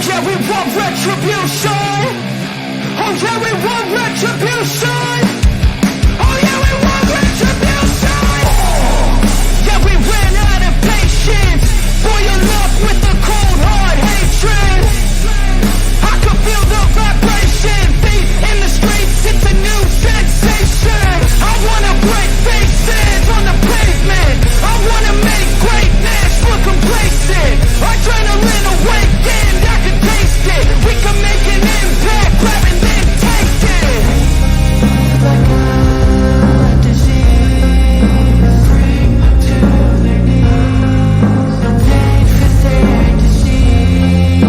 yeah, we want retribution. Oh yeah, we want retribution. Oh yeah, we want retribution. Yeah, we ran out of patience. Boil up with the cold hard hatred. I can feel the vibration. Feet in the streets, it's a new sensation. I wanna break faces on the pavement. I wanna make greatness look complacent. Adrenaline awakened, I can taste it. We can make an impact, grab and then take it. Like a disease, bring to their knees. Thanks for their disease.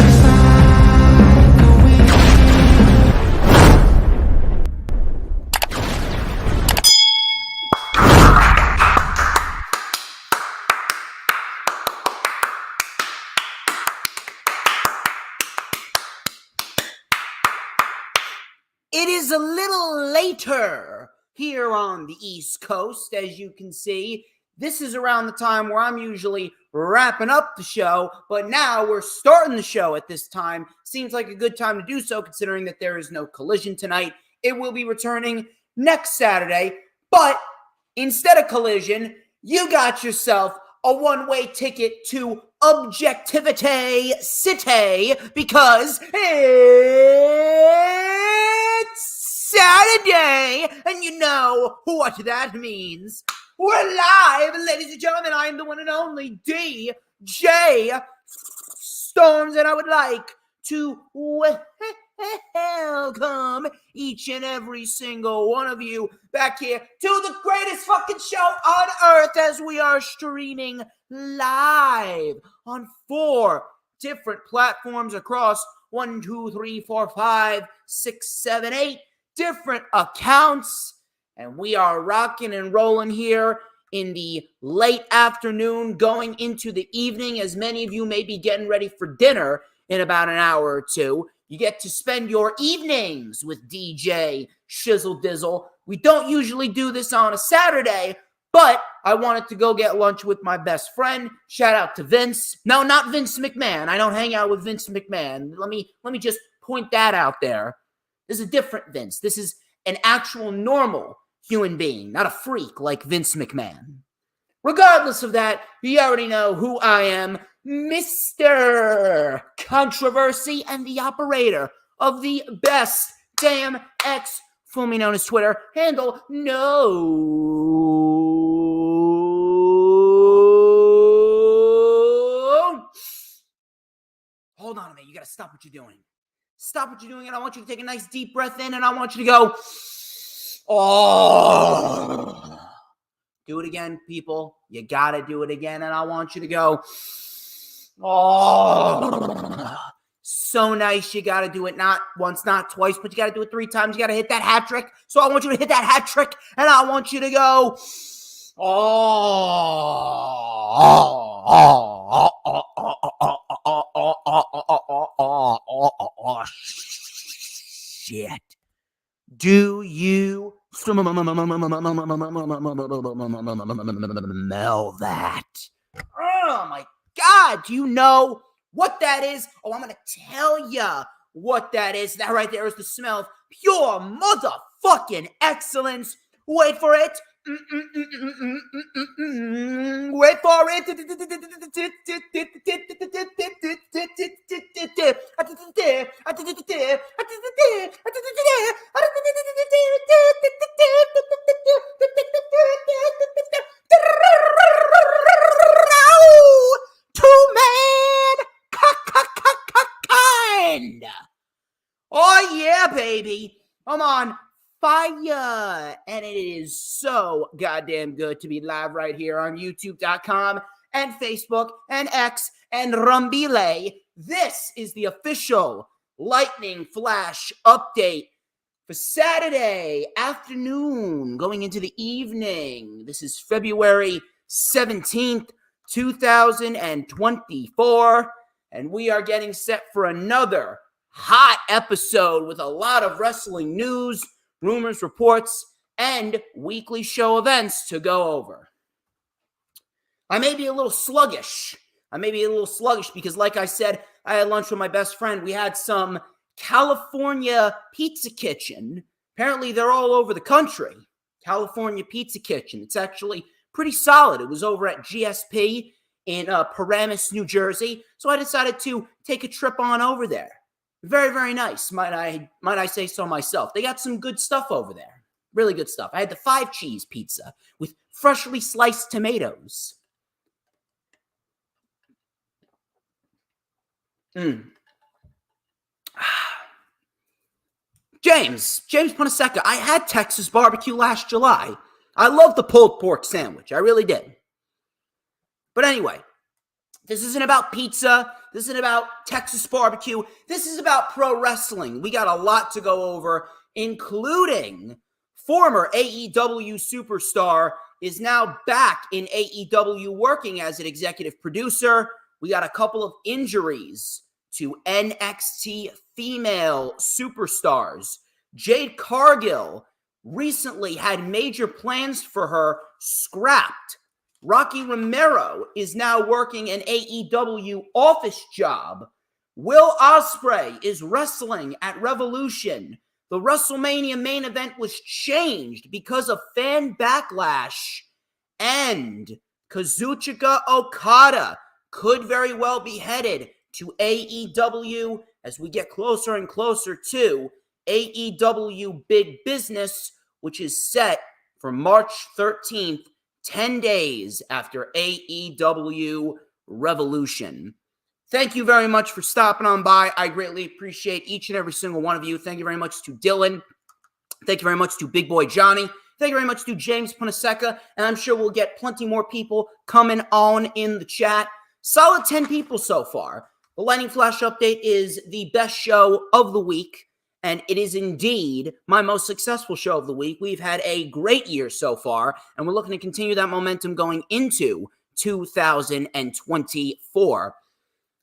Just like a weed. It is a little later here on the East Coast, as you can see. This is around the time where I'm usually wrapping up the show, but now we're starting the show at this time. Seems like a good time to do so, considering that there is no Collision tonight. It will be returning next Saturday, but instead of Collision, you got yourself a one-way ticket to Objectivity City, because it's Saturday, and you know what that means. We're live, ladies and gentlemen. I am the one and only DJ Storms, and I would like to welcome each and every single one of you back here to the greatest fucking show on earth, as we are streaming live on 4 different platforms across 1, 2, 3, 4, 5, 6, 7, 8 different accounts. And we are rocking and rolling here in the late afternoon, going into the evening, as many of you may be getting ready for dinner in about an hour or two. You get to spend your evenings with DJ Shizzle Dizzle. We don't usually do this on a Saturday, but I wanted to go get lunch with my best friend. Shout out to Vince. No, not Vince McMahon. I don't hang out with Vince McMahon. Let me just point that out there. This is a different Vince. This is an actual normal human being, not a freak like Vince McMahon. Regardless of that, you already know who I am, Mr. Controversy, and the operator of the best damn X, formerly known as Twitter, handle no. Hold on a minute. You got to stop what you're doing. Stop what you're doing, and I want you to take a nice deep breath in, and I want you to go, oh. Do it again, people. You got to do it again, and I want you to go, oh. So nice. You got to do it not once, not twice, but you got to do it 3 times. You got to hit that hat trick. So I want you to hit that hat trick, and I want you to go, oh, shit. Do you smell that? Oh my God, do you know what that is? Oh, I'm going to tell you what that is. That right there is the smell of pure motherfucking excellence. Wait for it. Wait for it. Kind. Oh yeah, baby. I'm on fire, and it is so goddamn good to be live right here on youtube.com and Facebook and X and Rumbile. This is the official Lightning Flash update for Saturday afternoon going into the evening. This is February 17th, 2024, and we are getting set for another hot episode with a lot of wrestling news, rumors, reports, and weekly show events to go over. I may be a little sluggish I may be a little sluggish because, like I said, I had lunch with my best friend. We had some California Pizza Kitchen. Apparently, they're all over the country. California Pizza Kitchen. It's actually pretty solid. It was over at GSP in Paramus, New Jersey. So I decided to take a trip on over there. Very, very nice, might I say so myself. They got some good stuff over there. Really good stuff. I had the 5-cheese pizza with freshly sliced tomatoes. James Punaseca, I had Texas barbecue last July. I love the pulled pork sandwich. I really did. But anyway, this isn't about pizza. This isn't about Texas barbecue. This is about pro wrestling. We got a lot to go over, including former AEW superstar is now back in AEW working as an executive producer. We got a couple of injuries to NXT female superstars. Jade Cargill recently had major plans for her scrapped. Rocky Romero is now working an AEW office job. Will Ospreay is wrestling at Revolution. The WrestleMania main event was changed because of fan backlash. And Kazuchika Okada could very well be headed to AEW as we get closer and closer to AEW Big Business, which is set for March 13th, 10 days after AEW Revolution. Thank you very much for stopping on by. I greatly appreciate each and every single one of you. Thank you very much to Dylan. Thank you very much to Big Boy Johnny. Thank you very much to James Punaseca. And I'm sure we'll get plenty more people coming on in the chat. Solid 10 people so far. The Lightning Flash update is the best show of the week. And it is indeed my most successful show of the week. We've had a great year so far, and we're looking to continue that momentum going into 2024.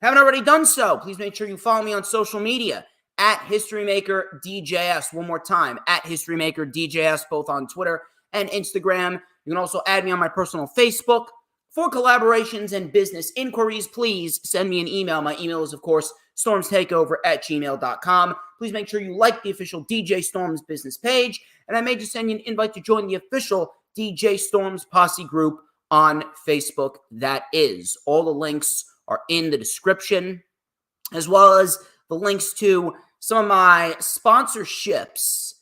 Haven't already done so, please make sure you follow me on social media at HistoryMakerDJS. One more time, at HistoryMakerDJS, both on Twitter and Instagram. You can also add me on my personal Facebook. For collaborations and business inquiries, please send me an email. My email is, of course, StormsTakeOver@gmail.com. Please make sure you like the official DJ Storms business page, and I may just send you an invite to join the official DJ Storms Posse group on Facebook. That is. All the links are in the description, as well as the links to some of my sponsorships.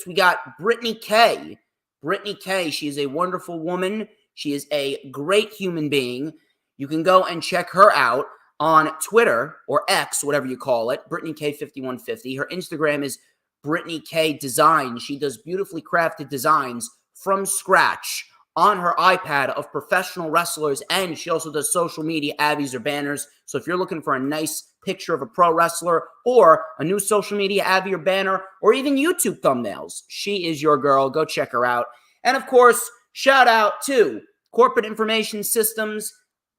We got Brittany K. Brittany K, she is a wonderful woman. She is a great human being. You can go and check her out on Twitter or X, whatever you call it, Brittany K5150. Her Instagram is Brittany K Design. She does beautifully crafted designs from scratch on her iPad of professional wrestlers, and she also does social media avies or banners. So if you're looking for a nice picture of a pro wrestler or a new social media avi or banner or even YouTube thumbnails, she is your girl. Go check her out. And of course, shout out to Corporate Information Systems,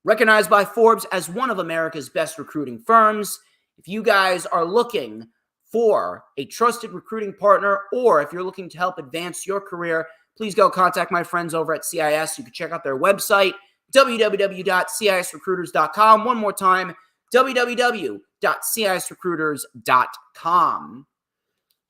recognized by Forbes as one of America's best recruiting firms. If you guys are looking for a trusted recruiting partner, or if you're looking to help advance your career, please go contact my friends over at CIS. You can check out their website, www.cisrecruiters.com. One more time, www.cisrecruiters.com.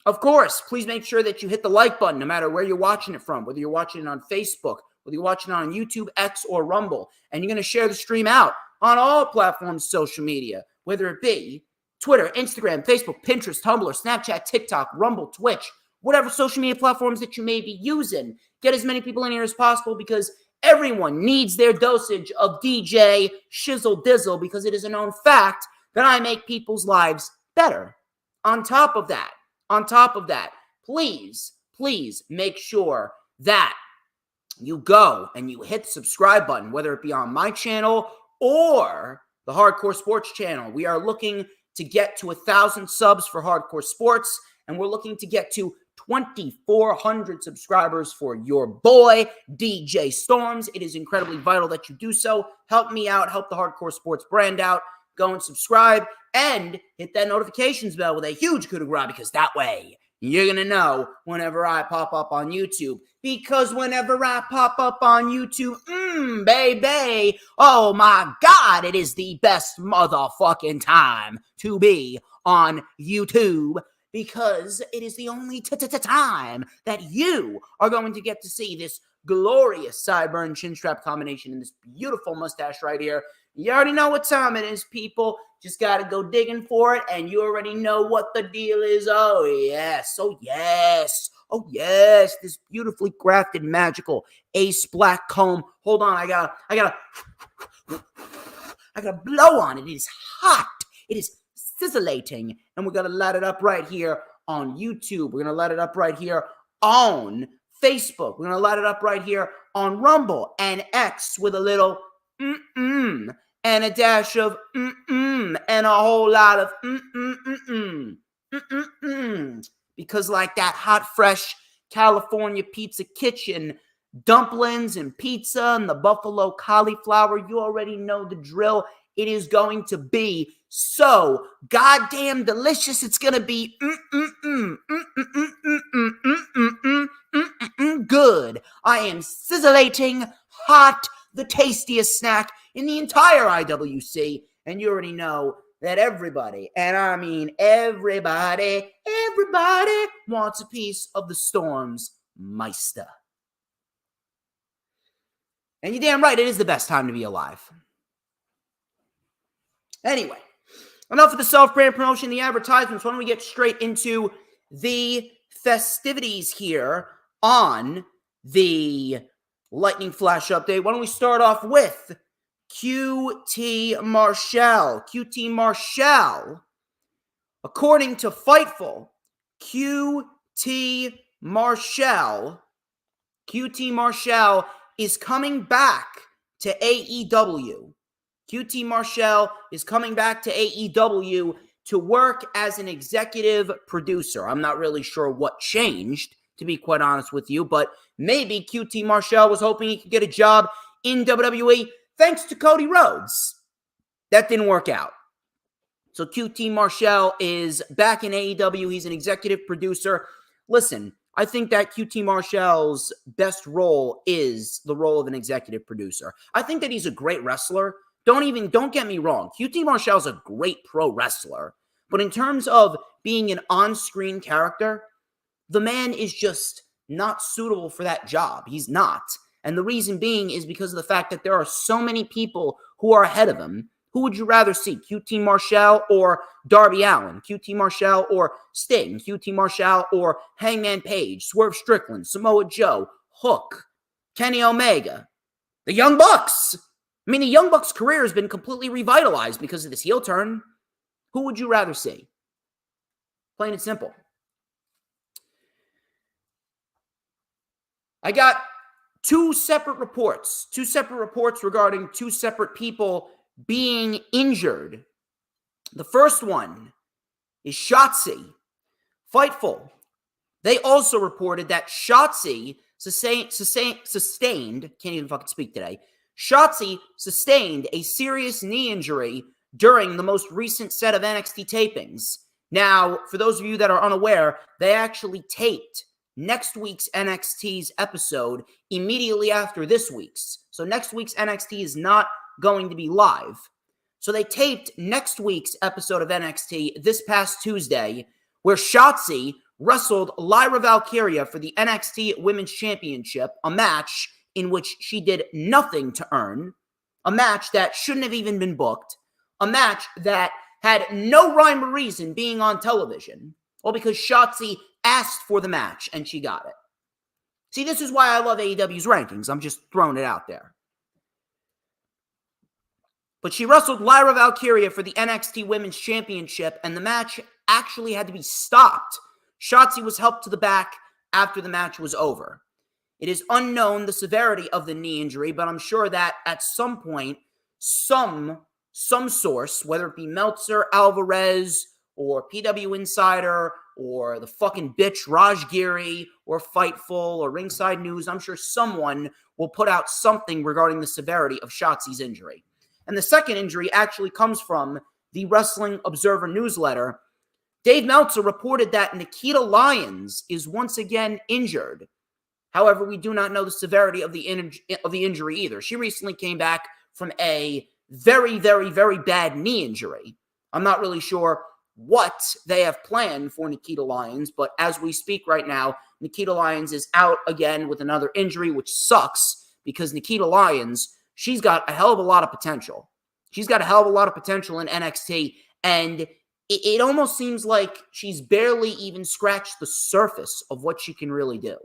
Of course, please make sure that you hit the like button no matter where you're watching it from, whether you're watching it on Facebook, whether you're watching it on YouTube, X, or Rumble. And you're going to share the stream out on all platforms, social media, whether it be Twitter, Instagram, Facebook, Pinterest, Tumblr, Snapchat, TikTok, Rumble, Twitch, whatever social media platforms that you may be using. Get as many people in here as possible because everyone needs their dosage of DJ Shizzle Dizzle, because it is a known fact that I make people's lives better. On top of that, please make sure that you go and you hit the subscribe button, whether it be on my channel or the Hardcore Sports channel. We are looking to get to 1,000 subs for Hardcore Sports, and we're looking to get to 2,400 subscribers for your boy, DJ Storms. It is incredibly vital that you do so. Help me out. Help the Hardcore Sports brand out. Go and subscribe and hit that notifications bell with a huge coup de grace, because that way you're going to know whenever I pop up on YouTube. Because whenever I pop up on YouTube, baby. Oh my God, it is the best motherfucking time to be on YouTube, because it is the only time that you are going to get to see this glorious sideburn chin strap combination and this beautiful mustache right here. You already know what time it is, people. Just got to go digging for it, and you already know what the deal is. Oh, yes. Oh, yes. Oh, yes. This beautifully crafted, magical ace black comb. Hold on. I gotta blow on it. It is hot. It is sizzling, and we're going to light it up right here on YouTube. We're going to light it up right here on Facebook. We're going to light it up right here on Rumble and X with a little and a dash of and a whole lot of because like that hot, fresh California pizza kitchen, dumplings and pizza and the buffalo cauliflower, you already know the drill. It is going to be so goddamn delicious. It's going to be good. I am sizzling hot, the tastiest snack in the entire IWC. And you already know that everybody, and I mean everybody wants a piece of the Storms Meister. And you're damn right, it is the best time to be alive. Anyway, enough of the self-brand promotion, the advertisements. Why don't we get straight into the festivities here on the Lightning Flash update? Why don't we start off with QT Marshall. QT Marshall, according to Fightful, QT Marshall is coming back to AEW. QT Marshall is coming back to AEW to work as an executive producer. I'm not really sure what changed, to be quite honest with you, but maybe QT Marshall was hoping he could get a job in WWE thanks to Cody Rhodes. That didn't work out. So QT Marshall is back in AEW. He's an executive producer. Listen, I think that QT Marshall's best role is the role of an executive producer. I think that he's a great wrestler. Don't get me wrong. QT Marshall's a great pro wrestler. But in terms of being an on-screen character, the man is just not suitable for that job. He's not. And the reason being is because of the fact that there are so many people who are ahead of him. Who would you rather see? QT Marshall or Darby Allin? QT Marshall or Sting? QT Marshall or Hangman Page? Swerve Strickland? Samoa Joe? Hook? Kenny Omega? The Young Bucks? I mean, the Young Bucks' career has been completely revitalized because of this heel turn. Who would you rather see? Plain and simple. I got two separate reports regarding two separate people being injured. The first one is Shotzi. Fightful. They also reported that Shotzi sustained, can't even fucking speak today. Shotzi sustained a serious knee injury during the most recent set of NXT tapings. Now, for those of you that are unaware, they actually taped next week's NXT's episode immediately after this week's. So next week's NXT is not going to be live. So they taped next week's episode of NXT this past Tuesday, where Shotzi wrestled Lyra Valkyria for the NXT Women's Championship, a match in which she did nothing to earn, a match that shouldn't have even been booked, a match that had no rhyme or reason being on television, all because Shotzi asked for the match and she got it. See, this is why I love AEW's rankings. I'm just throwing it out there. But she wrestled Lyra Valkyria for the NXT Women's Championship, and the match actually had to be stopped. Shotzi was helped to the back after the match was over. It is unknown the severity of the knee injury, but I'm sure that at some point, some source, whether it be Meltzer, Alvarez, or PW Insider, or the fucking bitch Raj Giri, or Fightful, or Ringside News, I'm sure someone will put out something regarding the severity of Shotzi's injury. And the second injury actually comes from the Wrestling Observer newsletter. Dave Meltzer reported that Nikita Lyons is once again injured. However, we do not know the severity of the injury either. She recently came back from a very, very, very bad knee injury. I'm not really sure what they have planned for Nikita Lyons, but as we speak right now, Nikita Lyons is out again with another injury, which sucks because Nikita Lyons, she's got a hell of a lot of potential. She's got a hell of a lot of potential in NXT, and it almost seems like she's barely even scratched the surface of what she can really do,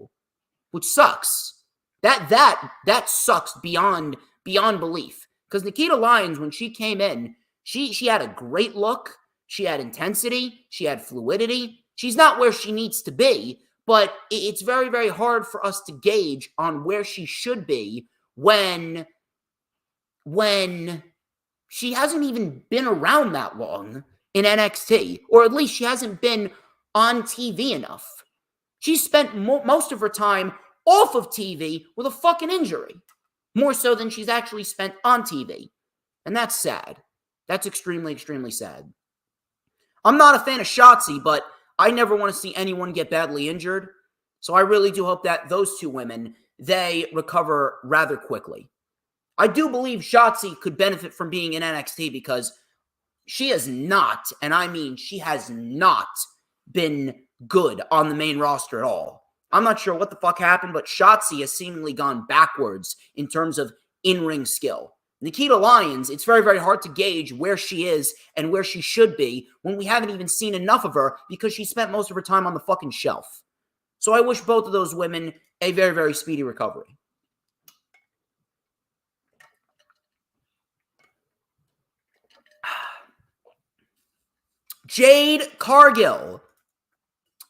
which sucks. That sucks beyond belief. Because Nikita Lyons, when she came in, she had a great look. She had intensity. She had fluidity. She's not where she needs to be, but it's very, very hard for us to gauge on where she should be when she hasn't even been around that long in NXT, or at least she hasn't been on TV enough. She spent most of her time off of TV with a fucking injury, more so than she's actually spent on TV. And that's sad. That's extremely, extremely sad. I'm not a fan of Shotzi, but I never want to see anyone get badly injured. So I really do hope that those two women, they recover rather quickly. I do believe Shotzi could benefit from being in NXT because she has not, and I mean she has not been good on the main roster at all. I'm not sure what the fuck happened, but Shotzi has seemingly gone backwards in terms of in-ring skill. Nikita Lyons, it's very, very hard to gauge where she is and where she should be when we haven't even seen enough of her because she spent most of her time on the fucking shelf. So I wish both of those women a very, very speedy recovery. Jade Cargill.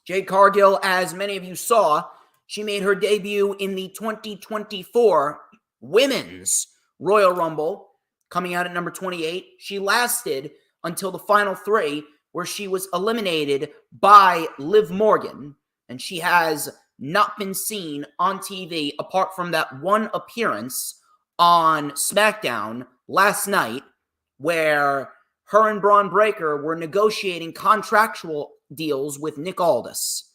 Jade Cargill, as many of you saw, she made her debut in the 2024 Women's Royal Rumble, coming out at number 28. She lasted until the final three, where she was eliminated by Liv Morgan, and she has not been seen on TV apart from that one appearance on SmackDown last night, where her and Braun Breaker were negotiating contractual deals with Nick Aldis.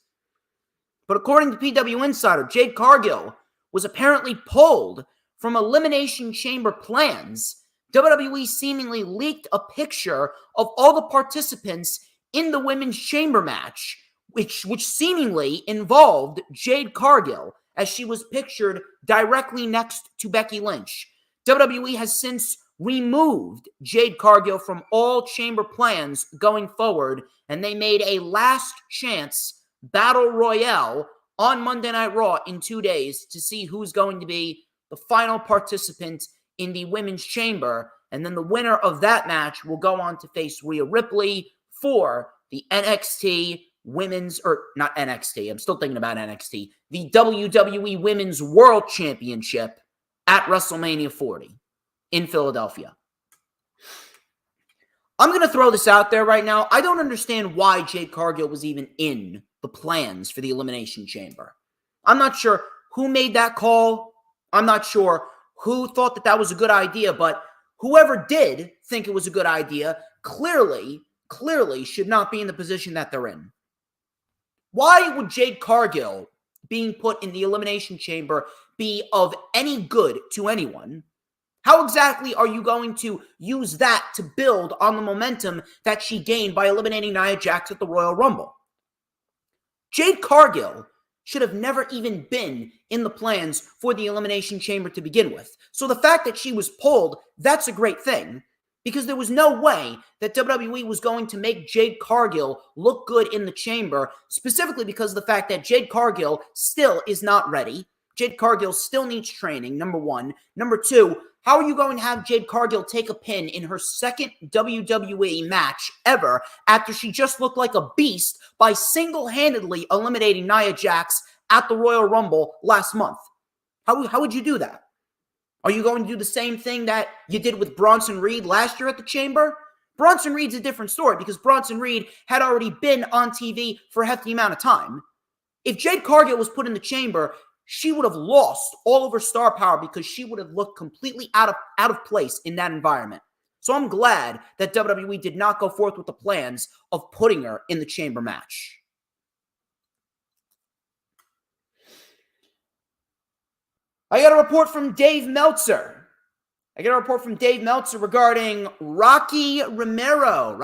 But according to PW Insider, Jade Cargill was apparently pulled from Elimination Chamber plans. WWE seemingly leaked a picture of all the participants in the Women's Chamber match, which seemingly involved Jade Cargill, as she was pictured directly next to Becky Lynch. WWE has since removed Jade Cargill from all chamber plans going forward, and they made a last chance battle royale on Monday Night Raw in 2 days to see who's going to be the final participant in the Women's Chamber, and then the winner of that match will go on to face Rhea Ripley for the NXT Women's, or not NXT, I'm still thinking about NXT, the WWE Women's World Championship at WrestleMania 40 in Philadelphia. I'm going to throw this out there right now. I don't understand why Jade Cargill was even in the plans for the Elimination Chamber. I'm not sure who made that call. I'm not sure who thought that was a good idea, but whoever did think it was a good idea clearly should not be in the position that they're in. Why would Jade Cargill being put in the Elimination Chamber be of any good to anyone? How exactly are you going to use that to build on the momentum that she gained by eliminating Nia Jax at the Royal Rumble? Jade Cargill should have never even been in the plans for the Elimination Chamber to begin with. So the fact that she was pulled, that's a great thing, because there was no way that WWE was going to make Jade Cargill look good in the chamber, specifically because of the fact that Jade Cargill still is not ready. Jade Cargill still needs training, number one. Number two, how are you going to have Jade Cargill take a pin in her second WWE match ever after she just looked like a beast by single-handedly eliminating Nia Jax at the Royal Rumble last month? How would you do that? Are you going to do the same thing that you did with Bronson Reed last year at the Chamber? Bronson Reed's a different story because Bronson Reed had already been on TV for a hefty amount of time. If Jade Cargill was put in the Chamber, she would have lost all of her star power because she would have looked completely out of place in that environment. So I'm glad that WWE did not go forth with the plans of putting her in the Chamber match. I got a report from Dave Meltzer. Regarding Rocky Romero.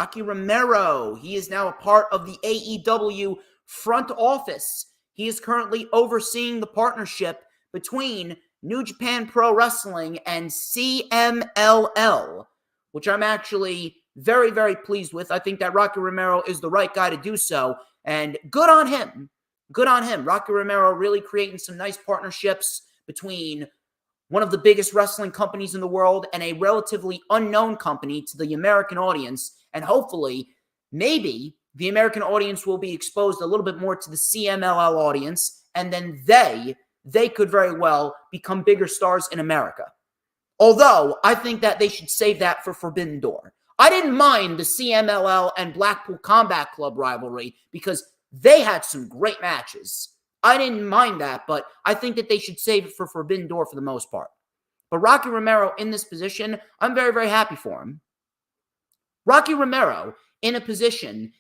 He is now a part of the AEW front office. He is currently overseeing the partnership between New Japan Pro Wrestling and CMLL, which I'm actually very, very pleased with. I think that Rocky Romero is the right guy to do so, and good on him. Rocky Romero really creating some nice partnerships between one of the biggest wrestling companies in the world and a relatively unknown company to the American audience. And hopefully, maybe the American audience will be exposed a little bit more to the CMLL audience, and then they could very well become bigger stars in America. Although, I think that they should save that for Forbidden Door. I didn't mind the CMLL and Blackpool Combat Club rivalry because they had some great matches. I didn't mind that, but I think that they should save it for Forbidden Door for the most part. But Rocky Romero in this position, I'm very, very happy for him. Rocky Romero in a position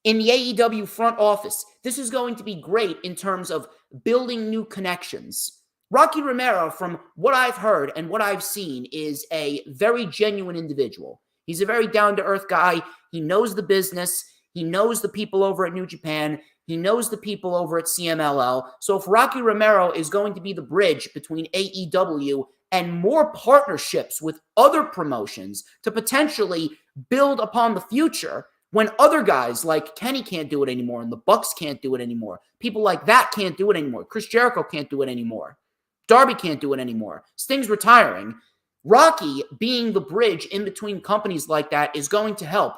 in the AEW front office. This is going to be great in terms of building new connections. Rocky Romero, from what I've heard and what I've seen, is a very genuine individual. He's a very down-to-earth guy. He knows the business. He knows the people over at New Japan. He knows the people over at CMLL. So if Rocky Romero is going to be the bridge between AEW and more partnerships with other promotions to potentially build upon the future, when other guys like Kenny can't do it anymore and the Bucks can't do it anymore, people like that can't do it anymore, Chris Jericho can't do it anymore, Darby can't do it anymore, Sting's retiring, Rocky being the bridge in between companies like that is going to help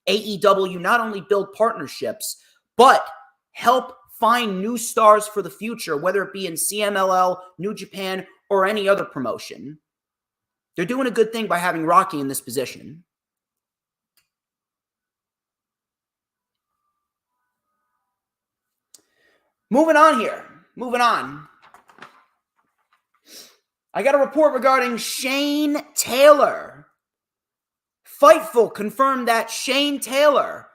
AEW not only build partnerships, but help find new stars for the future, whether it be in CMLL, New Japan, or any other promotion. They're doing a good thing by having Rocky in this position. Moving on. I got a report regarding Shane Taylor. Fightful confirmed that Shane Taylor,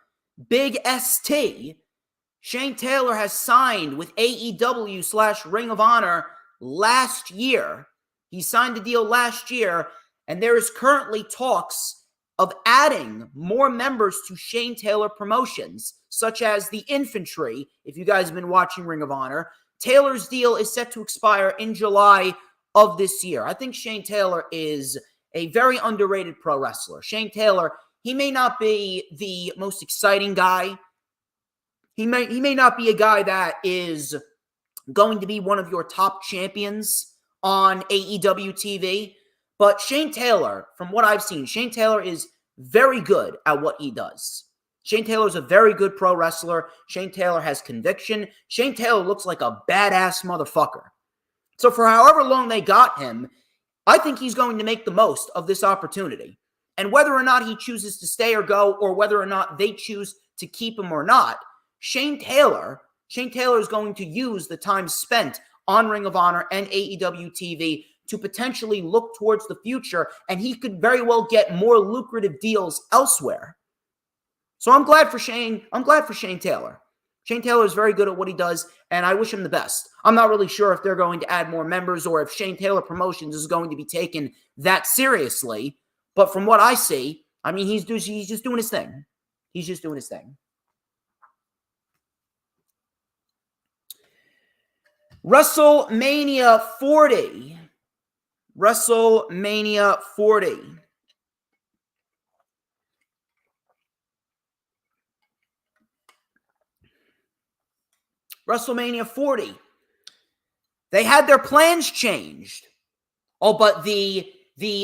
Big ST, Shane Taylor has signed with AEW/Ring of Honor last year. He signed the deal last year, and there is currently talks of adding more members to Shane Taylor promotions, such as the Infantry, if you guys have been watching Ring of Honor. Taylor's deal is set to expire in July of this year. I think Shane Taylor is a very underrated pro wrestler. Shane Taylor, he may not be the most exciting guy. He may not be a guy that is going to be one of your top champions on AEW TV, but Shane Taylor, from what I've seen, Shane Taylor is very good at what he does. Shane Taylor is a very good pro wrestler. Shane Taylor has conviction. Shane Taylor looks like a badass motherfucker. So for however long they got him, I think he's going to make the most of this opportunity. And whether or not he chooses to stay or go, or whether or not they choose to keep him or not, Shane Taylor is going to use the time spent on Ring of Honor and AEW TV to potentially look towards the future, and he could very well get more lucrative deals elsewhere. So I'm glad for Shane Taylor. Shane Taylor is very good at what he does, and I wish him the best. I'm not really sure if they're going to add more members or if Shane Taylor Promotions is going to be taken that seriously, but from what I see, I mean, he's just doing his thing. He's just doing his thing. WrestleMania 40. WrestleMania 40. They had their plans changed. Oh, but the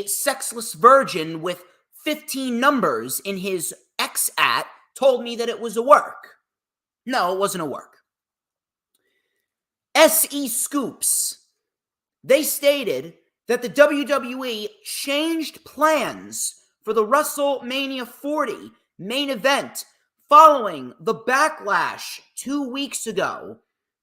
sexless virgin with 15 numbers in his X-at told me that it was a work. No, it wasn't a work. SE Scoops. They stated that the WWE changed plans for the WrestleMania 40 main event following the backlash 2 weeks ago.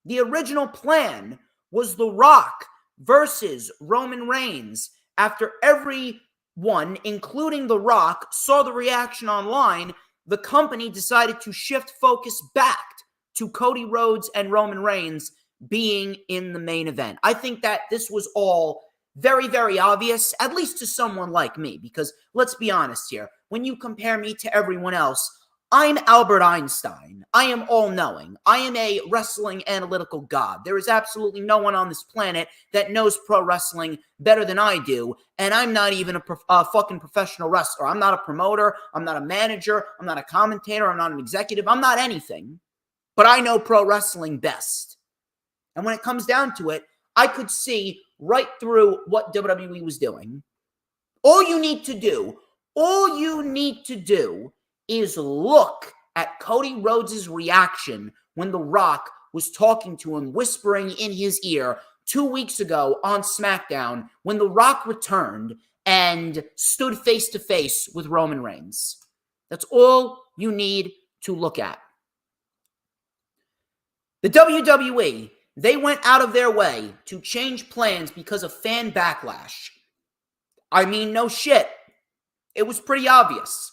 The original plan was The Rock versus Roman Reigns. After everyone, including The Rock, saw the reaction online, the company decided to shift focus back to Cody Rhodes and Roman Reigns being in the main event. I think that this was all very, very obvious, at least to someone like me, because let's be honest here. When you compare me to everyone else, I'm Albert Einstein. I am all-knowing. I am a wrestling analytical god. There is absolutely no one on this planet that knows pro wrestling better than I do, and I'm not even a fucking professional wrestler. I'm not a promoter. I'm not a manager. I'm not a commentator. I'm not an executive. I'm not anything, but I know pro wrestling best. And when it comes down to it, I could see right through what WWE was doing. All you need to do is look at Cody Rhodes' reaction when The Rock was talking to him, whispering in his ear 2 weeks ago on SmackDown when The Rock returned and stood face to face with Roman Reigns. That's all you need to look at. The WWE, they went out of their way to change plans because of fan backlash. I mean, no shit. It was pretty obvious.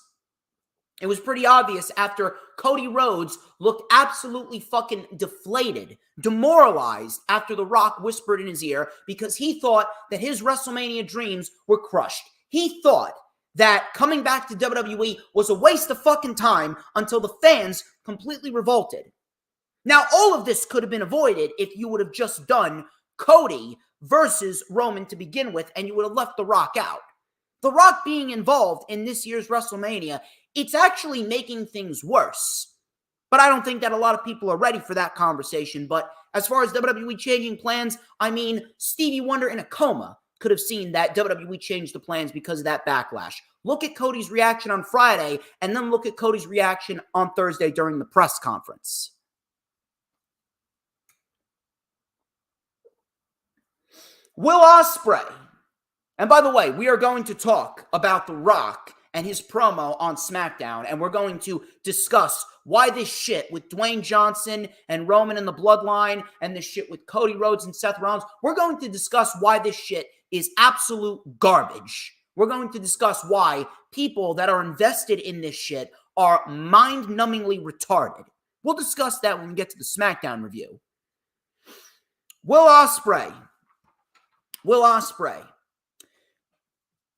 It was pretty obvious after Cody Rhodes looked absolutely fucking deflated, demoralized after The Rock whispered in his ear because he thought that his WrestleMania dreams were crushed. He thought that coming back to WWE was a waste of fucking time until the fans completely revolted. Now, all of this could have been avoided if you would have just done Cody versus Roman to begin with, and you would have left The Rock out. The Rock being involved in this year's WrestleMania, it's actually making things worse. But I don't think that a lot of people are ready for that conversation. But as far as WWE changing plans, I mean, Stevie Wonder in a coma could have seen that WWE changed the plans because of that backlash. Look at Cody's reaction on Friday, and then look at Cody's reaction on Thursday during the press conference. Will Ospreay. And by the way, we are going to talk about The Rock and his promo on SmackDown, and we're going to discuss why this shit with Dwayne Johnson and Roman and the Bloodline and this shit with Cody Rhodes and Seth Rollins, we're going to discuss why this shit is absolute garbage. We're going to discuss why people that are invested in this shit are mind-numbingly retarded. We'll discuss that when we get to the SmackDown review. Will Ospreay.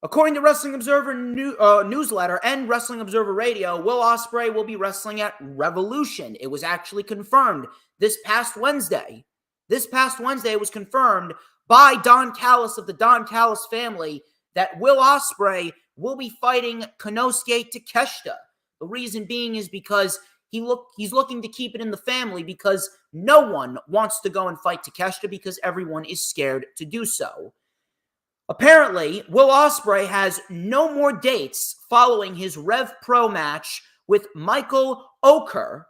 According to Wrestling Observer newsletter and Wrestling Observer Radio, Will Ospreay will be wrestling at Revolution. It was actually confirmed this past Wednesday. This past Wednesday, it was confirmed by Don Callis of the Don Callis family that Will Ospreay will be fighting Konosuke Takeshita. The reason being is because he's looking to keep it in the family because no one wants to go and fight Takeshita because everyone is scared to do so. Apparently, Will Ospreay has no more dates following his Rev Pro match with Michael Oker,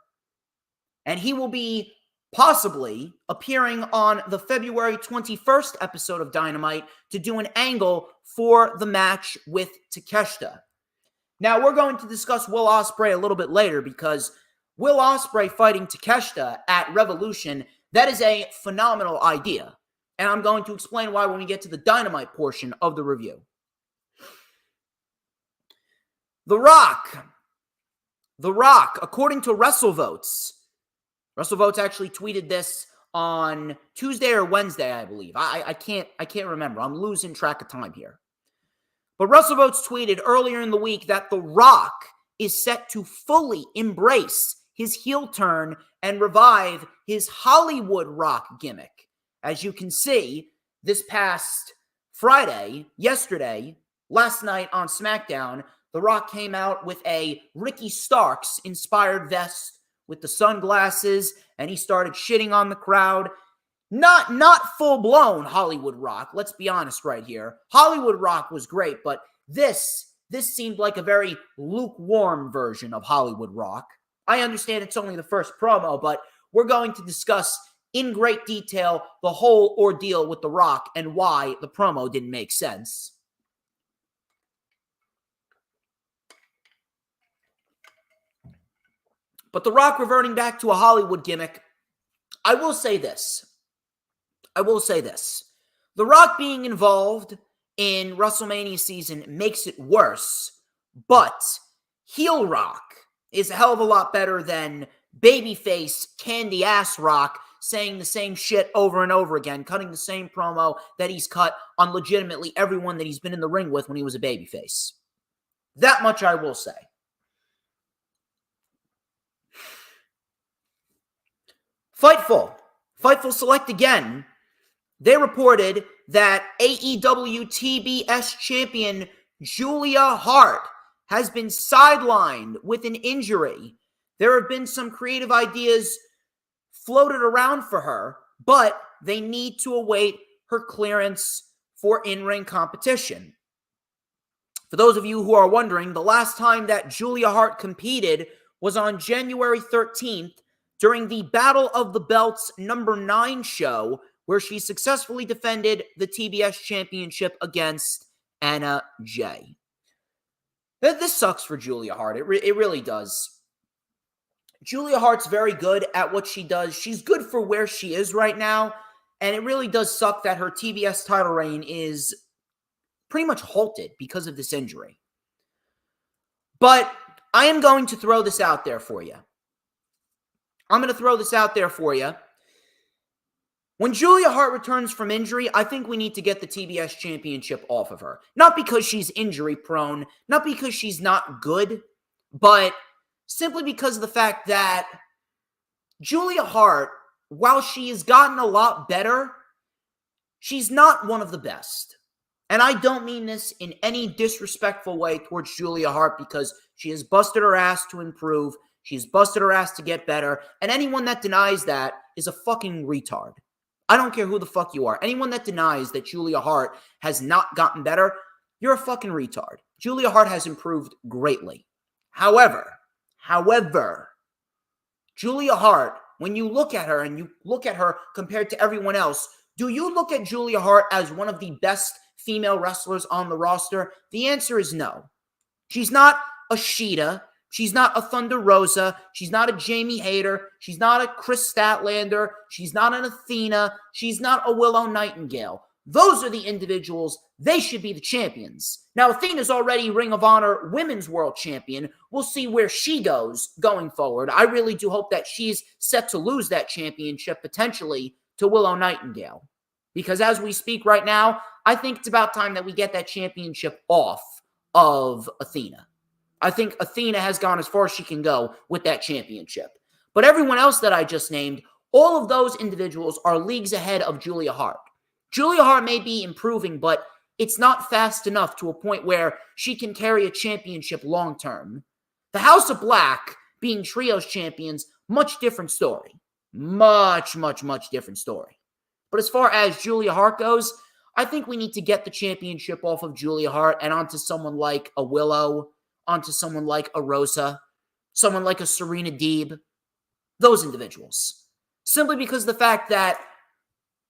and he will be possibly appearing on the February 21st episode of Dynamite to do an angle for the match with Takeshita. Now, we're going to discuss Will Ospreay a little bit later because Will Ospreay fighting Takeshita at Revolution, that is a phenomenal idea. And I'm going to explain why when we get to the Dynamite portion of the review. The Rock, according to WrestleVotes actually tweeted this on Tuesday or Wednesday, I believe. I can't remember. I'm losing track of time here. But WrestleVotes tweeted earlier in the week that The Rock is set to fully embrace his heel turn and revive his Hollywood Rock gimmick. As you can see, this past Friday, yesterday, last night on SmackDown, The Rock came out with a Ricky Starks-inspired vest with the sunglasses, and he started shitting on the crowd. Not full-blown Hollywood Rock, let's be honest right here. Hollywood Rock was great, but this seemed like a very lukewarm version of Hollywood Rock. I understand it's only the first promo, but we're going to discuss in great detail the whole ordeal with The Rock and why the promo didn't make sense. But The Rock reverting back to a Hollywood gimmick, I will say this. The Rock being involved in WrestleMania season makes it worse, but heel Rock is a hell of a lot better than babyface candy ass Rock saying the same shit over and over again, cutting the same promo that he's cut on legitimately everyone that he's been in the ring with when he was a babyface. That much I will say. Fightful Select again. They reported that AEW TBS champion Julia Hart has been sidelined with an injury. There have been some creative ideas floated around for her, but they need to await her clearance for in-ring competition. For those of you who are wondering, the last time that Julia Hart competed was on January 13th during the Battle of the Belts number 9 show, where she successfully defended the TBS championship against Anna Jay. This sucks for Julia Hart. It really does. Julia Hart's very good at what she does. She's good for where she is right now, and it really does suck that her TBS title reign is pretty much halted because of this injury. But I am going to throw this out there for you. When Julia Hart returns from injury, I think we need to get the TBS championship off of her. Not because she's injury prone, not because she's not good, but simply because of the fact that Julia Hart, while she has gotten a lot better, she's not one of the best. And I don't mean this in any disrespectful way towards Julia Hart, because she has busted her ass to improve. She's busted her ass to get better. And anyone that denies that is a fucking retard. I don't care who the fuck you are. Anyone that denies that Julia Hart has not gotten better, you're a fucking retard. Julia Hart has improved greatly. However, Julia Hart, when you look at her and you look at her compared to everyone else, do you look at Julia Hart as one of the best female wrestlers on the roster? The answer is no. She's not a Sheeta. She's not a Thunder Rosa. She's not a Jamie Hayter. She's not a Chris Statlander. She's not an Athena. She's not a Willow Nightingale. Those are the individuals. They should be the champions. Now, Athena's already Ring of Honor Women's World Champion. We'll see where she goes going forward. I really do hope that she's set to lose that championship potentially to Willow Nightingale. Because as we speak right now, I think it's about time that we get that championship off of Athena. I think Athena has gone as far as she can go with that championship. But everyone else that I just named, all of those individuals are leagues ahead of Julia Hart. Julia Hart may be improving, but it's not fast enough to a point where she can carry a championship long term. The House of Black being trios champions, much different story. Much different story. But as far as Julia Hart goes, I think we need to get the championship off of Julia Hart and onto someone like a Willow, onto someone like a Rosa, someone like a Serena Deeb, those individuals. Simply because of the fact that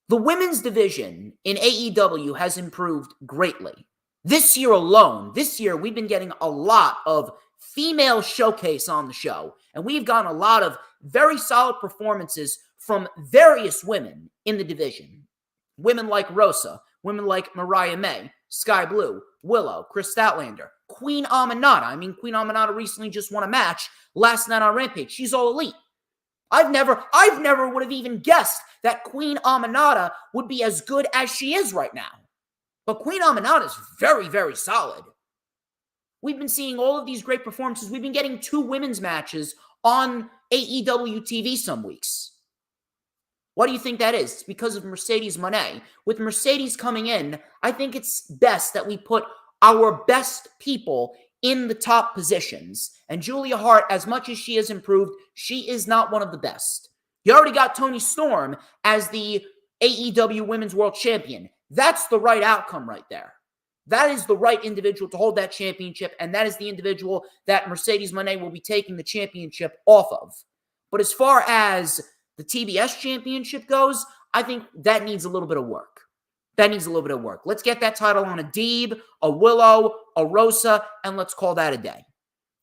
the women's division in AEW has improved greatly. This year alone, we've been getting a lot of female showcase on the show, and we've gotten a lot of very solid performances from various women in the division. Women like Rosa, women like Mariah May, Sky Blue, Willow, Chris Statlander, Queen Aminata. Queen Aminata recently just won a match last night on Rampage. She's all elite. I've never would have even guessed that Queen Aminata would be as good as she is right now. But Queen Aminata is very, very solid. We've been seeing all of these great performances. We've been getting 2 women's matches on AEW TV some weeks. Why do you think that is? It's because of Mercedes Moné. With Mercedes coming in, I think it's best that we put our best people in the top positions. And Julia Hart, as much as she has improved, she is not one of the best. You already got Toni Storm as the AEW Women's World Champion. That's the right outcome right there. That is the right individual to hold that championship, and that is the individual that Mercedes Moné will be taking the championship off of. But as far as the TBS championship goes, I think that needs a little bit of work. Let's get that title on a Deeb, a Willow, a Rosa, and let's call that a day.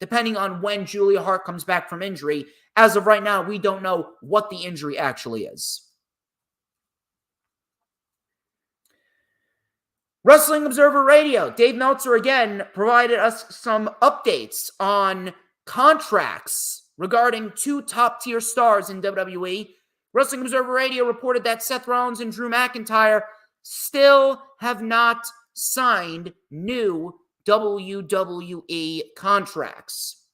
Depending on when Julia Hart comes back from injury, as of right now, we don't know what the injury actually is. Wrestling Observer Radio, Dave Meltzer again provided us some updates on contracts regarding 2 top-tier stars in WWE. Wrestling Observer Radio reported that Seth Rollins and Drew McIntyre still have not signed new WWE contracts.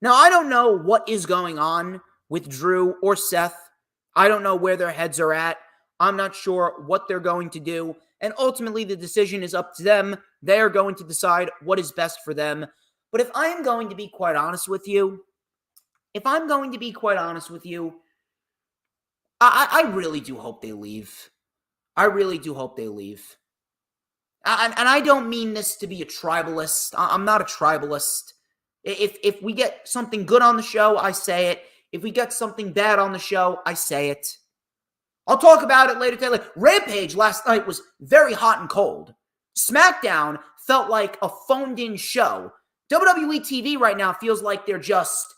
Now, I don't know what is going on with Drew or Seth. I don't know where their heads are at. I'm not sure what they're going to do. And ultimately, the decision is up to them. They are going to decide what is best for them. But if I am going to be quite honest with you, I really do hope they leave. I really do hope they leave. And I don't mean this to be a tribalist. I'm not a tribalist. If we get something good on the show, I say it. If we get something bad on the show, I say it. I'll talk about it later today. Rampage last night was very hot and cold. SmackDown felt like a phoned-in show. WWE TV right now feels like they're just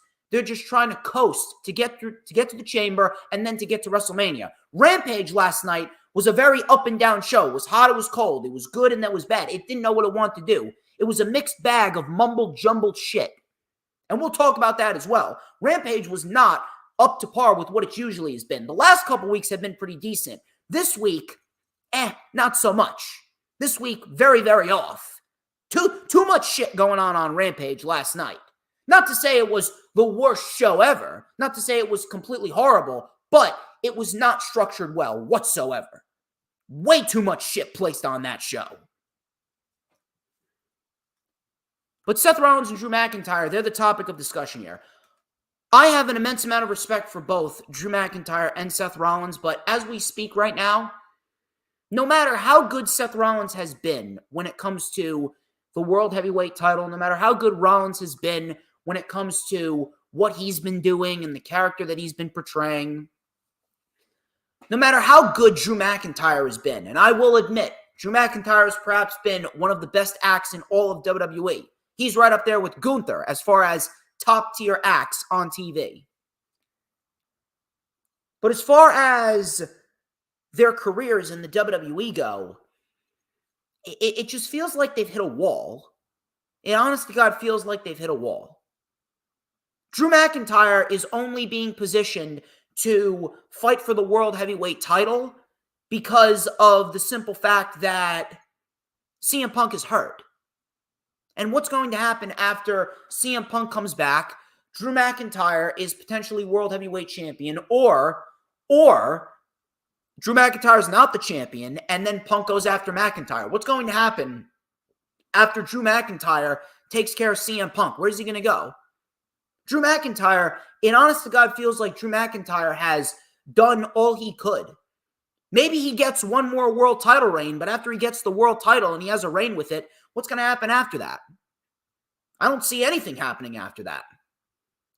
trying to coast to get to the chamber and then to get to WrestleMania. Rampage last night was a very up and down show. It was hot, it was cold, it was good, and that was bad. It didn't know what it wanted to do. It was a mixed bag of mumbled, jumbled shit. And we'll talk about that as well. Rampage was not up to par with what it usually has been. The last couple weeks have been pretty decent. This week, not so much. This week, very, very off. Too much shit going on Rampage last night. Not to say it was the worst show ever. Not to say it was completely horrible, but it was not structured well whatsoever. Way too much shit placed on that show. But Seth Rollins and Drew McIntyre, they're the topic of discussion here. I have an immense amount of respect for both Drew McIntyre and Seth Rollins, but as we speak right now, no matter how good Seth Rollins has been when it comes to the World Heavyweight title, no matter how good Rollins has been when it comes to what he's been doing and the character that he's been portraying, no matter how good Drew McIntyre has been, and I will admit, Drew McIntyre has perhaps been one of the best acts in all of WWE. He's right up there with Gunther as far as top-tier acts on TV. But as far as their careers in the WWE go, it just feels like they've hit a wall. It honest to God feels like they've hit a wall. Drew McIntyre is only being positioned to fight for the World Heavyweight title because of the simple fact that CM Punk is hurt. And what's going to happen after CM Punk comes back, Drew McIntyre is potentially World Heavyweight Champion, or Drew McIntyre is not the champion, and then Punk goes after McIntyre. What's going to happen after Drew McIntyre takes care of CM Punk? Where's he going to go? Drew McIntyre, it honest to God feels like Drew McIntyre has done all he could. Maybe he gets one more world title reign, but after he gets the world title and he has a reign with it, what's going to happen after that? I don't see anything happening after that.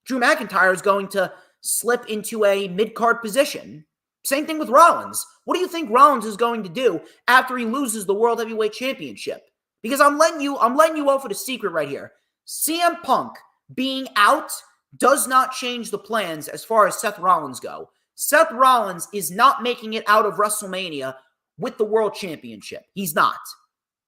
Drew McIntyre is going to slip into a mid-card position. Same thing with Rollins. What do you think Rollins is going to do after he loses the World Heavyweight Championship? Because I'm letting you off with a secret right here. CM Punk being out does not change the plans as far as Seth Rollins go. Seth Rollins is not making it out of WrestleMania with the World Championship. He's not.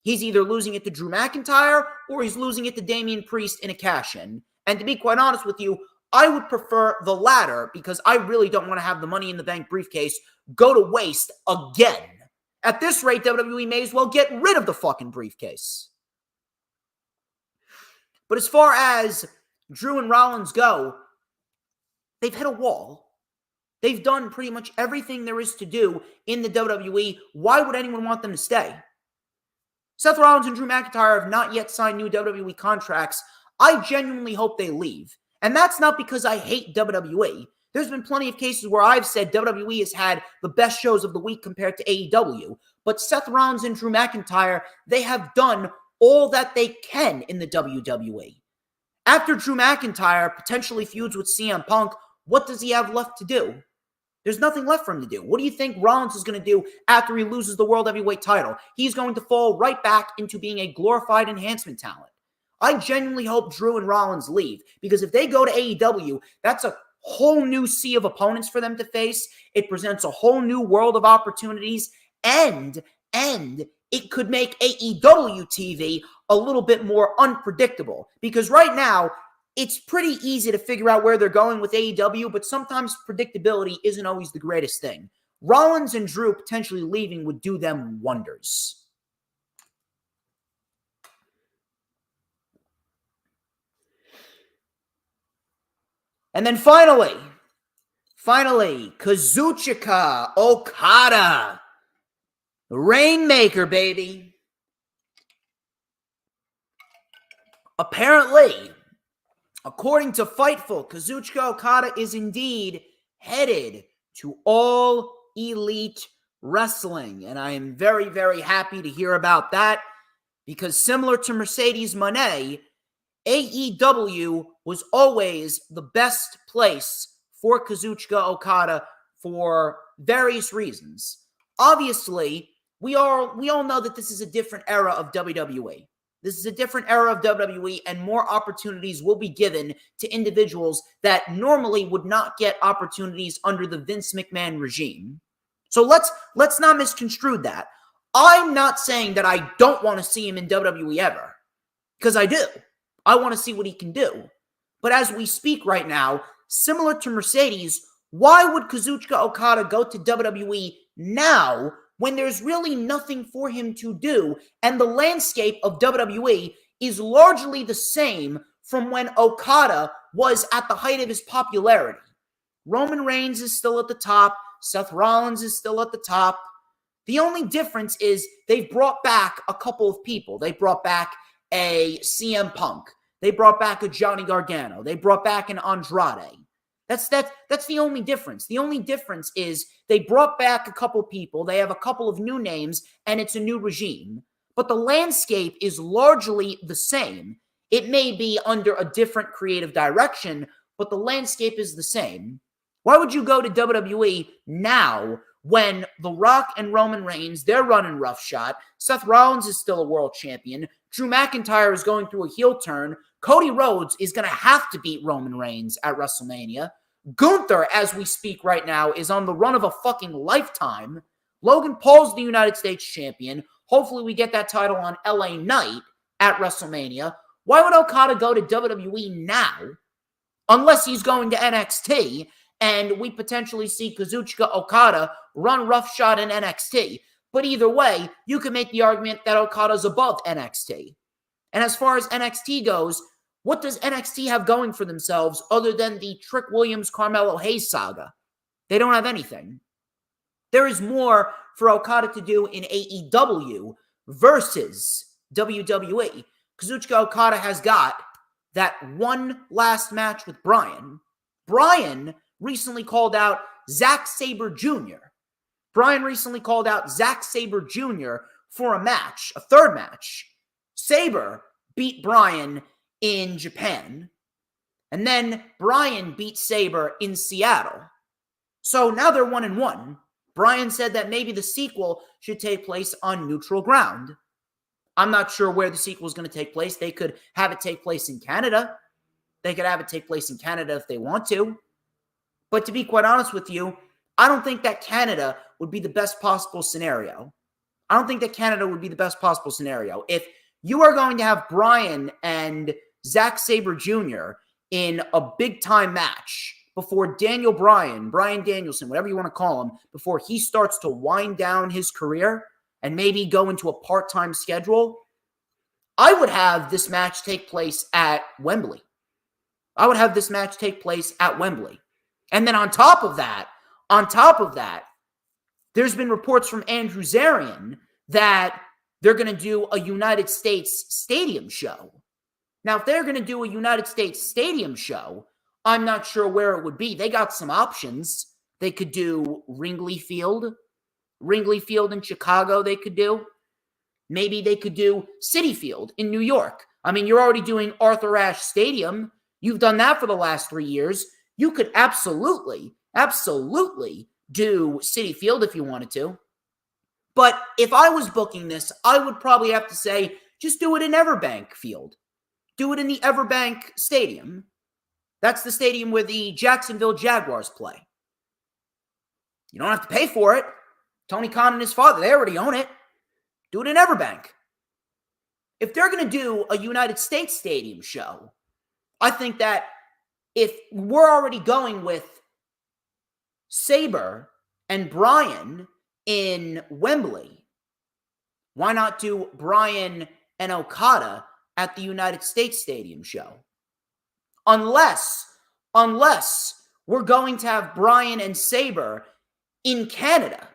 He's either losing it to Drew McIntyre or he's losing it to Damian Priest in a cash-in. And to be quite honest with you, I would prefer the latter because I really don't want to have the Money in the Bank briefcase go to waste again. At this rate, WWE may as well get rid of the fucking briefcase. But as far as Drew and Rollins go, they've hit a wall. They've done pretty much everything there is to do in the WWE. Why would anyone want them to stay? Seth Rollins and Drew McIntyre have not yet signed new WWE contracts. I genuinely hope they leave. And that's not because I hate WWE. There's been plenty of cases where I've said WWE has had the best shows of the week compared to AEW. But Seth Rollins and Drew McIntyre, they have done all that they can in the WWE. After Drew McIntyre potentially feuds with CM Punk, what does he have left to do? There's nothing left for him to do. What do you think Rollins is going to do after he loses the World Heavyweight title? He's going to fall right back into being a glorified enhancement talent. I genuinely hope Drew and Rollins leave because if they go to AEW, that's a whole new sea of opponents for them to face. It presents a whole new world of opportunities and it could make AEW TV a little bit more unpredictable because right now, it's pretty easy to figure out where they're going with AEW, but sometimes predictability isn't always the greatest thing. Rollins and Drew potentially leaving would do them wonders. And then finally, Kazuchika Okada. Rainmaker, baby. Apparently, according to Fightful, Kazuchika Okada is indeed headed to All Elite Wrestling. And I am very, very happy to hear about that because similar to Mercedes Moné, AEW was always the best place for Kazuchika Okada for various reasons. Obviously, we all know that this is a different era of WWE. This is a different era of WWE, and more opportunities will be given to individuals that normally would not get opportunities under the Vince McMahon regime. So let's not misconstrue that. I'm not saying that I don't want to see him in WWE ever, because I do. I want to see what he can do. But as we speak right now, similar to Mercedes, why would Kazuchika Okada go to WWE now when there's really nothing for him to do, and the landscape of WWE is largely the same from when Okada was at the height of his popularity? Roman Reigns is still at the top. Seth Rollins is still at the top. The only difference is they've brought back a couple of people. They brought back a CM Punk. They brought back a Johnny Gargano. They brought back an Andrade. That's the only difference. The only difference is they brought back a couple people. They have a couple of new names, and it's a new regime. But the landscape is largely the same. It may be under a different creative direction, but the landscape is the same. Why would you go to WWE now when The Rock and Roman Reigns, they're running roughshod? Seth Rollins is still a world champion. Drew McIntyre is going through a heel turn. Cody Rhodes is going to have to beat Roman Reigns at WrestleMania. Gunther, as we speak right now, is on the run of a fucking lifetime. Logan Paul's the United States champion. Hopefully we get that title on LA Knight at WrestleMania. Why would Okada go to WWE now? Unless he's going to NXT, and we potentially see Kazuchika Okada run roughshod in NXT. But either way, you can make the argument that Okada's above NXT. And as far as NXT goes, what does NXT have going for themselves other than the Trick Williams-Carmelo Hayes saga? They don't have anything. There is more for Okada to do in AEW versus WWE. Kazuchika Okada has got that one last match with Bryan. Bryan recently called out Zack Sabre Jr. Bryan recently called out Zack Sabre Jr. for a match, a third match. Sabre beat Bryan in Japan. And then Bryan beat Sabre in Seattle. So now they're 1-1. Bryan said that maybe the sequel should take place on neutral ground. I'm not sure where the sequel is going to take place. They could have it take place in Canada. They could have it take place in Canada if they want to. But to be quite honest with you, I don't think that Canada would be the best possible scenario. I don't think that Canada would be the best possible scenario. If you are going to have Bryan and Zack Sabre Jr. in a big-time match before Daniel Bryan Danielson, whatever you want to call him, before he starts to wind down his career and maybe go into a part-time schedule, I would have this match take place at Wembley. And then on top of that, there's been reports from Andrew Zarian that they're going to do a United States stadium show. Now, if they're going to do a United States stadium show, I'm not sure where it would be. They got some options. They could do Wrigley Field in Chicago they could do. Maybe they could do Citi Field in New York. I mean, you're already doing Arthur Ashe Stadium. You've done that for the last 3 years. You could absolutely do Citi Field if you wanted to. But if I was booking this, I would probably have to say, just do it in Everbank Field. Do it in the Everbank Stadium. That's the stadium where the Jacksonville Jaguars play. You don't have to pay for it. Tony Khan and his father, they already own it. Do it in Everbank. If they're going to do a United States stadium show, I think that if we're already going with Sabre and Bryan in Wembley, why not do Bryan and Okada at the United States Stadium show? Unless we're going to have Bryan and Sabre in Canada.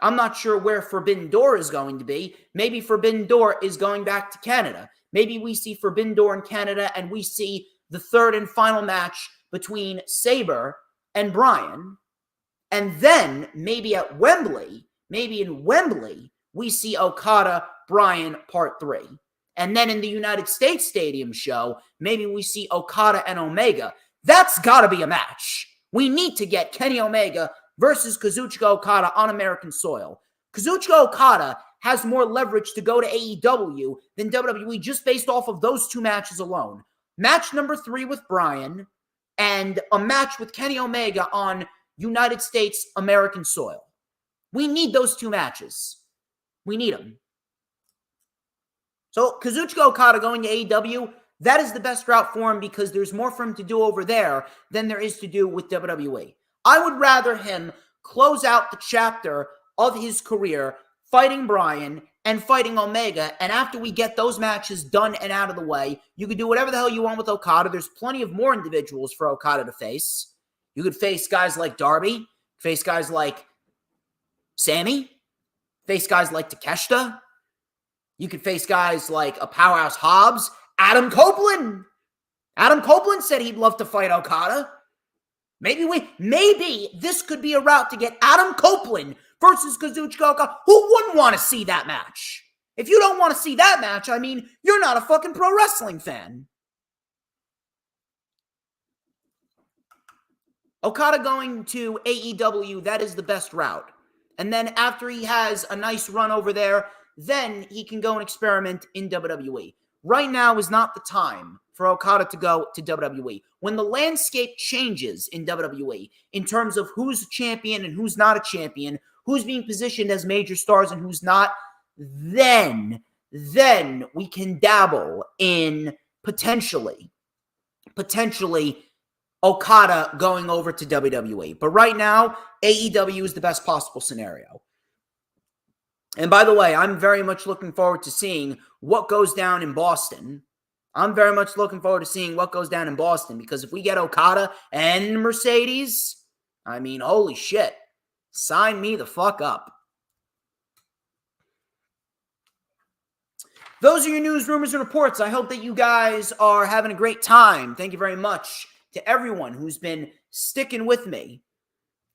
I'm not sure where Forbidden Door is going to be. Maybe Forbidden Door is going back to Canada. Maybe we see Forbidden Door in Canada and we see the third and final match between Sabre and Bryan. And then maybe at Wembley, maybe in Wembley, we see Okada, Bryan, Part 3. And then in the United States Stadium show, maybe we see Okada and Omega. That's got to be a match. We need to get Kenny Omega versus Kazuchika Okada on American soil. Kazuchika Okada has more leverage to go to AEW than WWE just based off of those two matches alone. Match number 3 with Bryan and a match with Kenny Omega on United States American soil. We need those two matches. We need them. So Kazuchika Okada going to AEW, that is the best route for him because there's more for him to do over there than there is to do with WWE. I would rather him close out the chapter of his career fighting Bryan and fighting Omega, and after we get those matches done and out of the way, you could do whatever the hell you want with Okada. There's plenty of more individuals for Okada to face. You could face guys like Darby, face guys like Sammy, face guys like Takeshita. You could face guys like a Powerhouse Hobbs, Adam Copeland. Adam Copeland said he'd love to fight Okada. Maybe this could be a route to get Adam Copeland versus Kazuchika Okada. Who wouldn't want to see that match? If you don't want to see that match, I mean, you're not a fucking pro wrestling fan. Okada going to AEW, that is the best route. And then after he has a nice run over there, then he can go and experiment in WWE. Right now is not the time for Okada to go to WWE. When the landscape changes in WWE, in terms of who's a champion and who's not a champion, who's being positioned as major stars and who's not, then we can dabble in potentially Okada going over to WWE. But right now, AEW is the best possible scenario. And by the way, I'm very much looking forward to seeing what goes down in Boston. I'm very much looking forward to seeing what goes down in Boston because if we get Okada and Mercedes, I mean, holy shit. Sign me the fuck up. Those are your news, rumors, and reports. I hope that you guys are having a great time. Thank you very much to everyone who's been sticking with me.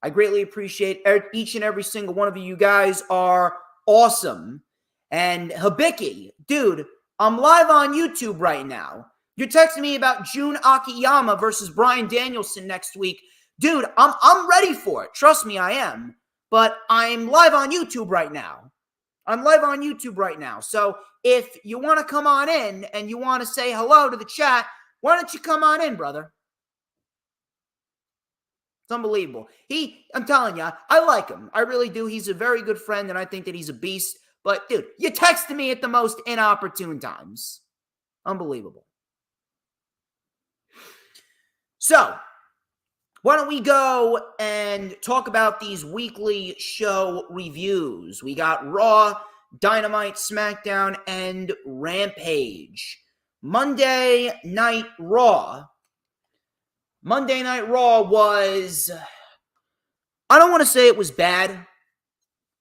I greatly appreciate each and every single one of you. You guys are awesome. And Hibiki, dude, I'm live on YouTube right now. You're texting me about Jun Akiyama versus Bryan Danielson next week. Dude, I'm ready for it. Trust me, I am. But I'm live on YouTube right now. So if you want to come on in and you want to say hello to the chat, why don't you come on in, brother? It's unbelievable. I'm telling you, I like him. I really do. He's a very good friend, and I think that he's a beast. But, dude, you texted me at the most inopportune times. Unbelievable. So, why don't we go and talk about these weekly show reviews? We got Raw, Dynamite, SmackDown, and Rampage. Monday Night Raw was, I don't want to say it was bad,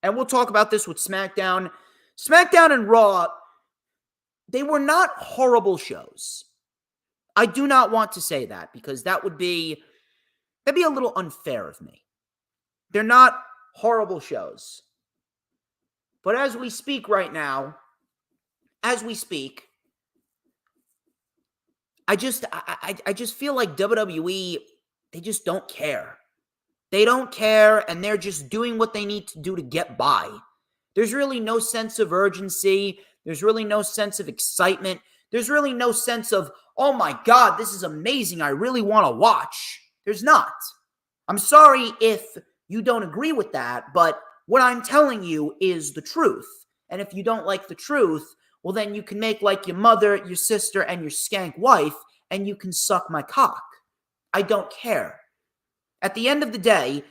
and we'll talk about this with SmackDown. SmackDown and Raw, they were not horrible shows. I do not want to say that because that'd be a little unfair of me. They're not horrible shows. But as we speak right now, I just feel like WWE, they just don't care. They don't care, and they're just doing what they need to do to get by. There's really no sense of urgency. There's really no sense of excitement. There's really no sense of, oh my God, this is amazing. I really want to watch. There's not. I'm sorry if you don't agree with that, but what I'm telling you is the truth. And if you don't like the truth, well, then you can make like your mother, your sister, and your skank wife and you can suck my cock. I don't care. At the end of the day,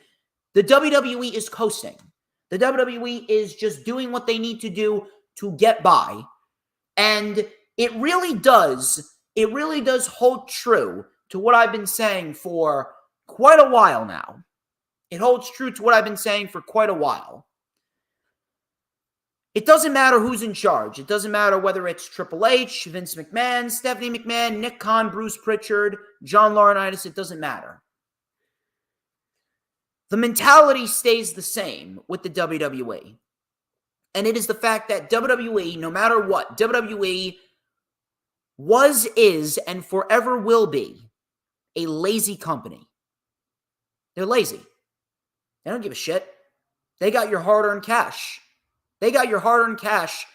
the WWE is coasting. The WWE is just doing what they need to do to get by. And it really does hold true to what I've been saying for quite a while now. It holds true to what I've been saying for quite a while. It doesn't matter who's in charge. It doesn't matter whether it's Triple H, Vince McMahon, Stephanie McMahon, Nick Khan, Bruce Pritchard, John Laurinaitis. It doesn't matter. The mentality stays the same with the WWE. And it is the fact that WWE, no matter what, WWE was, is, and forever will be a lazy company. They're lazy. They don't give a shit. They got your hard-earned cash. They got your hard-earned cash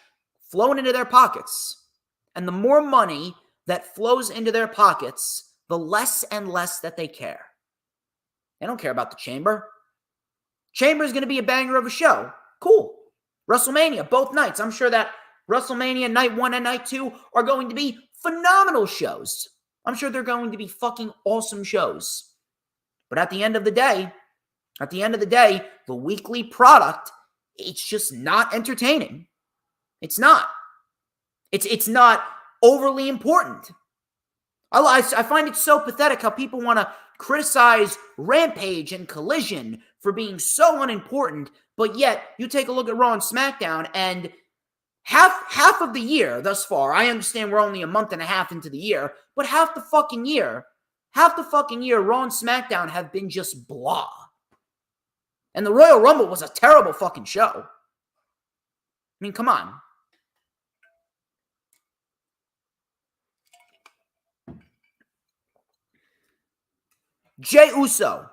flowing into their pockets. And the more money that flows into their pockets, the less and less that they care. They don't care about the Chamber. Chamber is going to be a banger of a show. Cool. WrestleMania, both nights. I'm sure that WrestleMania Night 1 and Night 2 are going to be phenomenal shows. I'm sure they're going to be fucking awesome shows. But at the end of the day, the weekly product, it's just not entertaining. It's not. It's not overly important. I find it so pathetic how people want to criticize Rampage and Collision for being so unimportant, but yet you take a look at Raw and SmackDown, and half of the year thus far, I understand we're only a month and a half into the year, but half the fucking year, Raw and SmackDown have been just blah. And the Royal Rumble was a terrible fucking show. I mean, come on. Jey Uso,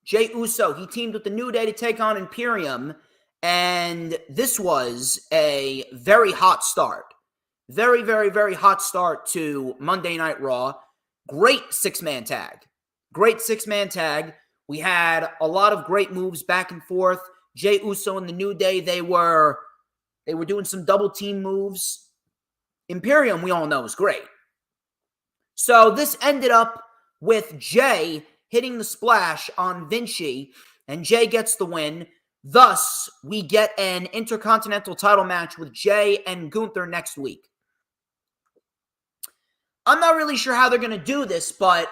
he teamed with the New Day to take on Imperium, and this was a very hot start. Very, very, very hot start to Monday Night Raw. Great six-man tag. We had a lot of great moves back and forth. Jey Uso and the New Day, they were doing some double team moves. Imperium, we all know, is great. So this ended up with Jey hitting the splash on Vinci, and Jey gets the win. Thus, we get an Intercontinental title match with Jey and Gunther next week. I'm not really sure how they're going to do this, but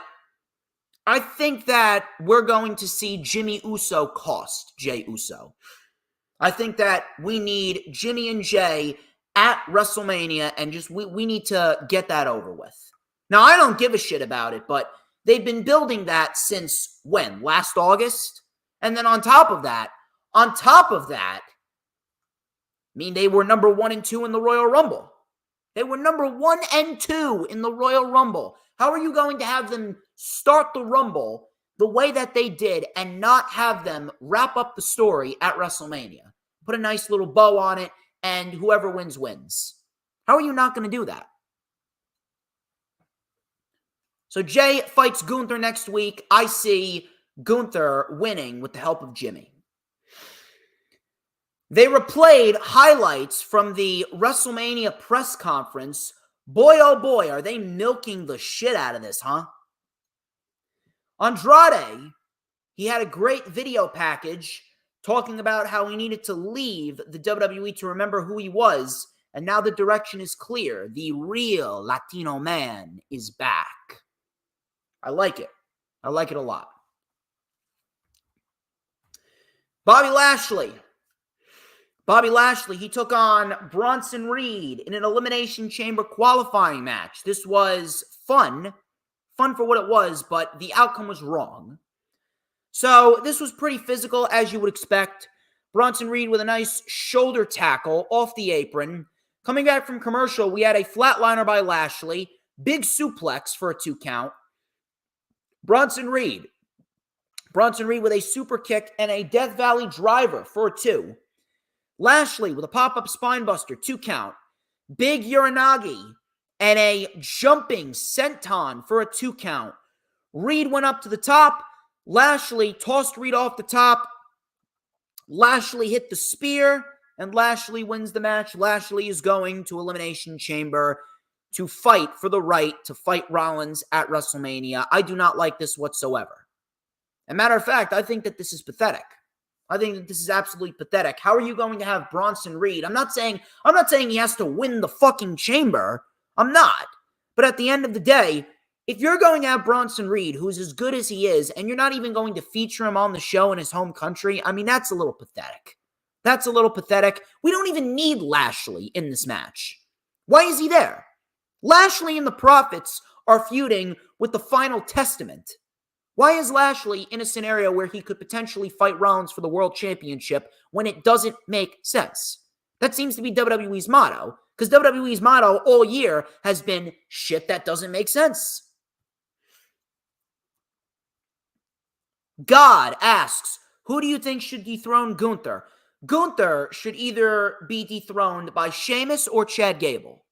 I think that we're going to see Jimmy Uso cost Jey Uso. I think that we need Jimmy and Jey at WrestleMania, and just we need to get that over with. Now, I don't give a shit about it, but they've been building that since when? Last August? And then on top of that, I mean, they were number 1 and 2 in the Royal Rumble. They were number 1 and 2 in the Royal Rumble. How are you going to have them start the Rumble the way that they did and not have them wrap up the story at WrestleMania? Put a nice little bow on it, and whoever wins, wins. How are you not going to do that? So Jey fights Gunther next week. I see Gunther winning with the help of Jimmy. They replayed highlights from the WrestleMania press conference. Boy, oh boy, are they milking the shit out of this, huh? Andrade, he had a great video package talking about how he needed to leave the WWE to remember who he was, and now the direction is clear. The real Latino man is back. I like it. I like it a lot. Bobby Lashley, he took on Bronson Reed in an Elimination Chamber qualifying match. This was fun for what it was, but the outcome was wrong. So this was pretty physical, as you would expect. Bronson Reed with a nice shoulder tackle off the apron. Coming back from commercial, we had a flatliner by Lashley, big suplex for a 2 count. Bronson Reed with a super kick and a Death Valley driver for a 2. Lashley with a pop-up spinebuster, 2 count. Big Uranagi and a jumping senton for a 2 count. Reed went up to the top. Lashley tossed Reed off the top. Lashley hit the spear, and Lashley wins the match. Lashley is going to Elimination Chamber. to fight for the right to fight Rollins at WrestleMania. I do not like this whatsoever. As a matter of fact, I think that this is pathetic. I think that this is absolutely pathetic. How are you going to have Bronson Reed? I'm not saying he has to win the fucking chamber. I'm not. But at the end of the day, if you're going to have Bronson Reed, who's as good as he is, and you're not even going to feature him on the show in his home country, I mean, that's a little pathetic. That's a little pathetic. We don't even need Lashley in this match. Why is he there? Lashley and the Profits are feuding with the Final Testament. Why is Lashley in a scenario where he could potentially fight Rollins for the World Championship when it doesn't make sense? That seems to be WWE's motto, because WWE's motto all year has been shit that doesn't make sense. God asks, who do you think should dethrone Gunther? Gunther should either be dethroned by Sheamus or Chad Gable.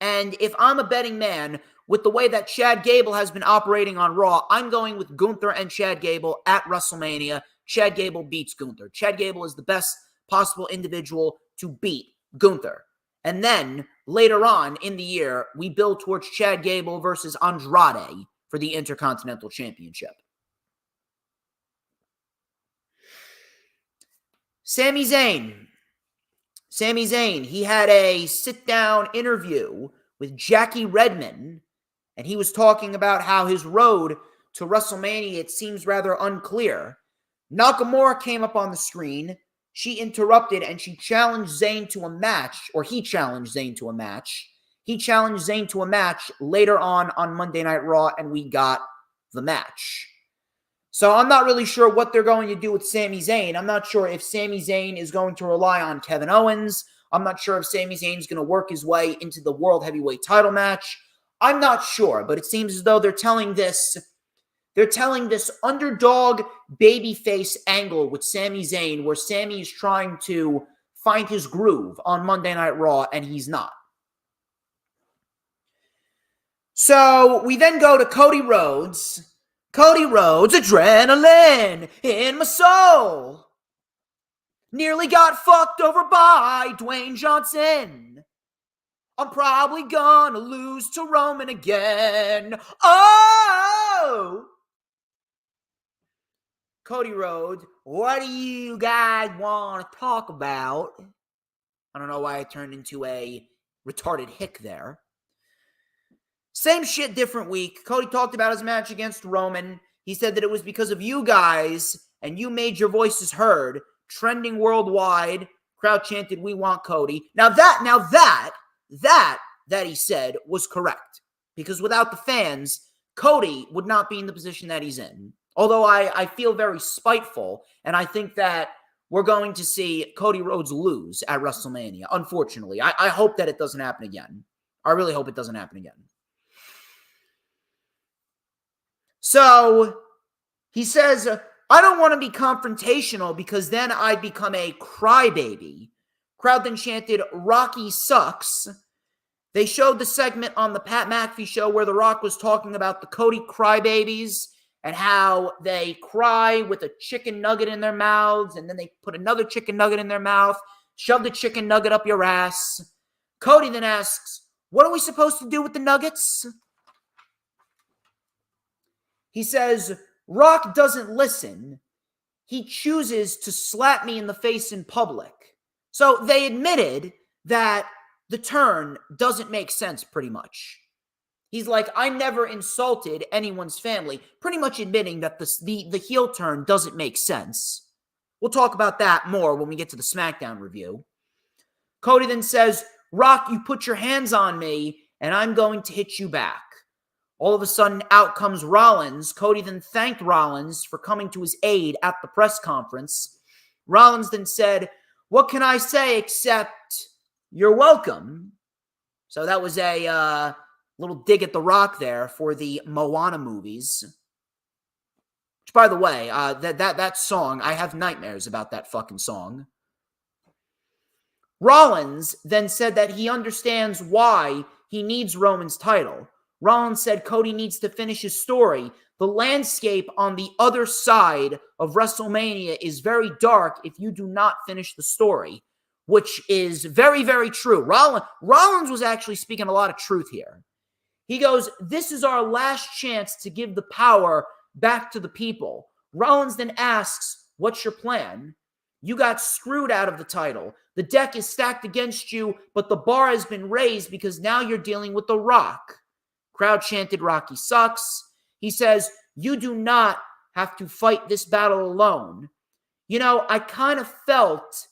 And if I'm a betting man, with the way that Chad Gable has been operating on Raw, I'm going with Gunther and Chad Gable at WrestleMania. Chad Gable beats Gunther. Chad Gable is the best possible individual to beat Gunther. And then later on in the year, we build towards Chad Gable versus Andrade for the Intercontinental Championship. Sami Zayn, he had a sit-down interview with Jackie Redmond, and he was talking about how his road to WrestleMania, it seems rather unclear. Nakamura came up on the screen. She interrupted, and she challenged Zayn to a match, or he challenged Zayn to a match. He challenged Zayn to a match later on Monday Night Raw, and we got the match. So I'm not really sure what they're going to do with Sami Zayn. I'm not sure if Sami Zayn is going to rely on Kevin Owens. I'm not sure if Sami Zayn is going to work his way into the World Heavyweight title match. I'm not sure, but it seems as though they're telling this underdog babyface angle with Sami Zayn, where Sami is trying to find his groove on Monday Night Raw, and he's not. So we then go to Cody Rhodes. Cody Rhodes, adrenaline in my soul. Nearly got fucked over by Dwayne Johnson. I'm probably gonna lose to Roman again. Oh! Cody Rhodes, what do you guys want to talk about? I don't know why I turned into a retarded hick there. Same shit, different week. Cody talked about his match against Roman. He said that it was because of you guys, and you made your voices heard. Trending worldwide. Crowd chanted, "We want Cody." Now that he said was correct. Because without the fans, Cody would not be in the position that he's in. Although I feel very spiteful, and I think that we're going to see Cody Rhodes lose at WrestleMania, unfortunately. I hope that it doesn't happen again. I really hope it doesn't happen again. So, he says, I don't want to be confrontational because then I'd become a crybaby. Crowd then chanted, Rocky sucks. They showed the segment on the Pat McAfee show where The Rock was talking about the Cody crybabies and how they cry with a chicken nugget in their mouths, and then they put another chicken nugget in their mouth, shove the chicken nugget up your ass. Cody then asks, what are we supposed to do with the nuggets? He says, Rock doesn't listen. He chooses to slap me in the face in public. So they admitted that the turn doesn't make sense pretty much. He's like, I never insulted anyone's family, pretty much admitting that the heel turn doesn't make sense. We'll talk about that more when we get to the SmackDown review. Cody then says, Rock, you put your hands on me, and I'm going to hit you back. All of a sudden, out comes Rollins. Cody then thanked Rollins for coming to his aid at the press conference. Rollins then said, what can I say except you're welcome? So that was a little dig at The Rock there for the Moana movies. Which, by the way, that song, I have nightmares about that fucking song. Rollins then said that he understands why he needs Roman's title. Rollins said Cody needs to finish his story. The landscape on the other side of WrestleMania is very dark if you do not finish the story. which is very, very true. Rollins was actually speaking a lot of truth here. He goes, this is our last chance to give the power back to the people. Rollins then asks, what's your plan? You got screwed out of the title. The deck is stacked against you, but the bar has been raised because now you're dealing with The Rock. Crowd chanted, Rocky sucks. He says, you do not have to fight this battle alone. You know, I kind of felt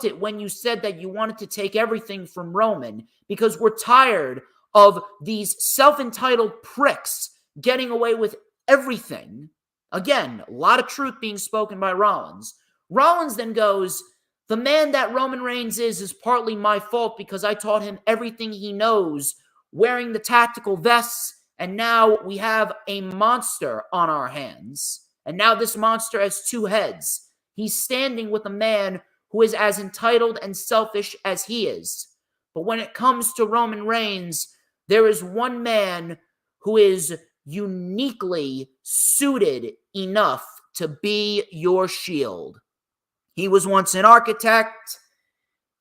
it when you said that you wanted to take everything from Roman because we're tired of these self-entitled pricks getting away with everything. Again, a lot of truth being spoken by Rollins. Rollins then goes, the man that Roman Reigns is partly my fault because I taught him everything he knows, wearing the tactical vests, and now we have a monster on our hands. And now this monster has two heads. He's standing with a man who is as entitled and selfish as he is. But when it comes to Roman Reigns, there is one man who is uniquely suited enough to be your shield. He was once an architect,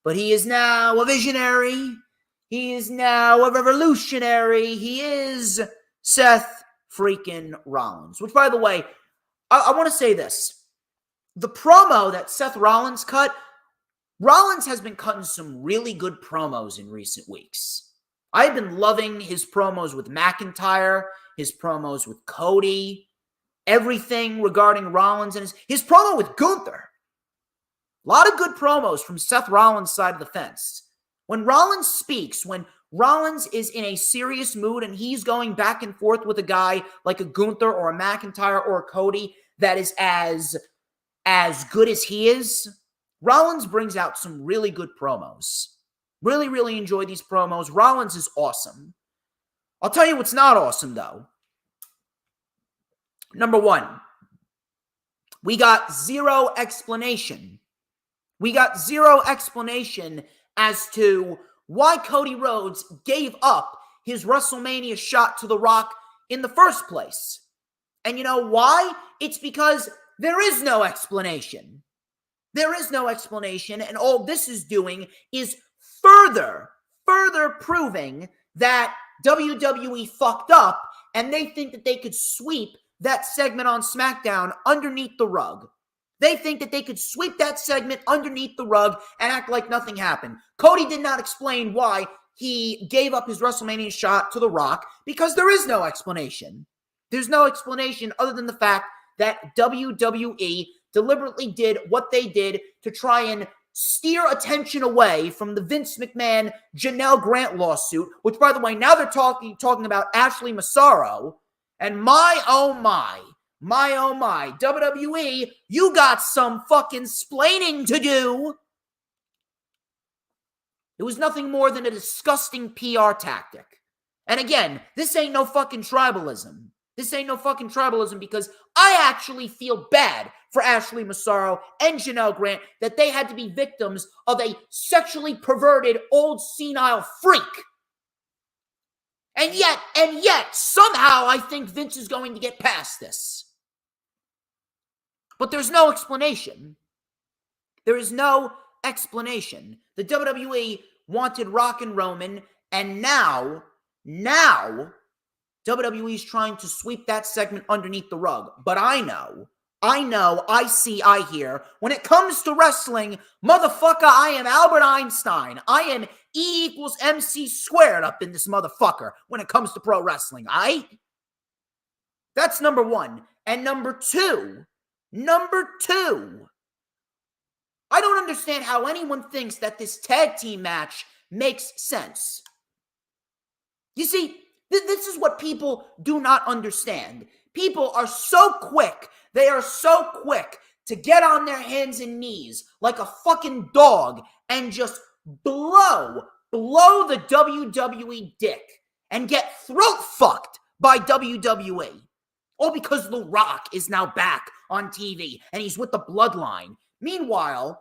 but he is now a visionary. He is now a revolutionary. He is Seth freaking Rollins. Which, by the way, I want to say this. The promo that Seth Rollins cut, Rollins has been cutting some really good promos in recent weeks. I've been loving his promos with McIntyre, his promos with Cody, everything regarding Rollins, and his promo with Gunther. A lot of good promos from Seth Rollins' side of the fence. When Rollins speaks, when Rollins is in a serious mood and he's going back and forth with a guy like a Gunther or a McIntyre or a Cody that is as good as he is, Rollins brings out some really good promos. Really, really enjoy these promos. Rollins is awesome. I'll tell you what's not awesome, though. Number one, we got zero explanation. We got zero explanation as to why Cody Rhodes gave up his WrestleMania shot to The Rock in the first place. And you know why? It's because there is no explanation. There is no explanation, and all this is doing is further proving that WWE fucked up, and they think that they could sweep that segment on SmackDown underneath the rug. They think that they could sweep that segment underneath the rug and act like nothing happened. Cody did not explain why he gave up his WrestleMania shot to The Rock because there is no explanation. There's no explanation other than the fact that WWE deliberately did what they did to try and steer attention away from the Vince McMahon Janelle Grant lawsuit, which, by the way, now they're talking about Ashley Massaro. And my, oh my, WWE, you got some fucking splaining to do. It was nothing more than a disgusting PR tactic. And again, this ain't no fucking tribalism. This ain't no fucking tribalism because I actually feel bad for Ashley Massaro and Janelle Grant that they had to be victims of a sexually perverted old senile freak. And yet, somehow I think Vince is going to get past this. But there's no explanation. There is no explanation. The WWE wanted Rock and Roman, and now WWE is trying to sweep that segment underneath the rug. But I know, I see, I hear. When it comes to wrestling, motherfucker, I am Albert Einstein. I am E = MC squared up in this motherfucker when it comes to pro wrestling, aight? That's number one. And number two, I don't understand how anyone thinks that this tag team match makes sense. You see, this is what people do not understand. People are so quick. They are so quick to get on their hands and knees like a fucking dog and just blow the WWE dick and get throat fucked by WWE. All because The Rock is now back on TV and he's with the Bloodline. Meanwhile,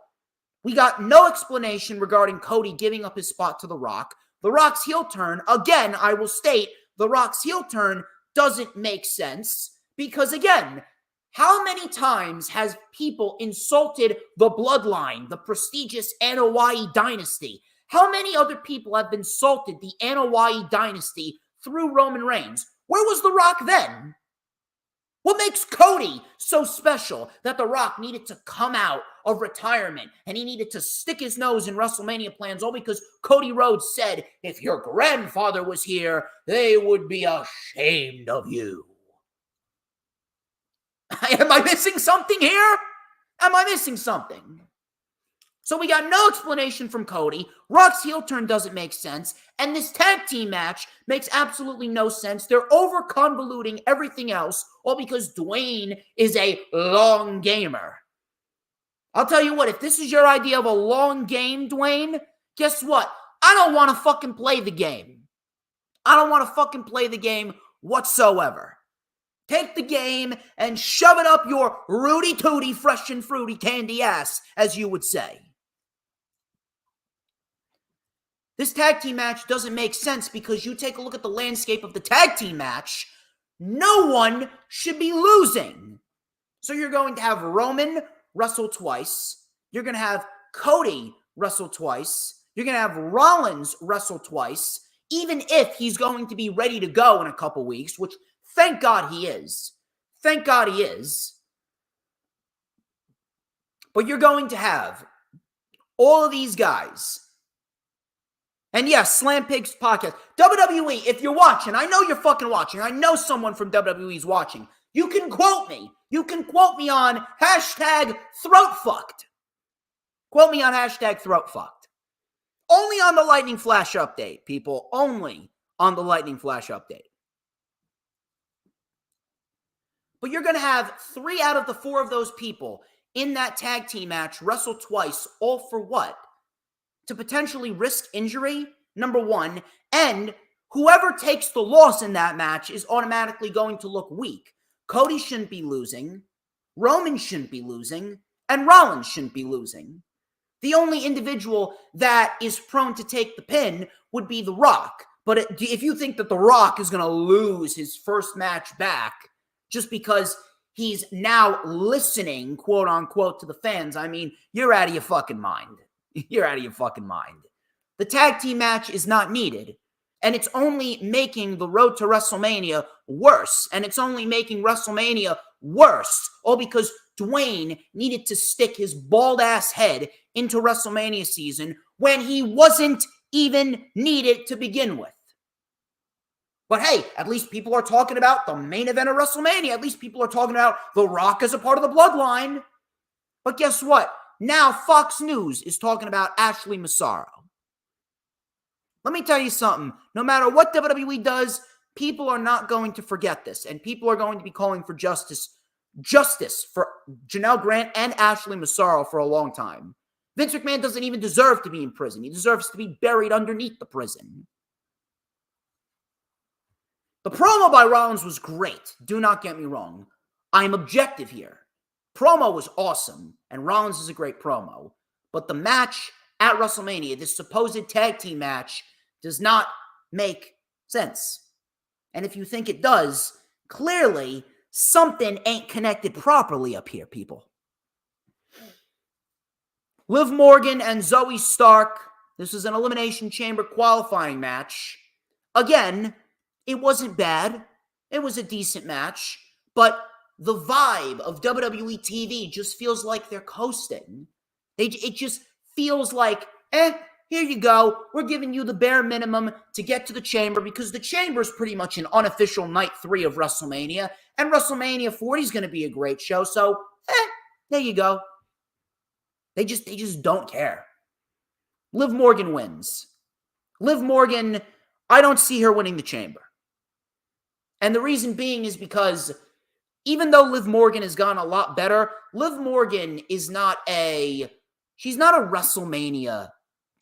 we got no explanation regarding Cody giving up his spot to The Rock. The Rock's heel turn, again, I will state, The Rock's heel turn doesn't make sense because, again, How many times has people insulted the bloodline, the prestigious Anoa'i dynasty? How many other people have insulted the Anoa'i dynasty through Roman Reigns? Where was The Rock then? What makes Cody so special that The Rock needed to come out of retirement and he needed to stick his nose in WrestleMania plans all because Cody Rhodes said, if your grandfather was here, they would be ashamed of you? Am I missing something here? Am I missing something? So we got no explanation from Cody. Rock's heel turn doesn't make sense. And this tag team match makes absolutely no sense. They're over-convoluting everything else, all because Dwayne is a long gamer. I'll tell you what, if this is your idea of a long game, Dwayne, guess what? I don't want to fucking play the game. I don't want to fucking play the game whatsoever. Take the game and shove it up your rooty-tooty, fresh and fruity candy ass, as you would say. This tag team match doesn't make sense because you take a look at the landscape of the tag team match, no one should be losing. So you're going to have Roman wrestle twice. You're going to have Cody wrestle twice. You're going to have Rollins wrestle twice, even if he's going to be ready to go in a couple weeks, which thank God he is. Thank God he is. But you're going to have all of these guys. And yes, Slam Pigs podcast. WWE, if you're watching, I know you're fucking watching. I know someone from WWE is watching. You can quote me. You can quote me on #throatfucked. Quote me on #throatfucked. Only on the Lightning Flash update, people. Only on the Lightning Flash update. But you're going to have 3 out of the 4 of those people in that tag team match wrestle twice, all for what? To potentially risk injury, number one, and whoever takes the loss in that match is automatically going to look weak. Cody shouldn't be losing, Roman shouldn't be losing, and Rollins shouldn't be losing. The only individual that is prone to take the pin would be The Rock. But if you think that The Rock is going to lose his first match back just because he's now listening, quote unquote, to the fans, I mean, you're out of your fucking mind. You're out of your fucking mind. The tag team match is not needed. And it's only making the road to WrestleMania worse. And it's only making WrestleMania worse. All because Dwayne needed to stick his bald ass head into WrestleMania season when he wasn't even needed to begin with. But hey, at least people are talking about the main event of WrestleMania. At least people are talking about The Rock as a part of the bloodline. But guess what? Now Fox News is talking about Ashley Massaro. Let me tell you something. No matter what WWE does, people are not going to forget this. And people are going to be calling for justice for Janelle Grant and Ashley Massaro for a long time. Vince McMahon doesn't even deserve to be in prison. He deserves to be buried underneath the prison. The promo by Rollins was great. Do not get me wrong. I'm objective here. Promo was awesome, and Rollins is a great promo. But the match at WrestleMania, this supposed tag team match, does not make sense. And if you think it does, clearly something ain't connected properly up here, people. Liv Morgan and Zoe Stark. This is an Elimination Chamber qualifying match. Again, it wasn't bad. It was a decent match. But the vibe of WWE TV just feels like they're coasting. It just feels like, here you go. We're giving you the bare minimum to get to the Chamber because the Chamber is pretty much an unofficial night 3 of WrestleMania. And WrestleMania 40 is going to be a great show. So, there you go. They just don't care. Liv Morgan wins. Liv Morgan, I don't see her winning the Chamber. And the reason being is because even though Liv Morgan has gotten a lot better, Liv Morgan is not she's not a WrestleMania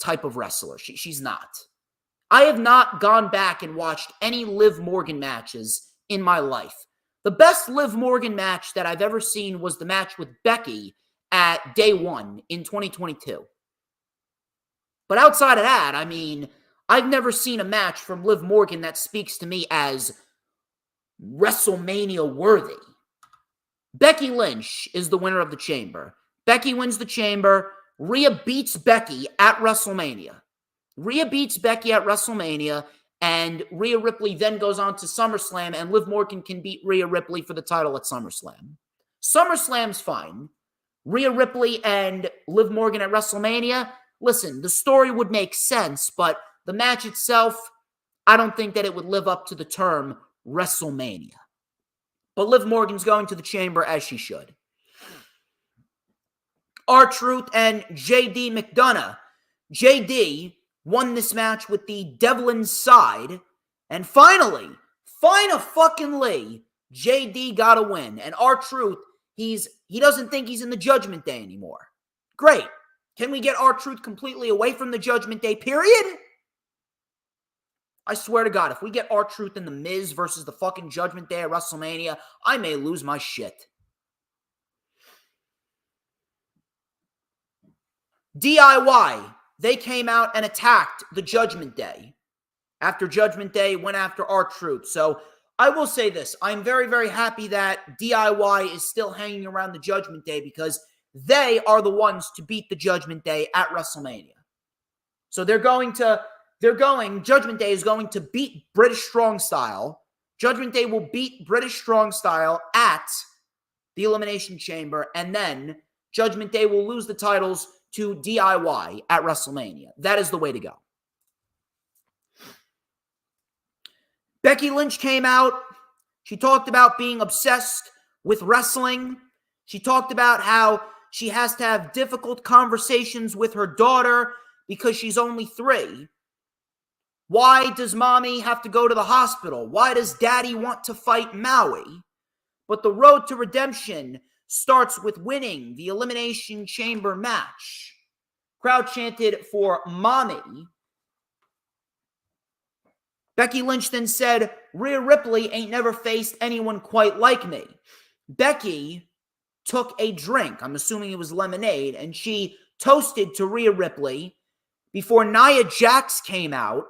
type of wrestler. She's not. I have not gone back and watched any Liv Morgan matches in my life. The best Liv Morgan match that I've ever seen was the match with Becky at Day 1 in 2022. But outside of that, I mean, I've never seen a match from Liv Morgan that speaks to me as WrestleMania worthy. Becky Lynch is the winner of the Chamber. Becky wins the Chamber. Rhea beats Becky at WrestleMania. And Rhea Ripley then goes on to SummerSlam, and Liv Morgan can beat Rhea Ripley for the title at SummerSlam. SummerSlam's fine. Rhea Ripley and Liv Morgan at WrestleMania, listen, the story would make sense, but the match itself, I don't think that it would live up to the term WrestleMania. But Liv Morgan's going to the Chamber as she should. R-Truth and JD McDonough. JD won this match with the Devlin's side. And finally, JD got a win. And R-Truth, he doesn't think he's in the Judgment Day anymore. Great. Can we get R-Truth completely away from the Judgment Day, period? I swear to God, if we get R-Truth in the Miz versus the fucking Judgment Day at WrestleMania, I may lose my shit. DIY, they came out and attacked the Judgment Day after Judgment Day went after R-Truth. So I will say this. I'm very, very happy that DIY is still hanging around the Judgment Day because they are the ones to beat the Judgment Day at WrestleMania. So Judgment Day is going to beat British Strong Style. Judgment Day will beat British Strong Style at the Elimination Chamber, and then Judgment Day will lose the titles to DIY at WrestleMania. That is the way to go. Becky Lynch came out. She talked about being obsessed with wrestling. She talked about how she has to have difficult conversations with her daughter because she's only 3. Why does mommy have to go to the hospital? Why does daddy want to fight Maui? But the road to redemption starts with winning the Elimination Chamber match. Crowd chanted for mommy. Becky Lynch then said, Rhea Ripley ain't never faced anyone quite like me. Becky took a drink, I'm assuming it was lemonade, and she toasted to Rhea Ripley before Nia Jax came out.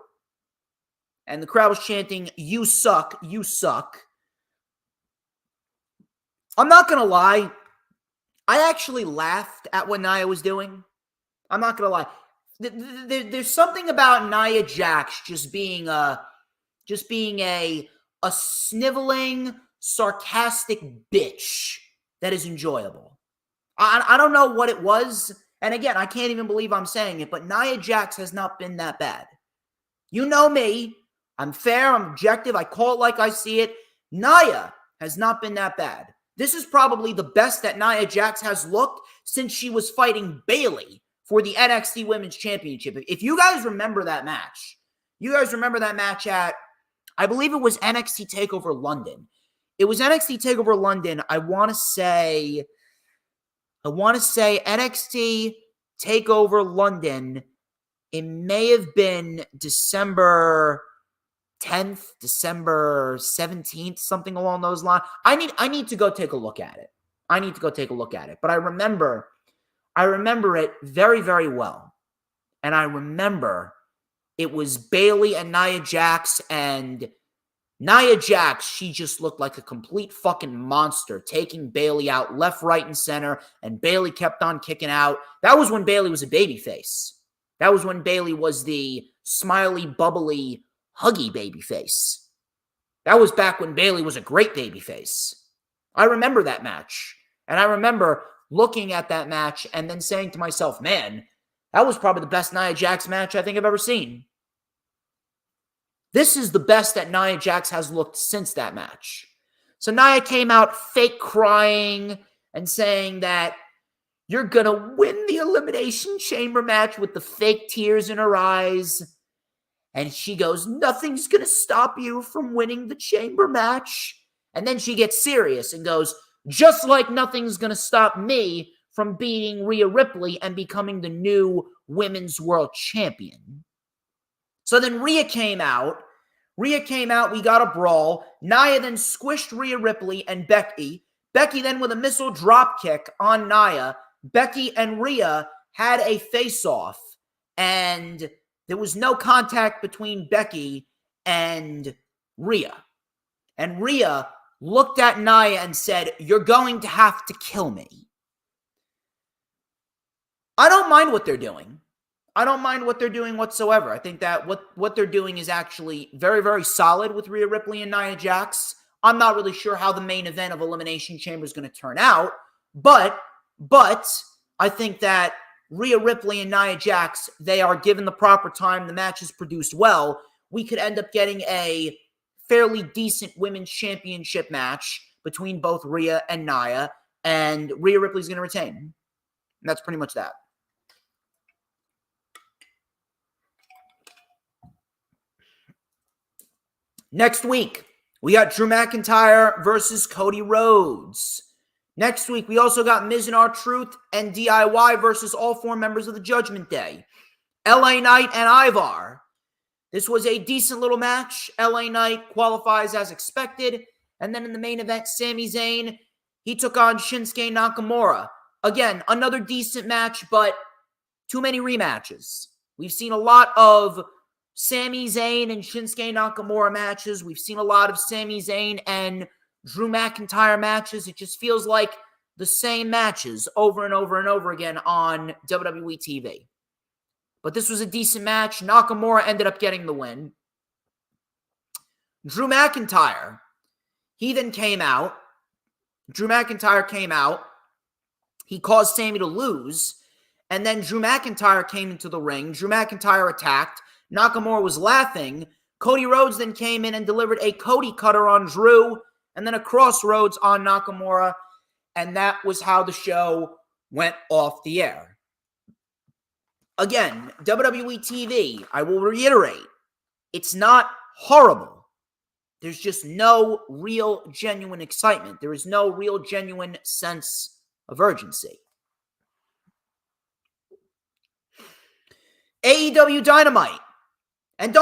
And the crowd was chanting, you suck, you suck. I'm not going to lie. I actually laughed at what Nia was doing. I'm not going to lie. There's something about Nia Jax just being a sniveling, sarcastic bitch that is enjoyable. I don't know what it was. And again, I can't even believe I'm saying it, but Nia Jax has not been that bad. You know me. I'm fair, I'm objective, I call it like I see it. Nia has not been that bad. This is probably the best that Nia Jax has looked since she was fighting Bayley for the NXT Women's Championship. If you guys remember that match, at, I believe it was NXT TakeOver London. It was NXT TakeOver London, I want to say NXT TakeOver London, it may have been December 10th, December 17th, something along those lines. I need to go take a look at it. But I remember it very, very well. And I remember it was Bayley and Nia Jax, and Nia Jax, she just looked like a complete fucking monster, taking Bayley out left, right, and center, and Bayley kept on kicking out. That was when Bayley was a babyface. That was when Bayley was the smiley, bubbly, huggy babyface. That was back when Bayley was a great babyface. I remember that match. And I remember looking at that match and then saying to myself, man, that was probably the best Nia Jax match I think I've ever seen. This is the best that Nia Jax has looked since that match. So Nia came out fake crying and saying that you're going to win the Elimination Chamber match with the fake tears in her eyes. And she goes, nothing's going to stop you from winning the Chamber match. And then she gets serious and goes, just like nothing's going to stop me from beating Rhea Ripley and becoming the new Women's World Champion. So then Rhea came out. We got a brawl. Nia then squished Rhea Ripley and Becky. Becky then with a missile drop kick on Nia. Becky and Rhea had a face-off. And there was no contact between Becky and Rhea. And Rhea looked at Nia and said, "You're going to have to kill me." I don't mind what they're doing. I don't mind what they're doing whatsoever. I think that what they're doing is actually very, very solid with Rhea Ripley and Nia Jax. I'm not really sure how the main event of Elimination Chamber is going to turn out, but I think that Rhea Ripley and Nia Jax, they are given the proper time. The match is produced well. We could end up getting a fairly decent women's championship match between both Rhea and Nia, and Rhea Ripley's going to retain. And that's pretty much that. Next week, we got Drew McIntyre versus Cody Rhodes. Next week, we also got Miz and R-Truth and DIY versus all 4 members of the Judgment Day. LA Knight and Ivar. This was a decent little match. LA Knight qualifies as expected. And then in the main event, Sami Zayn, he took on Shinsuke Nakamura. Again, another decent match, but too many rematches. We've seen a lot of Sami Zayn and Shinsuke Nakamura matches. We've seen a lot of Sami Zayn and Drew McIntyre matches. It just feels like the same matches over and over and over again on WWE TV. But this was a decent match. Nakamura ended up getting the win. Drew McIntyre, he then came out. Drew McIntyre came out. He caused Sami to lose. And then Drew McIntyre came into the ring. Drew McIntyre attacked. Nakamura was laughing. Cody Rhodes then came in and delivered a Cody cutter on Drew, and then a crossroads on Nakamura, and that was how the show went off the air. Again, WWE TV, I will reiterate, it's not horrible. There's just no real, genuine excitement. There is no real, genuine sense of urgency. AEW Dynamite. And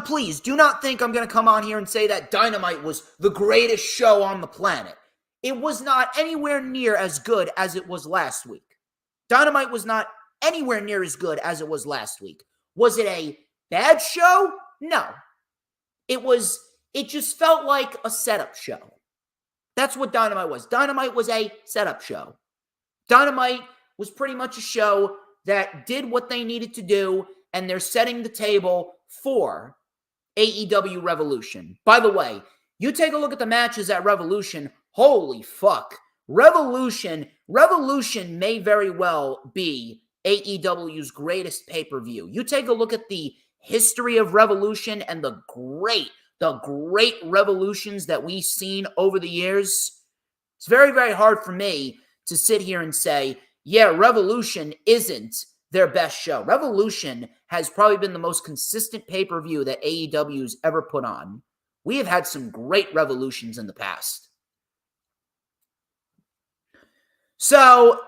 please, do not think I'm going to come on here and say that Dynamite was the greatest show on the planet. It was not anywhere near as good as it was last week. Dynamite was not anywhere near as good as it was last week. Was it a bad show? No. It just felt like a setup show. That's what Dynamite was. Dynamite was a setup show. Dynamite was pretty much a show that did what they needed to do, and they're setting the table for AEW Revolution. By the way, you take a look at the matches at Revolution. Holy fuck. Revolution may very well be AEW's greatest pay-per-view. You take a look at the history of Revolution and the great revolutions that we've seen over the years. It's very, very hard for me to sit here and say, yeah, Revolution isn't their best show. Revolution has probably been the most consistent pay-per-view that AEW's ever put on. We have had some great Revolutions in the past. So,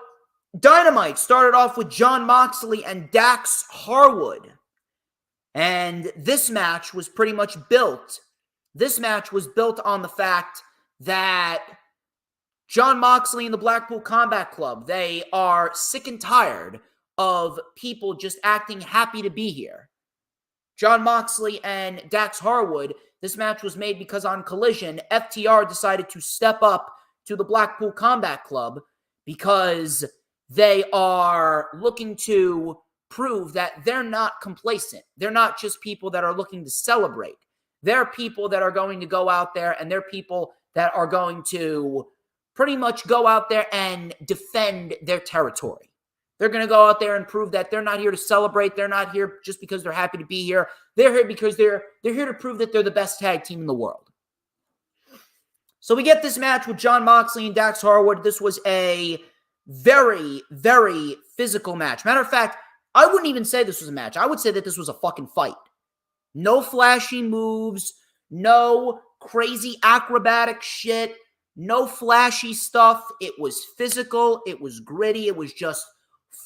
Dynamite started off with Jon Moxley and Dax Harwood. And this match was pretty much built. This match was built on the fact that Jon Moxley and the Blackpool Combat Club, they are sick and tired of people just acting happy to be here. Jon Moxley and Dax Harwood, this match was made because on Collision, FTR decided to step up to the Blackpool Combat Club because they are looking to prove that they're not complacent. They're not just people that are looking to celebrate. They're people that are going to go out there, and they're people that are going to pretty much go out there and defend their territory. They're going to go out there and prove that they're not here to celebrate. They're not here just because they're happy to be here. They're here because they're here to prove that they're the best tag team in the world. So we get this match with Jon Moxley and Dax Harwood. This was a very, very physical match. Matter of fact, I wouldn't even say this was a match. I would say that this was a fucking fight. No flashy moves, no crazy acrobatic shit, no flashy stuff. It was physical. It was gritty. It was just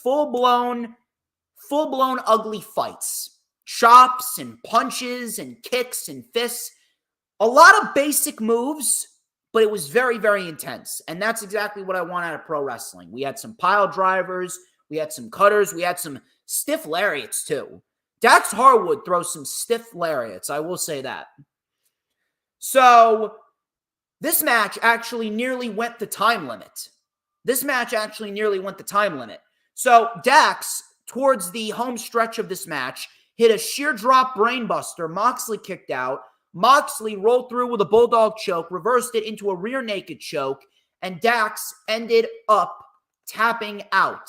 full-blown ugly fights. Chops and punches and kicks and fists. A lot of basic moves, but it was very, very intense. And that's exactly what I want out of pro wrestling. We had some pile drivers. We had some cutters. We had some stiff lariats, too. Dax Harwood throws some stiff lariats. I will say that. So, This match actually nearly went the time limit. So Dax, towards the home stretch of this match, hit a sheer drop brainbuster. Moxley kicked out. Moxley rolled through with a bulldog choke, reversed it into a rear naked choke, and Dax ended up tapping out.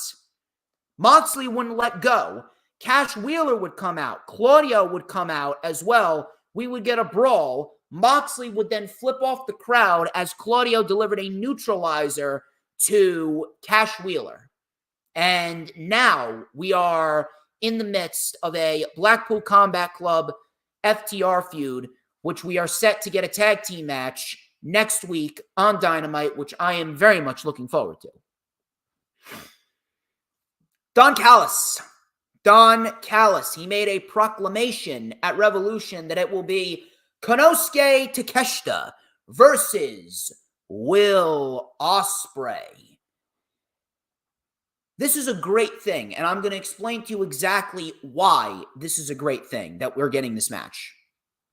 Moxley wouldn't let go. Cash Wheeler would come out. Claudio would come out as well. We would get a brawl. Moxley would then flip off the crowd as Claudio delivered a neutralizer to Cash Wheeler. And now we are in the midst of a Blackpool Combat Club FTR feud, which we are set to get a tag team match next week on Dynamite, which I am very much looking forward to. Don Callis, he made a proclamation at Revolution that it will be Konosuke Takeshita versus Will Ospreay. This is a great thing, and I'm going to explain to you exactly why this is a great thing that we're getting this match.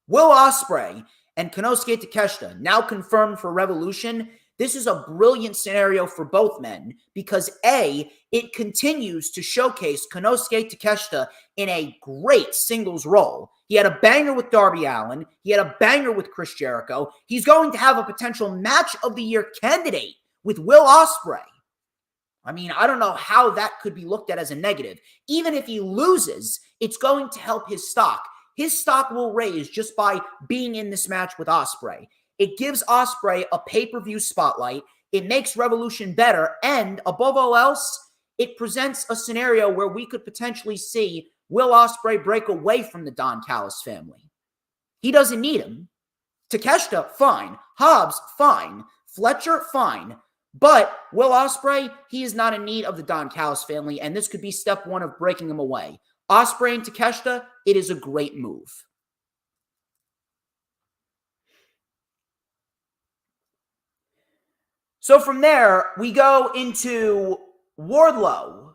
Will Ospreay and Konosuke Takeshita, now confirmed for Revolution. This is a brilliant scenario for both men because A, it continues to showcase Konosuke Takeshita in a great singles role. He had a banger with Darby Allin. He had a banger with Chris Jericho. He's going to have a potential match of the year candidate with Will Ospreay. I mean, I don't know how that could be looked at as a negative. Even if he loses, it's going to help his stock. His stock will raise just by being in this match with Ospreay. It gives Ospreay a pay-per-view spotlight. It makes Revolution better. And above all else, it presents a scenario where we could potentially see Will Ospreay break away from the Don Callis family. He doesn't need him. Takeshita, fine. Hobbs, fine. Fletcher, fine. But Will Ospreay, he is not in need of the Don Callis family, and this could be step one of breaking him away. Ospreay and Takeshita, it is a great move. So from there, we go into Wardlow.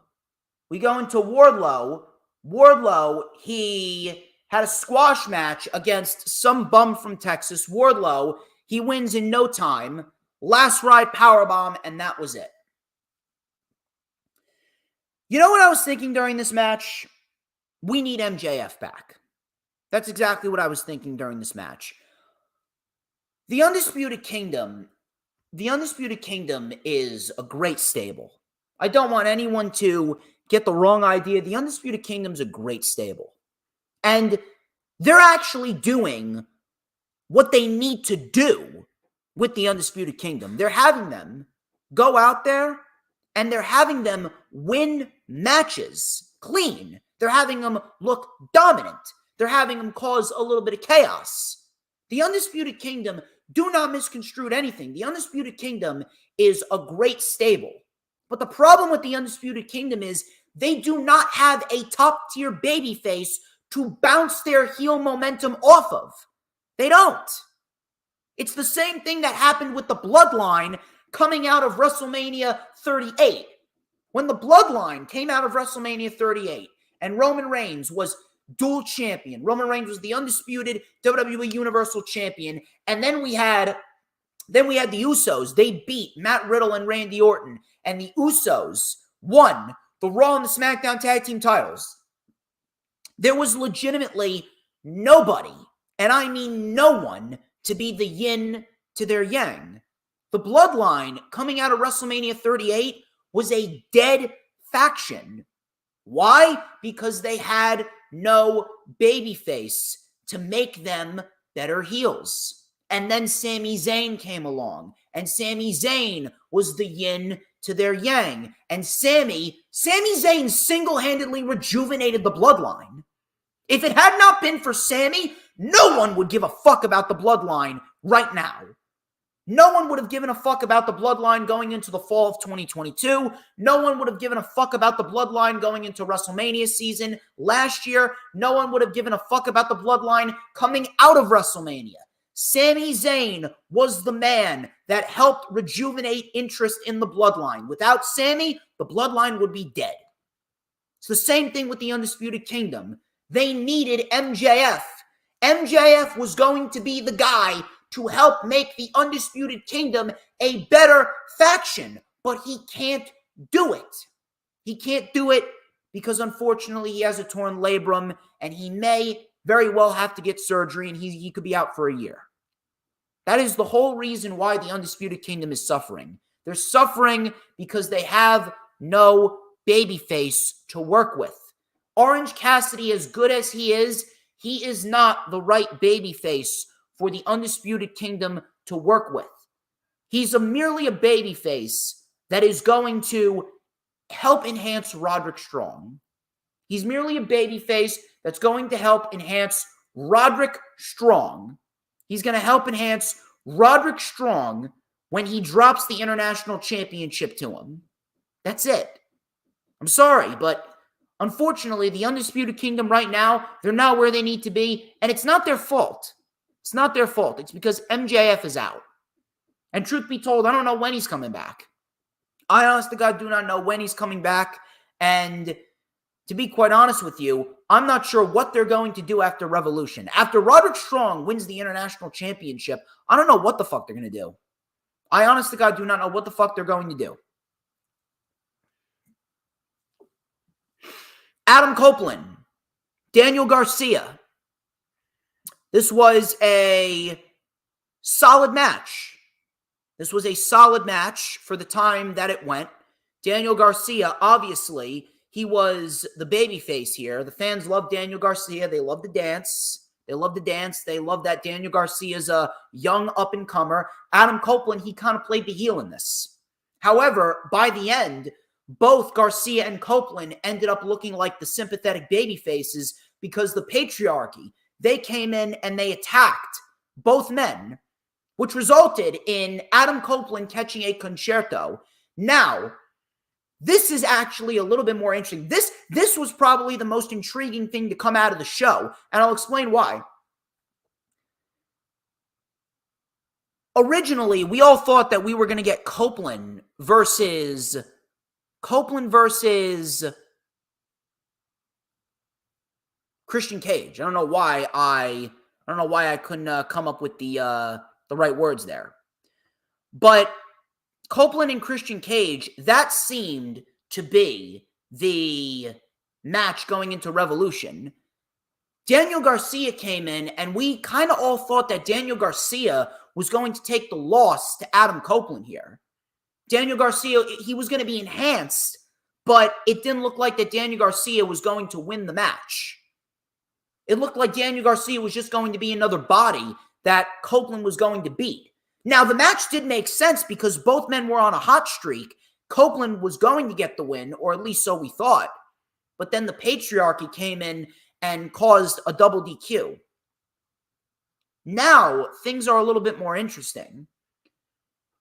Wardlow, he had a squash match against some bum from Texas. Wardlow, he wins in no time. Last ride powerbomb, and that was it. You know what I was thinking during this match? We need MJF back. That's exactly what I was thinking during this match. The Undisputed Kingdom is a great stable. I don't want anyone to get the wrong idea. The Undisputed Kingdom's a great stable. And they're actually doing what they need to do with the Undisputed Kingdom. They're having them go out there and they're having them win matches clean. They're having them look dominant. They're having them cause a little bit of chaos. The Undisputed Kingdom, do not misconstrue anything. The Undisputed Kingdom is a great stable. But the problem with the Undisputed Kingdom is they do not have a top-tier babyface to bounce their heel momentum off of. They don't. It's the same thing that happened with the Bloodline coming out of WrestleMania 38. When the Bloodline came out of WrestleMania 38 and Roman Reigns was dual champion. Roman Reigns was the undisputed WWE Universal Champion. And then we had the Usos. They beat Matt Riddle and Randy Orton. And the Usos won the Raw and the SmackDown Tag Team titles. There was legitimately nobody, and I mean no one, to be the yin to their yang. The Bloodline coming out of WrestleMania 38 was a dead faction. Why? Because they had no babyface to make them better heels. And then Sami Zayn came along, and Sami Zayn was the yin to their yang. And Sami Zayn single-handedly rejuvenated the Bloodline. If it had not been for Sami, no one would give a fuck about the Bloodline right now. No one would have given a fuck about the Bloodline going into the fall of 2022. No one would have given a fuck about the Bloodline going into WrestleMania season last year. No one would have given a fuck about the Bloodline coming out of WrestleMania. Sami Zayn was the man that helped rejuvenate interest in the Bloodline. Without Sami, the Bloodline would be dead. It's the same thing with the Undisputed Kingdom. They needed MJF. MJF was going to be the guy to help make the Undisputed Kingdom a better faction, but he can't do it. He can't do it because, unfortunately, he has a torn labrum, and he may very well have to get surgery, and he could be out for a year. That is the whole reason why the Undisputed Kingdom is suffering. They're suffering because they have no babyface to work with. Orange Cassidy, as good as he is not the right babyface for the Undisputed Kingdom to work with. He's merely a babyface that is going to help enhance Roderick Strong. He's merely a babyface that's going to help enhance Roderick Strong. He's going to help enhance Roderick Strong when he drops the International Championship to him. That's it. I'm sorry, but unfortunately, the Undisputed Kingdom right now, they're not where they need to be, and it's not their fault. It's not their fault. It's because MJF is out. And truth be told, I don't know when he's coming back. I honest to God do not know when he's coming back, and to be quite honest with you, I'm not sure what they're going to do after Revolution. After Roderick Strong wins the International Championship, I don't know what the fuck they're going to do. I honest to God do not know what the fuck they're going to do. Adam Copeland, Daniel Garcia. This was a solid match. This was a solid match for the time that it went. Daniel Garcia, obviously, he was the babyface here. The fans love Daniel Garcia. They love to dance. They love to dance. They love that Daniel Garcia's a young up-and-comer. Adam Copeland, he kind of played the heel in this. However, by the end, both Garcia and Copeland ended up looking like the sympathetic babyfaces because the patriarchy, they came in and they attacked both men, which resulted in Adam Copeland catching a concerto. Now, this is actually a little bit more interesting. This was probably the most intriguing thing to come out of the show, and I'll explain why. Originally, we all thought that we were going to get Copeland versus Christian Cage. I don't know why I couldn't come up with the right words there. But Copeland and Christian Cage, that seemed to be the match going into Revolution. Daniel Garcia came in, and we kind of all thought that Daniel Garcia was going to take the loss to Adam Copeland here. Daniel Garcia, he was going to be enhanced, but it didn't look like that Daniel Garcia was going to win the match. It looked like Daniel Garcia was just going to be another body that Copeland was going to beat. Now, the match did make sense because both men were on a hot streak. Copeland was going to get the win, or at least so we thought. But then the patriarchy came in and caused a double DQ. Now, things are a little bit more interesting.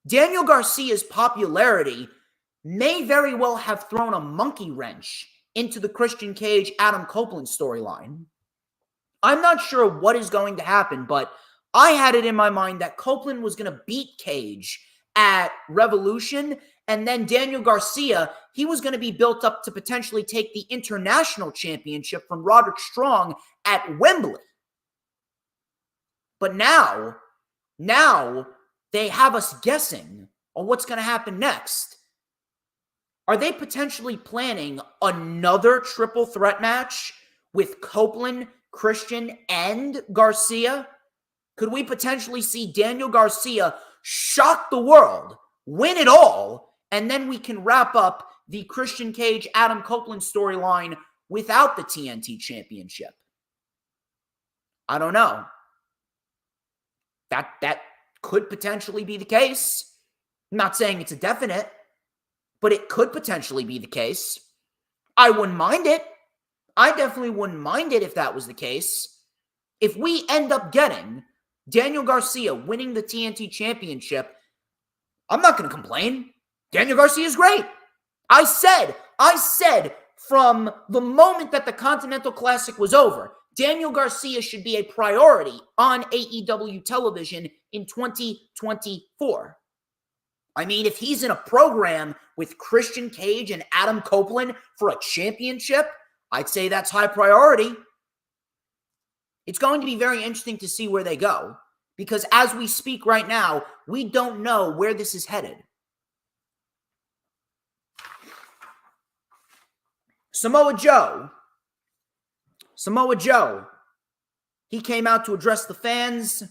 Daniel Garcia's popularity may very well have thrown a monkey wrench into the Christian Cage-Adam Copeland storyline. I'm not sure what is going to happen, but I had it in my mind that Copeland was going to beat Cage at Revolution, and then Daniel Garcia, he was going to be built up to potentially take the International Championship from Roderick Strong at Wembley. But now they have us guessing on what's going to happen next. Are they potentially planning another triple threat match with Copeland, Christian, and Garcia? Could we potentially see Daniel Garcia shock the world, win it all, and then we can wrap up the Christian Cage, Adam Copeland storyline without the TNT Championship? I don't know. That could potentially be the case. I'm not saying it's a definite, but it could potentially be the case. I wouldn't mind it. I definitely wouldn't mind it if that was the case. If we end up getting Daniel Garcia winning the TNT Championship, I'm not going to complain. Daniel Garcia is great. I said from the moment that the Continental Classic was over, Daniel Garcia should be a priority on AEW television in 2024. I mean, if he's in a program with Christian Cage and Adam Copeland for a championship, I'd say that's high priority. It's going to be very interesting to see where they go, Because as we speak right now, we don't know where this is headed. Samoa Joe, he came out to address the fans.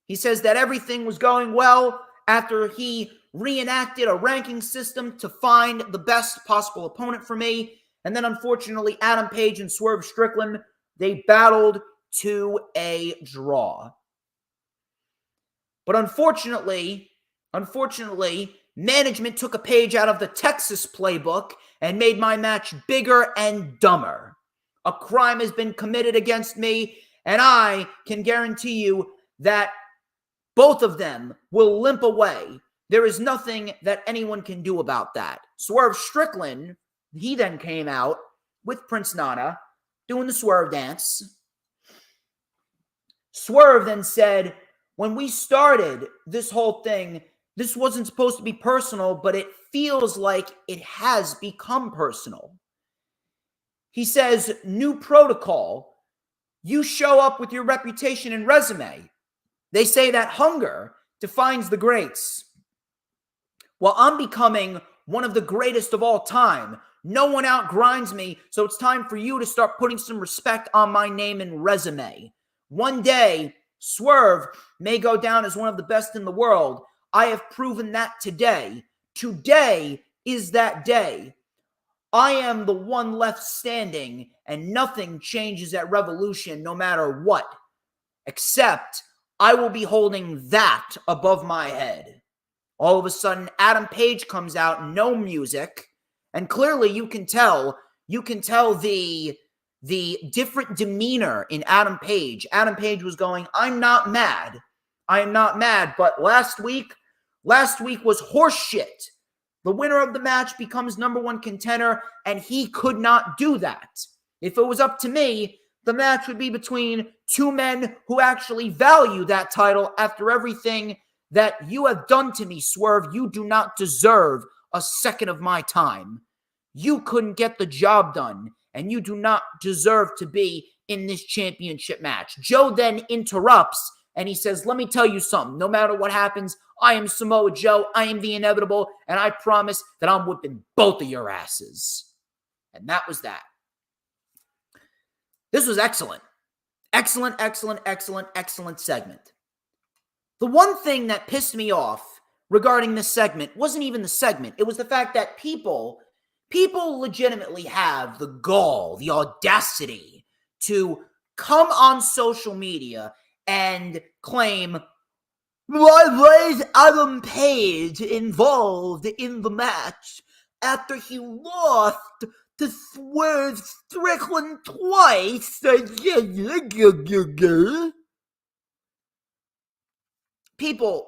He says that everything was going well after he reenacted a ranking system to find the best possible opponent for me. And then, unfortunately, Adam Page and Swerve Strickland, they battled to a draw. But unfortunately, management took a page out of the Texas playbook and made my match bigger and dumber. A crime has been committed against me, and I can guarantee you that both of them will limp away. There is nothing that anyone can do about that. Swerve Strickland, he then came out with Prince Nana doing the Swerve dance. Swerve then said, when we started this whole thing, this wasn't supposed to be personal, but it feels like it has become personal. He says, new protocol. You show up with your reputation and resume. They say that hunger defines the greats. Well, I'm becoming one of the greatest of all time. No one outgrinds me, so it's time for you to start putting some respect on my name and resume. One day, Swerve may go down as one of the best in the world. I have proven that today. Today is that day. I am the one left standing, and nothing changes at Revolution no matter what. Except I will be holding that above my head. All of a sudden, Adam Page comes out, no music, and clearly you can tell the different demeanor in Adam Page. Adam Page was going, I'm not mad. I am not mad, but last week was horseshit. The winner of the match becomes number one contender, and he could not do that. If it was up to me, the match would be between two men who actually value that title after everything that you have done to me, Swerve. You do not deserve a second of my time. You couldn't get the job done, and you do not deserve to be in this championship match. Joe then interrupts, and he says, let me tell you something. No matter what happens, I am Samoa Joe. I am the inevitable, and I promise that I'm whipping both of your asses. And that was that. This was excellent. Excellent segment. The one thing that pissed me off regarding this segment wasn't even the segment. It was the fact that people legitimately have the gall, the audacity to come on social media and claim, why was Adam Page involved in the match after he lost to Swerve Strickland twice? People,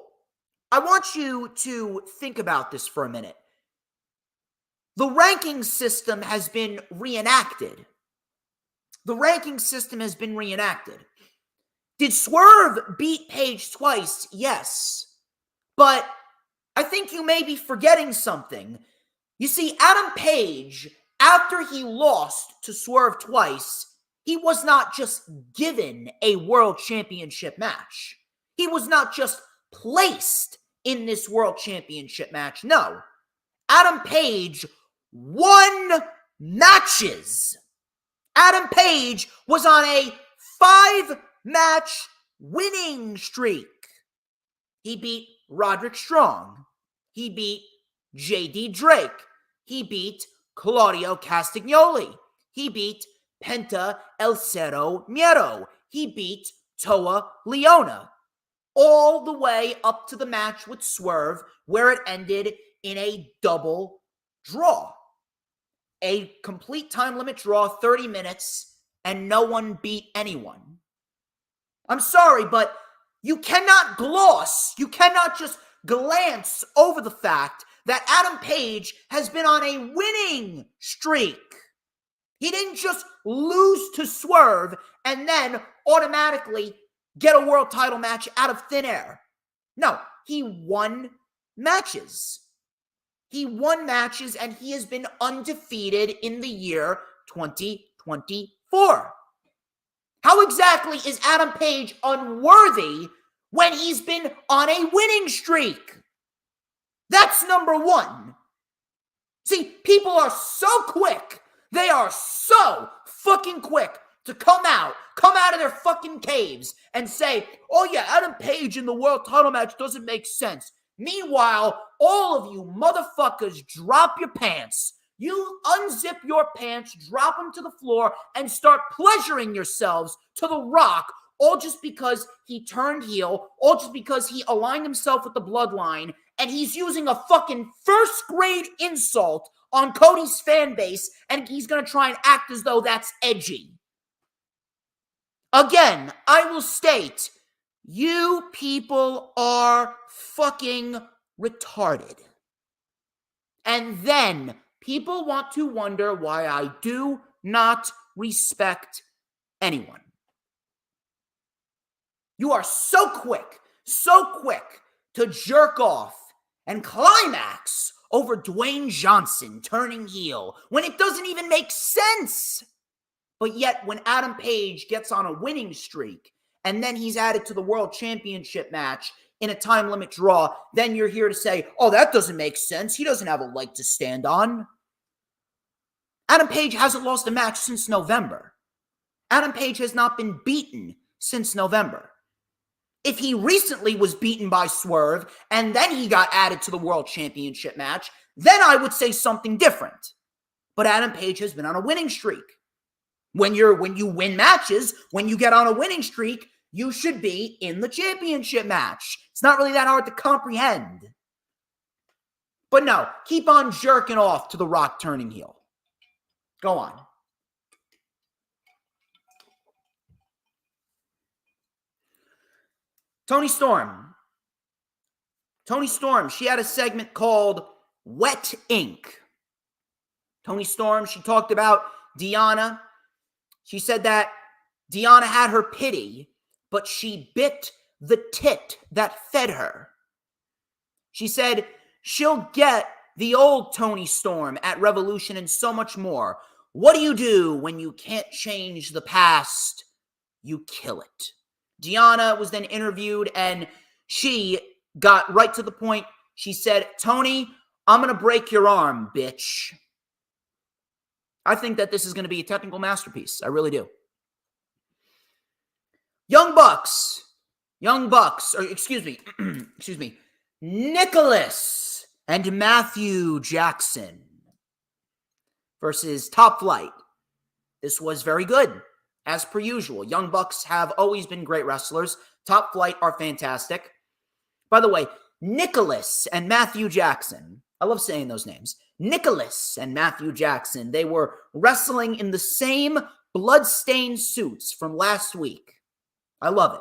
I want you to think about this for a minute. The ranking system has been reenacted. Did Swerve beat Page twice? Yes. But I think you may be forgetting something. You see, Adam Page, after he lost to Swerve twice, he was not just given a world championship match. He was not just placed in this world championship match. No. Adam Page won matches. Adam Page was on a 5-match winning streak. He beat Roderick Strong. He beat J.D. Drake. He beat Claudio Castagnoli. He beat Penta El Cero Miedo. He beat Toa Leona. All the way up to the match with Swerve, where it ended in a double draw. A complete time limit draw, 30 minutes, and no one beat anyone. I'm sorry, but you cannot just glance over the fact that Adam Page has been on a winning streak. He didn't just lose to Swerve and then automatically get a world title match out of thin air. No, he won matches. And he has been undefeated in the year 2024. How exactly is Adam Page unworthy when he's been on a winning streak. That's number one. See, people are so quick. They are so fucking quick to come out of their fucking caves and say, oh yeah, Adam Page in the world title match doesn't make sense. Meanwhile, all of you motherfuckers drop your pants. You unzip your pants, drop them to the floor, and start pleasuring yourselves to The Rock, all just because he turned heel, all just because he aligned himself with the bloodline, and he's using a fucking first-grade insult on Cody's fan base, and he's going to try and act as though that's edgy. Again, I will state, you people are fucking retarded. And then people want to wonder why I do not respect anyone. You are so quick to jerk off and climax over Dwayne Johnson turning heel when it doesn't even make sense. But yet, when Adam Page gets on a winning streak and then he's added to the World Championship match in a time limit draw, then you're here to say, oh, that doesn't make sense. He doesn't have a leg to stand on. Adam Page hasn't lost a match since November. Adam Page has not been beaten since November. If he recently was beaten by Swerve and then he got added to the World Championship match, then I would say something different. But Adam Page has been on a winning streak. When you win matches, when you get on a winning streak, you should be in the championship match. It's not really that hard to comprehend. But no, keep on jerking off to The Rock turning heel. Go on. Toni Storm, she had a segment called Wet Ink. Toni Storm, she talked about Deonna. She said that Deonna had her pity, but she bit the tit that fed her. She said she'll get the old Toni Storm at Revolution and so much more. What do you do when you can't change the past? You kill it. Deonna was then interviewed and she got right to the point. She said, Toni, I'm going to break your arm, bitch. I think that this is going to be a technical masterpiece. I really do. Young Bucks, Nicholas and Matthew Jackson versus Top Flight. This was very good, as per usual. Young Bucks have always been great wrestlers. Top Flight are fantastic. By the way, Nicholas and Matthew Jackson, I love saying those names. Nicholas and Matthew Jackson, they were wrestling in the same blood-stained suits from last week. I love it.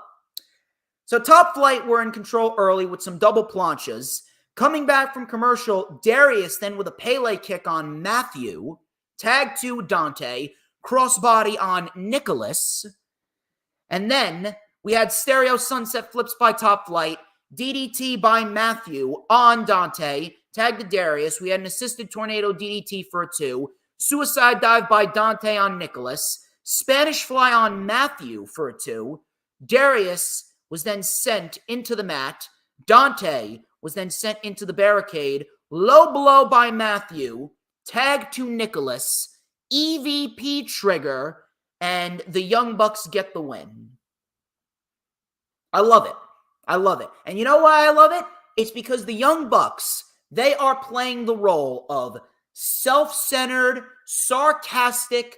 So Top Flight were in control early with some double planchas. Coming back from commercial, Darius then with a Pele kick on Matthew, tag to Dante, crossbody on Nicholas, and then we had stereo sunset flips by Top Flight, DDT by Matthew on Dante, tag to Darius. We had an assisted tornado DDT for a 2, suicide dive by Dante on Nicholas, Spanish fly on Matthew for a 2. Darius was then sent into the mat. Dante was then sent into the barricade. Low blow by Matthew, tag to Nicholas, EVP trigger, and the Young Bucks get the win. I love it. I love it. And you know why I love it? It's because the Young Bucks, they are playing the role of self-centered, sarcastic,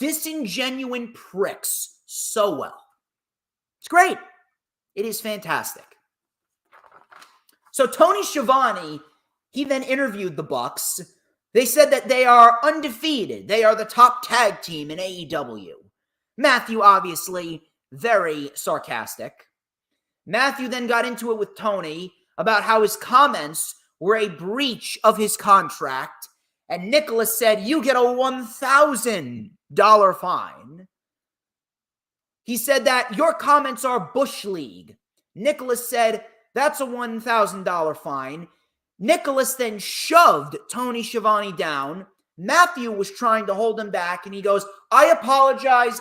disingenuine pricks so well. It's great. It is fantastic. So Tony Schiavone, he then interviewed the Bucks. They said that they are undefeated. They are the top tag team in AEW. Matthew, obviously, very sarcastic. Matthew then got into it with Tony about how his comments were a breach of his contract. And Nicholas said, you get a $1,000 fine. He said that your comments are Bush League. Nicholas said, that's a $1,000 fine. Nicholas then shoved Tony Schiavone down. Matthew was trying to hold him back, and he goes, I apologize.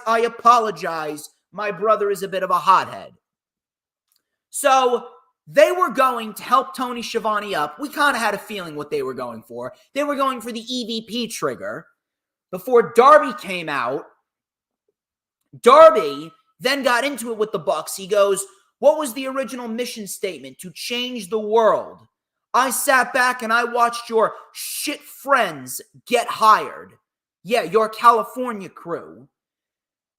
My brother is a bit of a hothead. So they were going to help Tony Schiavone up. We kind of had a feeling what they were going for. They were going for the EVP trigger. Before Darby came out, Darby then got into it with the Bucks. He goes, what was the original mission statement? To change the world. I sat back and I watched your shit friends get hired. Yeah, your California crew.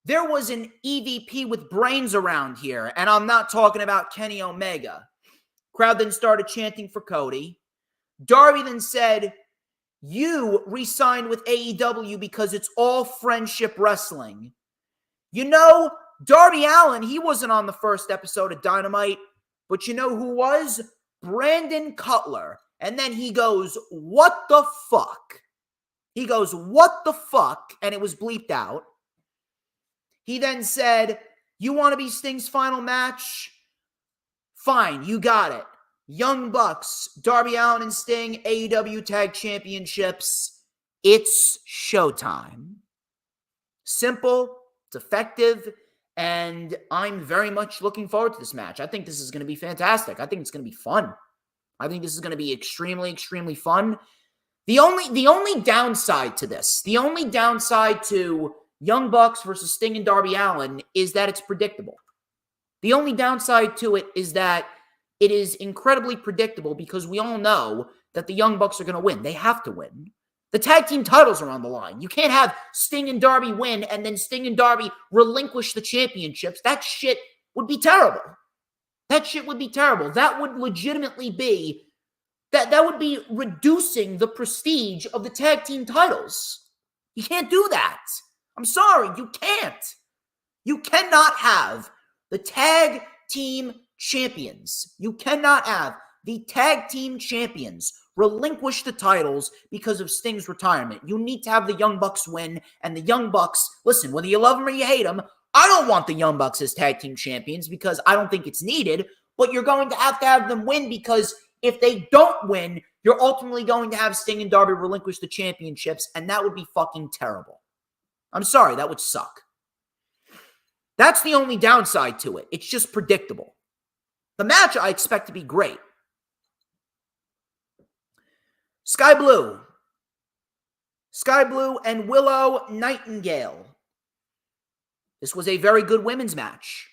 There was an EVP with brains around here, and I'm not talking about Kenny Omega. Crowd then started chanting for Cody. Darby then said, you re-signed with AEW because it's all friendship wrestling. You know, Darby Allin, he wasn't on the first episode of Dynamite, but you know who was? Brandon Cutler. And then he goes, what the fuck? He goes, what the fuck? And it was bleeped out. He then said, you want to be Sting's final match? Fine, you got it. Young Bucks, Darby Allin and Sting, AEW Tag Championships. It's showtime. Simple, it's effective, and I'm very much looking forward to this match. I think this is going to be fantastic. I think it's going to be fun. I think this is going to be extremely, extremely fun. The only downside to this, the only downside to Young Bucks versus Sting and Darby Allin is that it's predictable. The only downside to it is that it is incredibly predictable because we all know that the Young Bucks are going to win. They have to win. The tag team titles are on the line. You can't have Sting and Darby win and then Sting and Darby relinquish the championships. That shit would be terrible. That shit would be terrible. That would legitimately be, that would be reducing the prestige of the tag team titles. You can't do that. I'm sorry, you can't. You cannot have the tag team champions. You cannot have the tag team champions relinquish the titles because of Sting's retirement. You need to have the Young Bucks win, and the Young Bucks, listen, whether you love them or you hate them, I don't want the Young Bucks as tag team champions because I don't think it's needed, but you're going to have them win because if they don't win, you're ultimately going to have Sting and Darby relinquish the championships, and that would be fucking terrible. I'm sorry, that would suck. That's the only downside to it. It's just predictable. The match I expect to be great. Sky Blue and Willow Nightingale. This was a very good women's match.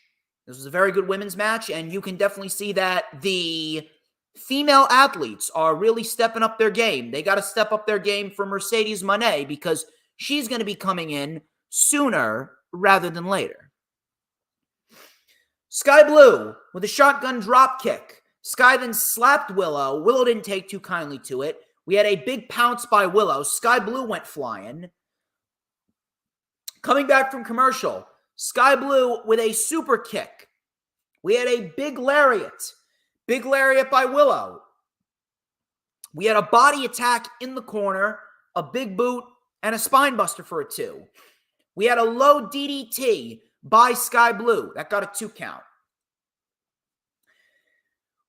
And you can definitely see that the female athletes are really stepping up their game. They got to step up their game for Mercedes Moné because she's going to be coming in sooner rather than later. Sky Blue with a shotgun drop kick. Sky then slapped Willow. Willow didn't take too kindly to it. We had a big pounce by Willow. Sky Blue went flying. Coming back from commercial, Sky Blue with a super kick. We had a big lariat. Big lariat by Willow. We had a body attack in the corner, a big boot, and a spine buster for a 2. We had a low DDT by Sky Blue. That got a 2 count.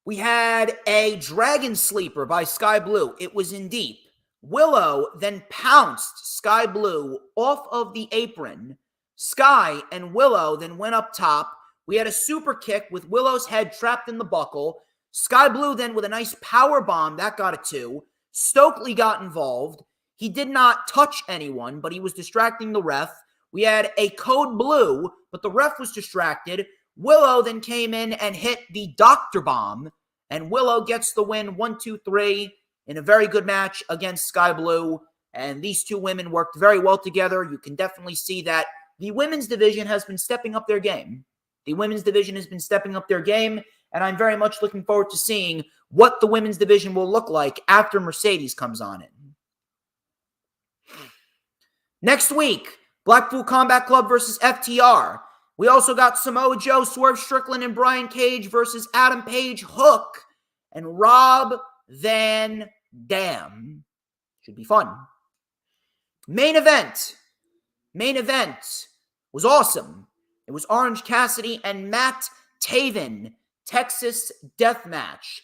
We had a dragon sleeper by Sky Blue. It was in deep. Willow then pounced Sky Blue off of the apron. Sky and Willow then went up top. We had a super kick with Willow's head trapped in the buckle. Sky Blue then with a nice power bomb. That got a 2. Stokely got involved. He did not touch anyone, but he was distracting the ref. We had a code blue, but the ref was distracted. Willow then came in and hit the Dr. Bomb, and Willow gets the win 1-2-3 in a very good match against Sky Blue. And these two women worked very well together. You can definitely see that the women's division has been stepping up their game. And I'm very much looking forward to seeing what the women's division will look like after Mercedes comes on in. Next week, Blackpool Combat Club versus FTR. We also got Samoa Joe, Swerve Strickland, and Brian Cage versus Adam Page, Hook, and Rob Van Dam. Should be fun. Main event was awesome. It was Orange Cassidy and Matt Taven, Texas Death Match.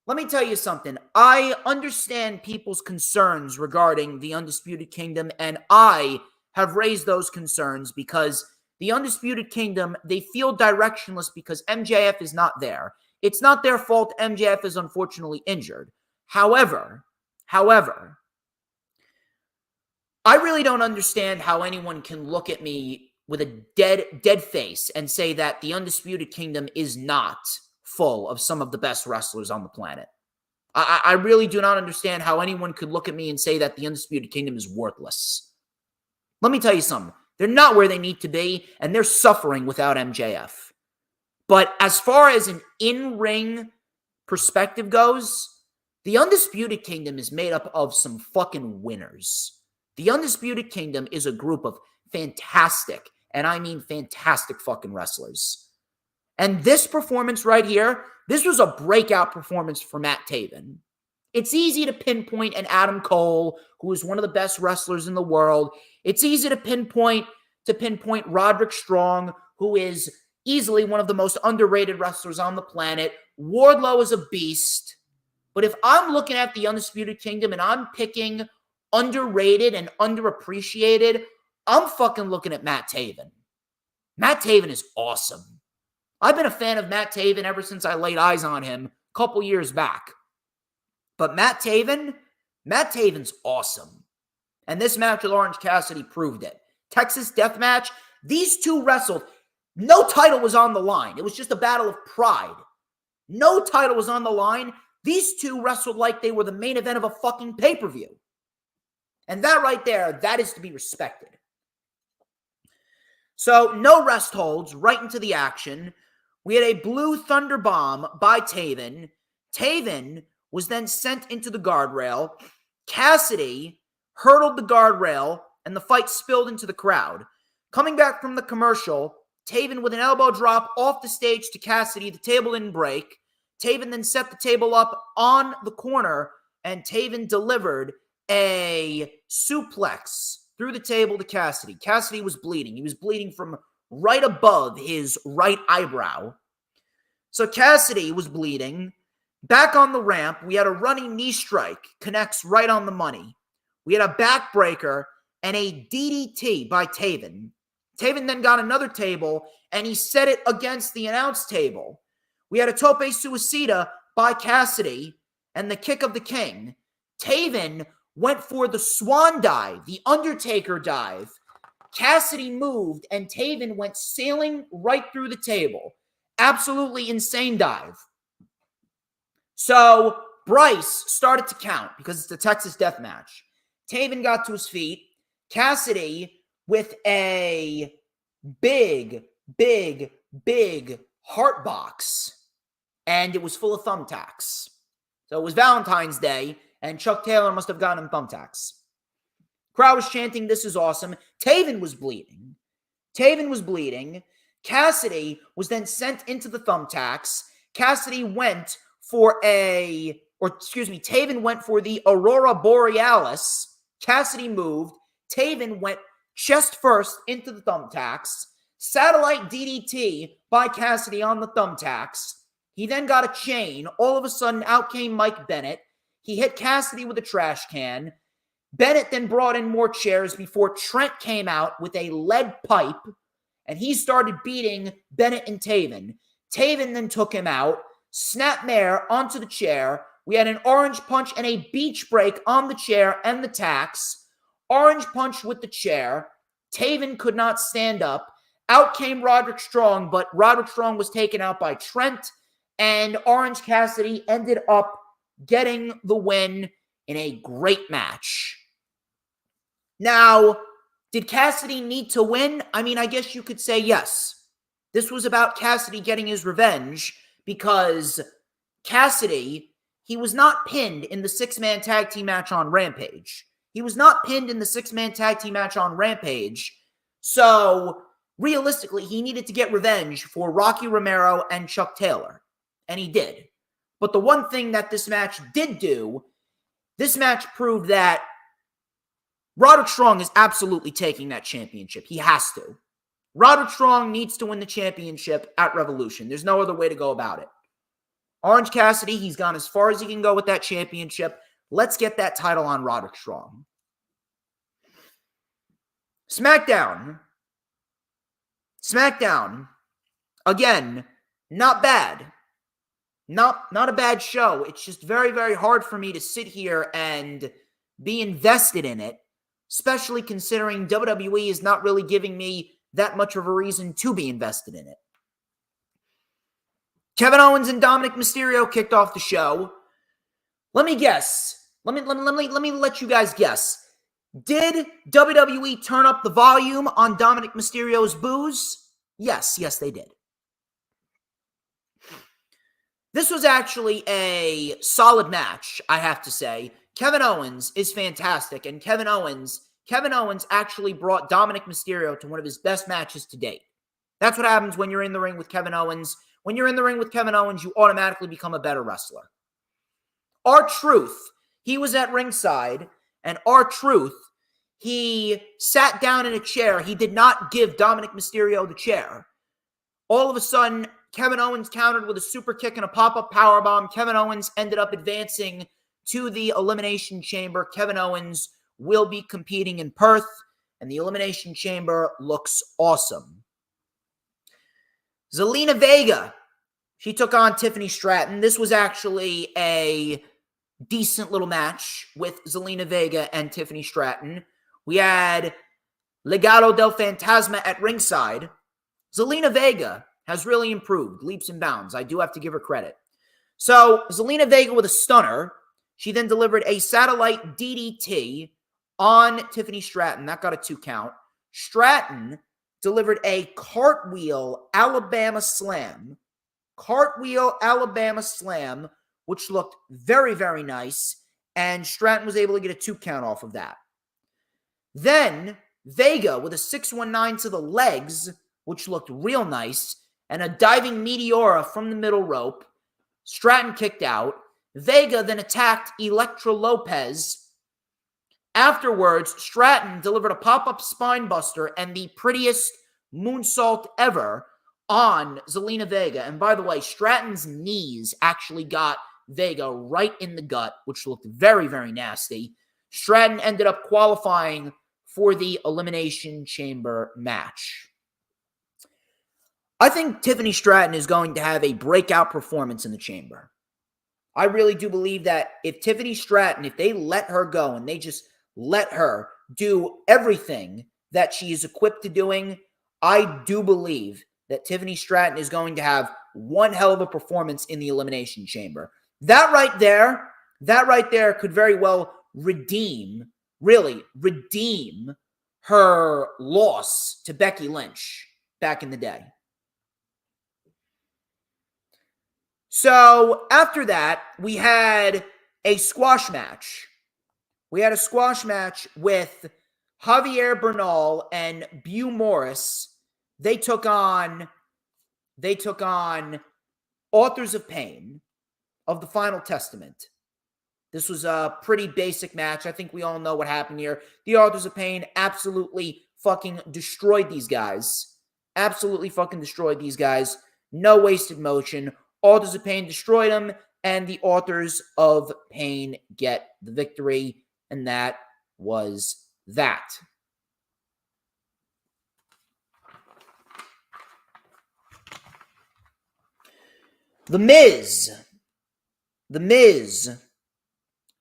Let me tell you something. I understand people's concerns regarding the Undisputed Kingdom, and I have raised those concerns because the Undisputed Kingdom, they feel directionless because MJF is not there. It's not their fault MJF is unfortunately injured. However, I really don't understand how anyone can look at me with a dead face and say that the Undisputed Kingdom is not full of some of the best wrestlers on the planet. I really do not understand how anyone could look at me and say that the Undisputed Kingdom is worthless. Let me tell you something. They're not where they need to be, and they're suffering without MJF. But as far as an in-ring perspective goes, the Undisputed Kingdom is made up of some fucking winners. The Undisputed Kingdom is a group of fantastic, and I mean fantastic fucking wrestlers. And this performance right here, this was a breakout performance for Matt Taven. It's easy to pinpoint an Adam Cole, who is one of the best wrestlers in the world. It's easy to pinpoint Roderick Strong, who is easily one of the most underrated wrestlers on the planet. Wardlow is a beast. But if I'm looking at the Undisputed Kingdom and I'm picking underrated and underappreciated, I'm fucking looking at Matt Taven. Matt Taven is awesome. I've been a fan of Matt Taven ever since I laid eyes on him a couple years back. But Matt Taven's awesome. And this match with Orange Cassidy proved it. Texas Death Match, these two wrestled. No title was on the line. It was just a battle of pride. No title was on the line. These two wrestled like they were the main event of a fucking pay-per-view. And that right there, that is to be respected. So, no rest holds, right into the action. We had a Blue Thunder Bomb by Taven. Taven was then sent into the guardrail. Cassidy hurdled the guardrail, and the fight spilled into the crowd. Coming back from the commercial, Taven with an elbow drop off the stage to Cassidy. The table didn't break. Taven then set the table up on the corner, and Taven delivered a suplex through the table to Cassidy. Cassidy was bleeding. He was bleeding from right above his right eyebrow. So Cassidy was bleeding. Back on the ramp, we had a running knee strike. Connects right on the money. We had a backbreaker and a DDT by Taven. Taven then got another table, and he set it against the announce table. We had a tope suicida by Cassidy and the kick of the king. Taven went for the swan dive, the Undertaker dive. Cassidy moved, and Taven went sailing right through the table. Absolutely insane dive. So Bryce started to count because it's the Texas Death Match. Taven got to his feet. Cassidy with a big heart box, and it was full of thumbtacks. So it was Valentine's Day, and Chuck Taylor must have gotten him thumbtacks. Crowd was chanting, "This is awesome." Taven was bleeding. Cassidy was then sent into the thumbtacks. Taven went for the Aurora Borealis. Cassidy moved. Taven went chest first into the thumbtacks. Satellite DDT by Cassidy on the thumbtacks. He then got a chain. All of a sudden, out came Mike Bennett. He hit Cassidy with a trash can. Bennett then brought in more chairs before Trent came out with a lead pipe, and he started beating Bennett and Taven. Taven then took him out. Snapmare onto the chair. We had an orange punch and a beach break on the chair and the tacks. Orange punch with the chair. Taven could not stand up. Out came Roderick Strong, but Roderick Strong was taken out by Trent, and Orange Cassidy ended up getting the win in a great match. Now, did Cassidy need to win? I mean, I guess you could say yes. This was about Cassidy getting his revenge because Cassidy, he was not pinned in the six-man tag team match on Rampage. So, realistically, he needed to get revenge for Rocky Romero and Chuck Taylor. And he did. But the one thing that this match did do, this match proved that Roderick Strong is absolutely taking that championship. He has to. Roderick Strong needs to win the championship at Revolution. There's no other way to go about it. Orange Cassidy, he's gone as far as he can go with that championship. Let's get that title on Roderick Strong. SmackDown. Again, not bad. not a bad show. It's just very, very hard for me to sit here and be invested in it, especially considering WWE is not really giving me that much of a reason to be invested in it. Kevin Owens and Dominic Mysterio kicked off the show. Let me guess. Let me let you guys guess. Did WWE turn up the volume on Dominic Mysterio's boos? Yes, they did. This was actually a solid match, I have to say. Kevin Owens is fantastic, and Kevin Owens actually brought Dominic Mysterio to one of his best matches to date. That's what happens when you're in the ring with Kevin Owens. When you're in the ring with Kevin Owens, you automatically become a better wrestler. R-Truth, he was at ringside, and R-Truth, he sat down in a chair. He did not give Dominic Mysterio the chair. All of a sudden, Kevin Owens countered with a super kick and a pop-up powerbomb. Kevin Owens ended up advancing to the Elimination Chamber. Kevin Owens will be competing in Perth, and the Elimination Chamber looks awesome. Zelina Vega, she took on Tiffany Stratton. This was actually a decent little match with Zelina Vega and Tiffany Stratton. We had Legado del Fantasma at ringside. Zelina Vega has really improved, leaps and bounds. I do have to give her credit. So, Zelina Vega with a stunner. She then delivered a satellite DDT on Tiffany Stratton. That got a 2 count. Stratton delivered a cartwheel Alabama slam. Cartwheel Alabama slam, which looked very, very nice. And Stratton was able to get a 2 count off of that. Then, Vega with a 619 to the legs, which looked real nice, and a diving Meteora from the middle rope. Stratton kicked out. Vega then attacked Elektra Lopez. Afterwards, Stratton delivered a pop-up spine buster and the prettiest moonsault ever on Zelina Vega. And by the way, Stratton's knees actually got Vega right in the gut, which looked very, very nasty. Stratton ended up qualifying for the Elimination Chamber match. I think Tiffany Stratton is going to have a breakout performance in the Chamber. I really do believe that if Tiffany Stratton, if they let her go and they just let her do everything that she is equipped to doing, I do believe that Tiffany Stratton is going to have one hell of a performance in the Elimination Chamber. That right there could very well redeem her loss to Becky Lynch back in the day. So after that, we had a squash match. We had a squash match with Javier Bernal and Bew Morris. They took on Authors of Pain of the Final Testament. This was a pretty basic match. I think we all know what happened here. The Authors of Pain absolutely fucking destroyed these guys. Absolutely fucking destroyed these guys. No wasted motion. Authors of Pain destroyed them, and the Authors of Pain get the victory, and that was that. The Miz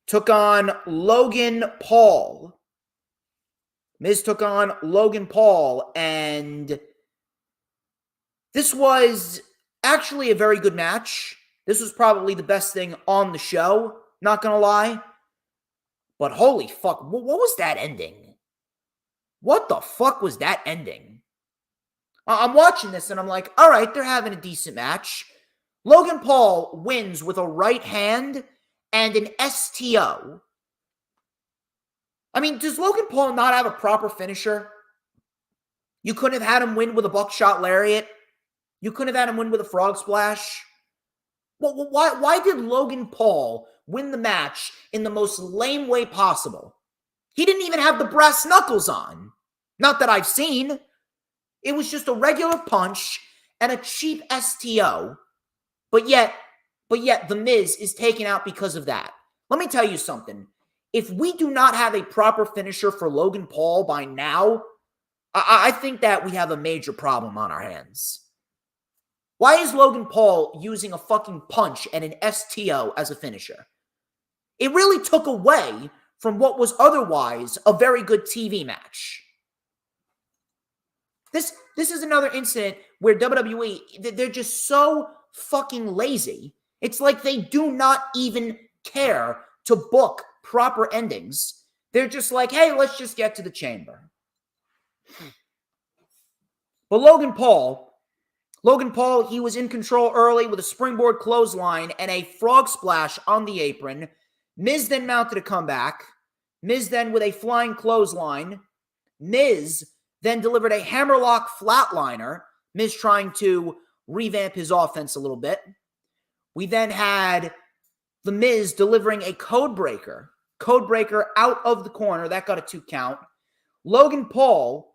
took on Logan Paul. Miz took on Logan Paul, and this was actually a very good match. This was probably the best thing on the show, not gonna lie. But holy fuck, what was that ending? What the fuck was that ending? I'm watching this and I'm like, all right, they're having a decent match. Logan Paul wins with a right hand and an STO. I mean, does Logan Paul not have a proper finisher? You couldn't have had him win with a buckshot lariat. You couldn't have had him win with a frog splash. Well, why did Logan Paul win the match in the most lame way possible? He didn't even have the brass knuckles on. Not that I've seen. It was just a regular punch and a cheap STO. But yet, The Miz is taken out because of that. Let me tell you something. If we do not have a proper finisher for Logan Paul by now, I think that we have a major problem on our hands. Why is Logan Paul using a fucking punch and an STO as a finisher? It really took away from what was otherwise a very good TV match. This is another incident where WWE, they're just so fucking lazy. It's like they do not even care to book proper endings. They're just like, hey, let's just get to the chamber. But Logan Paul, he was in control early with a springboard clothesline and a frog splash on the apron. Miz then mounted a comeback. Miz then with a flying clothesline. Miz then delivered a hammerlock flatliner. Miz trying to revamp his offense a little bit. We then had The Miz delivering a codebreaker. Codebreaker out of the corner. That got a 2 count. Logan Paul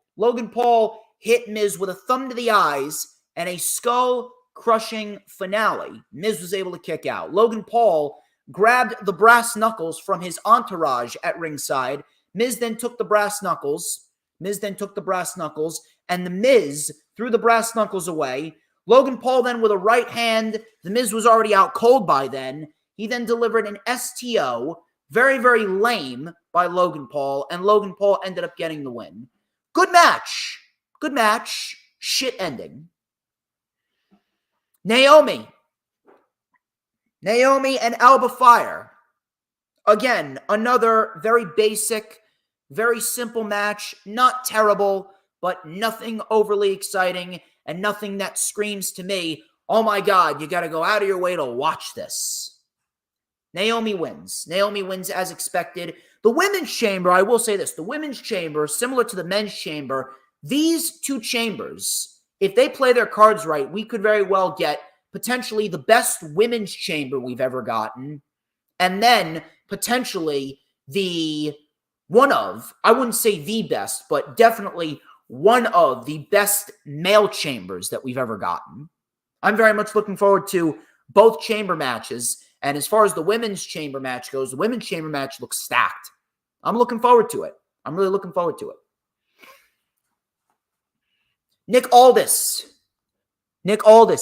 hit Miz with a thumb to the eyes and a skull-crushing finale. Miz was able to kick out. Logan Paul grabbed the brass knuckles from his entourage at ringside. Miz then took the brass knuckles. And the Miz threw the brass knuckles away. Logan Paul then with a right hand. The Miz was already out cold by then. He then delivered an STO. Very, very lame by Logan Paul. And Logan Paul ended up getting the win. Good match. Shit ending. Naomi and Alba Fire. Again, another very basic, very simple match. Not terrible, but nothing overly exciting and nothing that screams to me, oh my God, you got to go out of your way to watch this. Naomi wins. As expected. The Women's Chamber, I will say this, the Women's Chamber, similar to the Men's Chamber, these two chambers, if they play their cards right, we could very well get potentially the best Women's Chamber we've ever gotten, and then potentially I wouldn't say the best, but definitely one of the best male chambers that we've ever gotten. I'm very much looking forward to both chamber matches, and as far as the Women's Chamber match goes, the Women's Chamber match looks stacked. I'm looking forward to it. I'm really looking forward to it. Nick Aldis,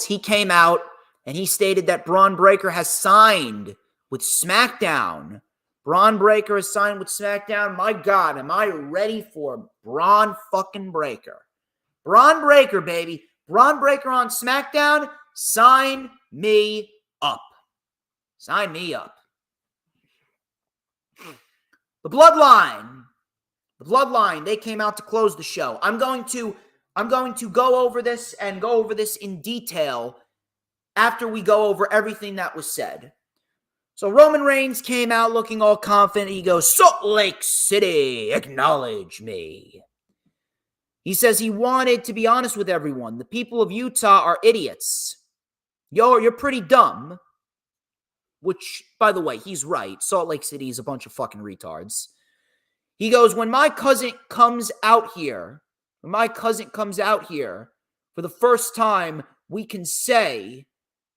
he came out and he stated that Braun Breaker has signed with SmackDown. Braun Breaker has signed with SmackDown. My God, am I ready for Braun fucking Breaker? Braun Breaker, baby. Braun Breaker on SmackDown. Sign me up. Sign me up. The Bloodline, they came out to close the show. I'm going to go over this in detail after we go over everything that was said. So Roman Reigns came out looking all confident. He goes, Salt Lake City, acknowledge me. He says he wanted to be honest with everyone. The people of Utah are idiots. You're pretty dumb. Which, by the way, he's right. Salt Lake City is a bunch of fucking retards. He goes, when my cousin comes out here for the first time, we can say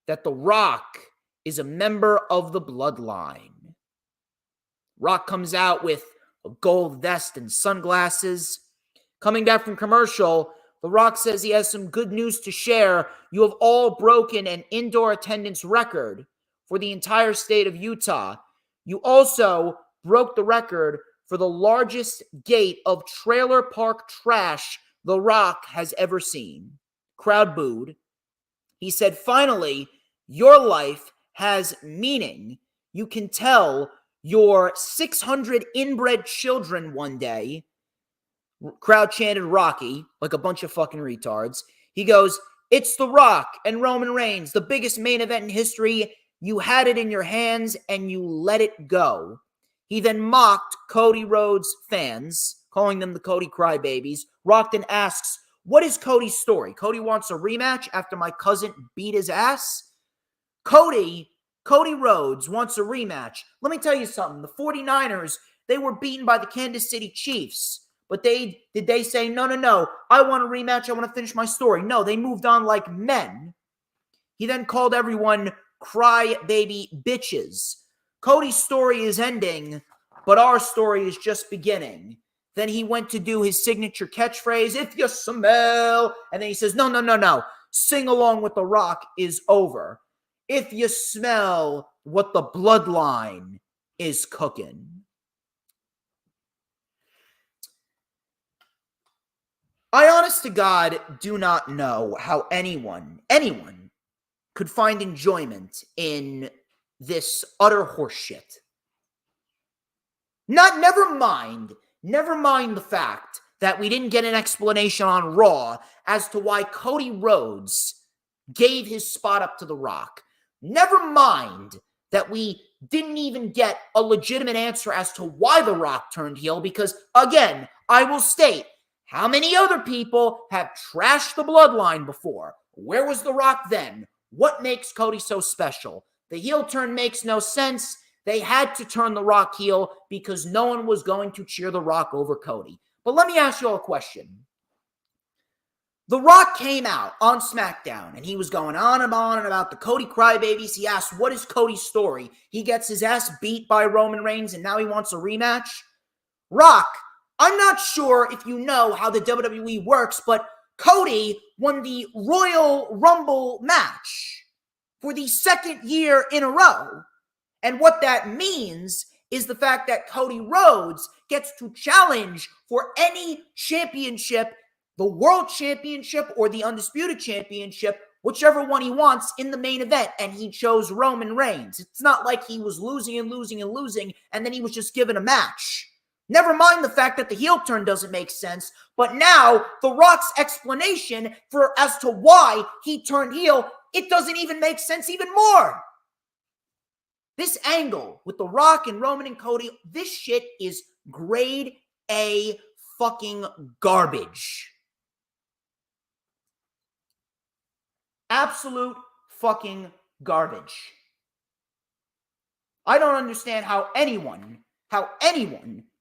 that The Rock is a member of the Bloodline. Rock comes out with a gold vest and sunglasses. Coming back from commercial, The Rock says he has some good news to share. You have all broken an indoor attendance record for the entire state of Utah. You also broke the record for the largest gate of trailer park trash The Rock has ever seen. Crowd booed. He said, finally, your life has meaning. You can tell your 600 inbred children one day. Crowd chanted Rocky like a bunch of fucking retards. He goes, it's The Rock and Roman Reigns, the biggest main event in history. You had it in your hands and you let it go. He then mocked Cody Rhodes' fans, calling them the Cody Crybabies. Rock then asks, what is Cody's story? Cody wants a rematch after my cousin beat his ass? Cody Rhodes wants a rematch. Let me tell you something. The 49ers, they were beaten by the Kansas City Chiefs. But did they say, no, I want a rematch, I want to finish my story? No, they moved on like men. He then called everyone crybaby bitches. Cody's story is ending, but our story is just beginning. Then he went to do his signature catchphrase, if you smell, and then he says, no. sing along with The Rock is over. If you smell what the bloodline is cooking. I honest to God do not know how anyone could find enjoyment in this utter horseshit. Never mind the fact that we didn't get an explanation on Raw as to why Cody Rhodes gave his spot up to The Rock. Never mind that we didn't even get a legitimate answer as to why The Rock turned heel, because, again, I will state, how many other people have trashed the bloodline before? Where was The Rock then? What makes Cody so special? The heel turn makes no sense. They had to turn The Rock heel because no one was going to cheer The Rock over Cody. But let me ask you all a question. The Rock came out on SmackDown, and he was going on and on about the Cody crybabies. He asked, what is Cody's story? He gets his ass beat by Roman Reigns, and now he wants a rematch? Rock, I'm not sure if you know how the WWE works, but Cody won the Royal Rumble match for the second year in a row. And what that means is the fact that Cody Rhodes gets to challenge for any championship, the World Championship or the Undisputed Championship, whichever one he wants in the main event, and he chose Roman Reigns. It's not like he was losing, and then he was just given a match. Never mind the fact that the heel turn doesn't make sense, but now The Rock's explanation as to why he turned heel, it doesn't even make sense even more. This angle with The Rock and Roman and Cody, this shit is grade A fucking garbage. Absolute fucking garbage. I don't understand how anyone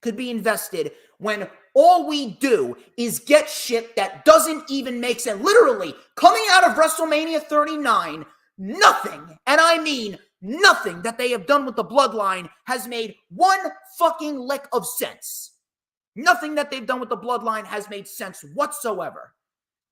could be invested when all we do is get shit that doesn't even make sense. Literally, coming out of WrestleMania 39, nothing, and I mean nothing that they have done with the bloodline has made one fucking lick of sense. Nothing that they've done with the bloodline has made sense whatsoever.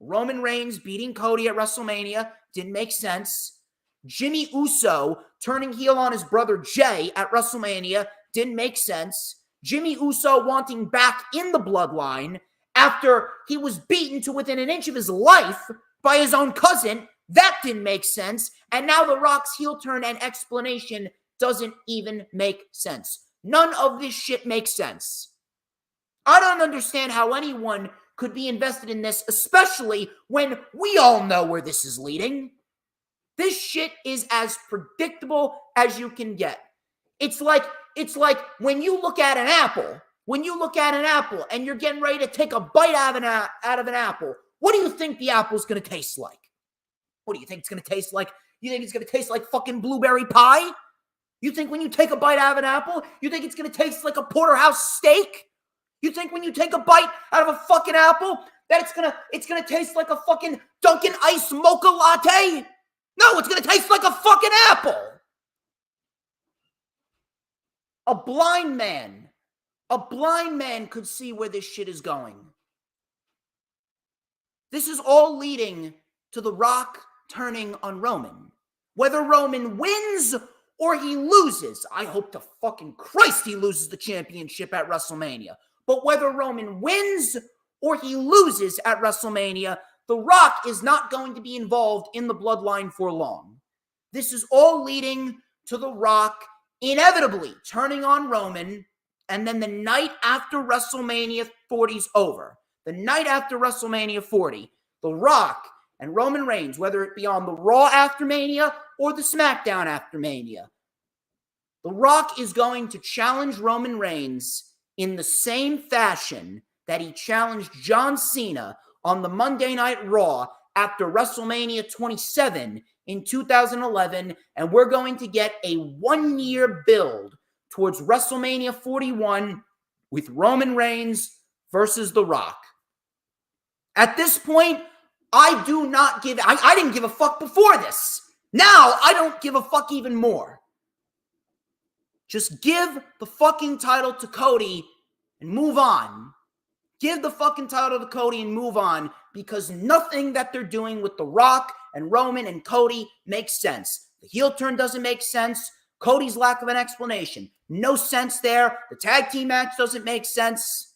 Roman Reigns beating Cody at WrestleMania didn't make sense. Jimmy Uso turning heel on his brother Jay at WrestleMania didn't make sense. Jimmy Uso wanting back in the bloodline after he was beaten to within an inch of his life by his own cousin, that didn't make sense. And now The Rock's heel turn and explanation doesn't even make sense. None of this shit makes sense. I don't understand how anyone could be invested in this, especially when we all know where this is leading. This shit is as predictable as you can get. It's like when you look at an apple. When you look at an apple and you're getting ready to take a bite out of an apple, what do you think the apple's going to taste like? What do you think it's going to taste like? You think it's going to taste like fucking blueberry pie? You think when you take a bite out of an apple, you think it's going to taste like a porterhouse steak? You think when you take a bite out of a fucking apple that it's gonna taste like a fucking Dunkin' Ice mocha latte? No, it's gonna taste like a fucking apple. A blind man could see where this shit is going. This is all leading to The Rock turning on Roman. Whether Roman wins or he loses, I hope to fucking Christ he loses the championship at WrestleMania. But whether Roman wins or he loses at WrestleMania, The Rock is not going to be involved in the bloodline for long. This is all leading to The Rock inevitably turning on Roman, and then the night after WrestleMania 40's over, the night after WrestleMania 40, The Rock and Roman Reigns, whether it be on the Raw after Mania or the SmackDown after Mania, The Rock is going to challenge Roman Reigns in the same fashion that he challenged John Cena on the Monday Night Raw after WrestleMania 27 in 2011, and we're going to get a one-year build towards WrestleMania 41 with Roman Reigns versus The Rock. At this point, I didn't give a fuck before this. Now, I don't give a fuck even more. Just give the fucking title to Cody and move on. Give the fucking title to Cody and move on, because nothing that they're doing with The Rock and Roman and Cody makes sense. The heel turn doesn't make sense. Cody's lack of an explanation. No sense there. The tag team match doesn't make sense.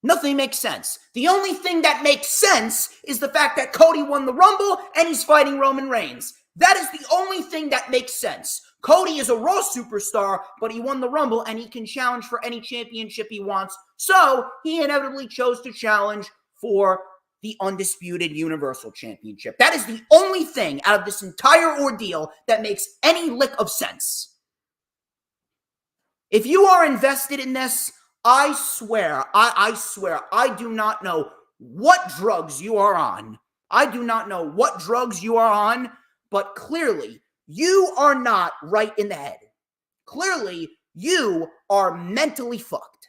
Nothing makes sense. The only thing that makes sense is the fact that Cody won the Rumble and he's fighting Roman Reigns. That is the only thing that makes sense. Cody is a Raw superstar, but he won the Rumble and he can challenge for any championship he wants. So he inevitably chose to challenge for the undisputed Universal Championship. That is the only thing out of this entire ordeal that makes any lick of sense. If you are invested in this, I swear, I do not know what drugs you are on. I do not know what drugs you are on, but clearly you are not right in the head. Clearly you are mentally fucked.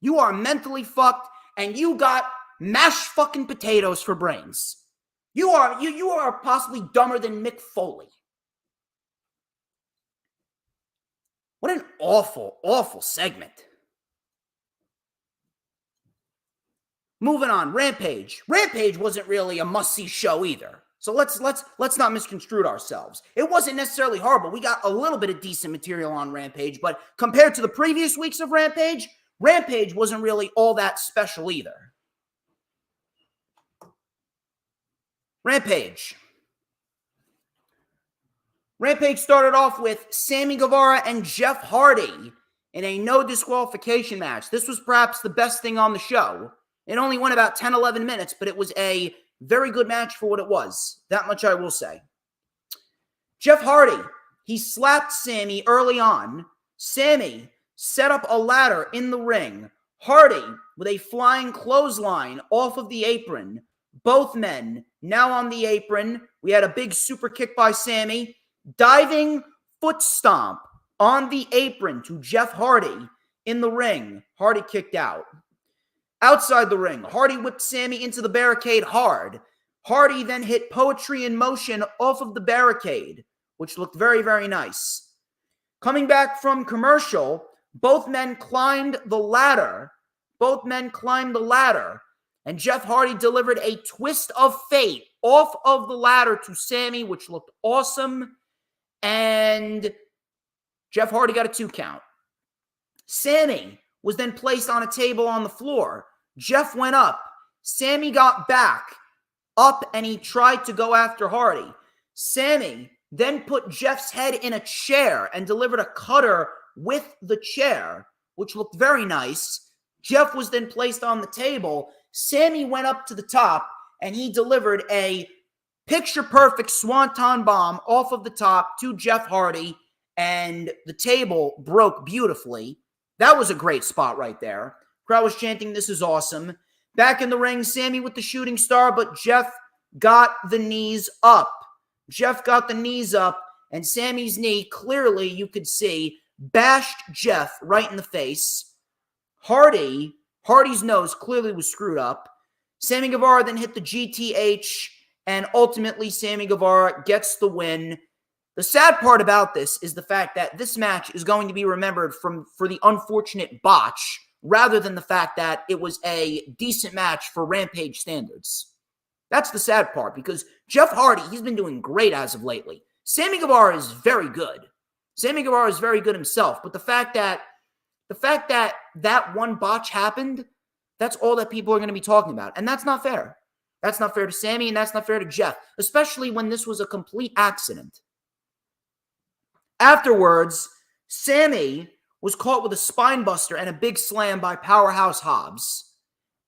You are mentally fucked, and you got mashed fucking potatoes for brains. You are possibly dumber than Mick Foley. What an awful, awful segment. Moving on, Rampage. Rampage wasn't really a must-see show either. So let's not misconstrue ourselves. It wasn't necessarily horrible. We got a little bit of decent material on Rampage, but compared to the previous weeks of Rampage, Rampage wasn't really all that special either. Rampage started off with Sammy Guevara and Jeff Hardy in a no disqualification match. This was perhaps the best thing on the show. It only went about 10, 11 minutes, but it was a very good match for what it was. That much I will say. Jeff Hardy, he slapped Sammy early on. Sammy set up a ladder in the ring. Hardy with a flying clothesline off of the apron. Both men now on the apron. We had a big super kick by Sammy. Diving foot stomp on the apron to Jeff Hardy in the ring. Hardy kicked out. Outside the ring, Hardy whipped Sammy into the barricade hard. Hardy then hit Poetry in Motion off of the barricade, which looked very, very nice. Coming back from commercial, both men climbed the ladder. And Jeff Hardy delivered a twist of fate off of the ladder to Sammy, which looked awesome. And Jeff Hardy got a 2 count. Sammy was then placed on a table on the floor. Jeff went up. Sammy got back up and he tried to go after Hardy. Sammy then put Jeff's head in a chair and delivered a cutter with the chair, which looked very nice. Jeff was then placed on the table. Sammy went up to the top and he delivered a picture-perfect swanton bomb off of the top to Jeff Hardy, and the table broke beautifully. That was a great spot right there. Crowd was chanting, "This is awesome." Back in the ring, Sammy with the shooting star, but Jeff got the knees up. And Sammy's knee, clearly you could see, bashed Jeff right in the face. Hardy's nose clearly was screwed up. Sammy Guevara then hit the GTH, and ultimately Sammy Guevara gets the win. The sad part about this is the fact that this match is going to be remembered for the unfortunate botch, rather than the fact that it was a decent match for Rampage standards. That's the sad part, because Jeff Hardy, he's been doing great as of lately. Sammy Guevara is very good. Sammy Guevara is very good himself, but the fact that that one botch happened, that's all that people are going to be talking about, and that's not fair. That's not fair to Sammy, and that's not fair to Jeff, especially when this was a complete accident. Afterwards, Sammy was caught with a spine buster and a big slam by Powerhouse Hobbs.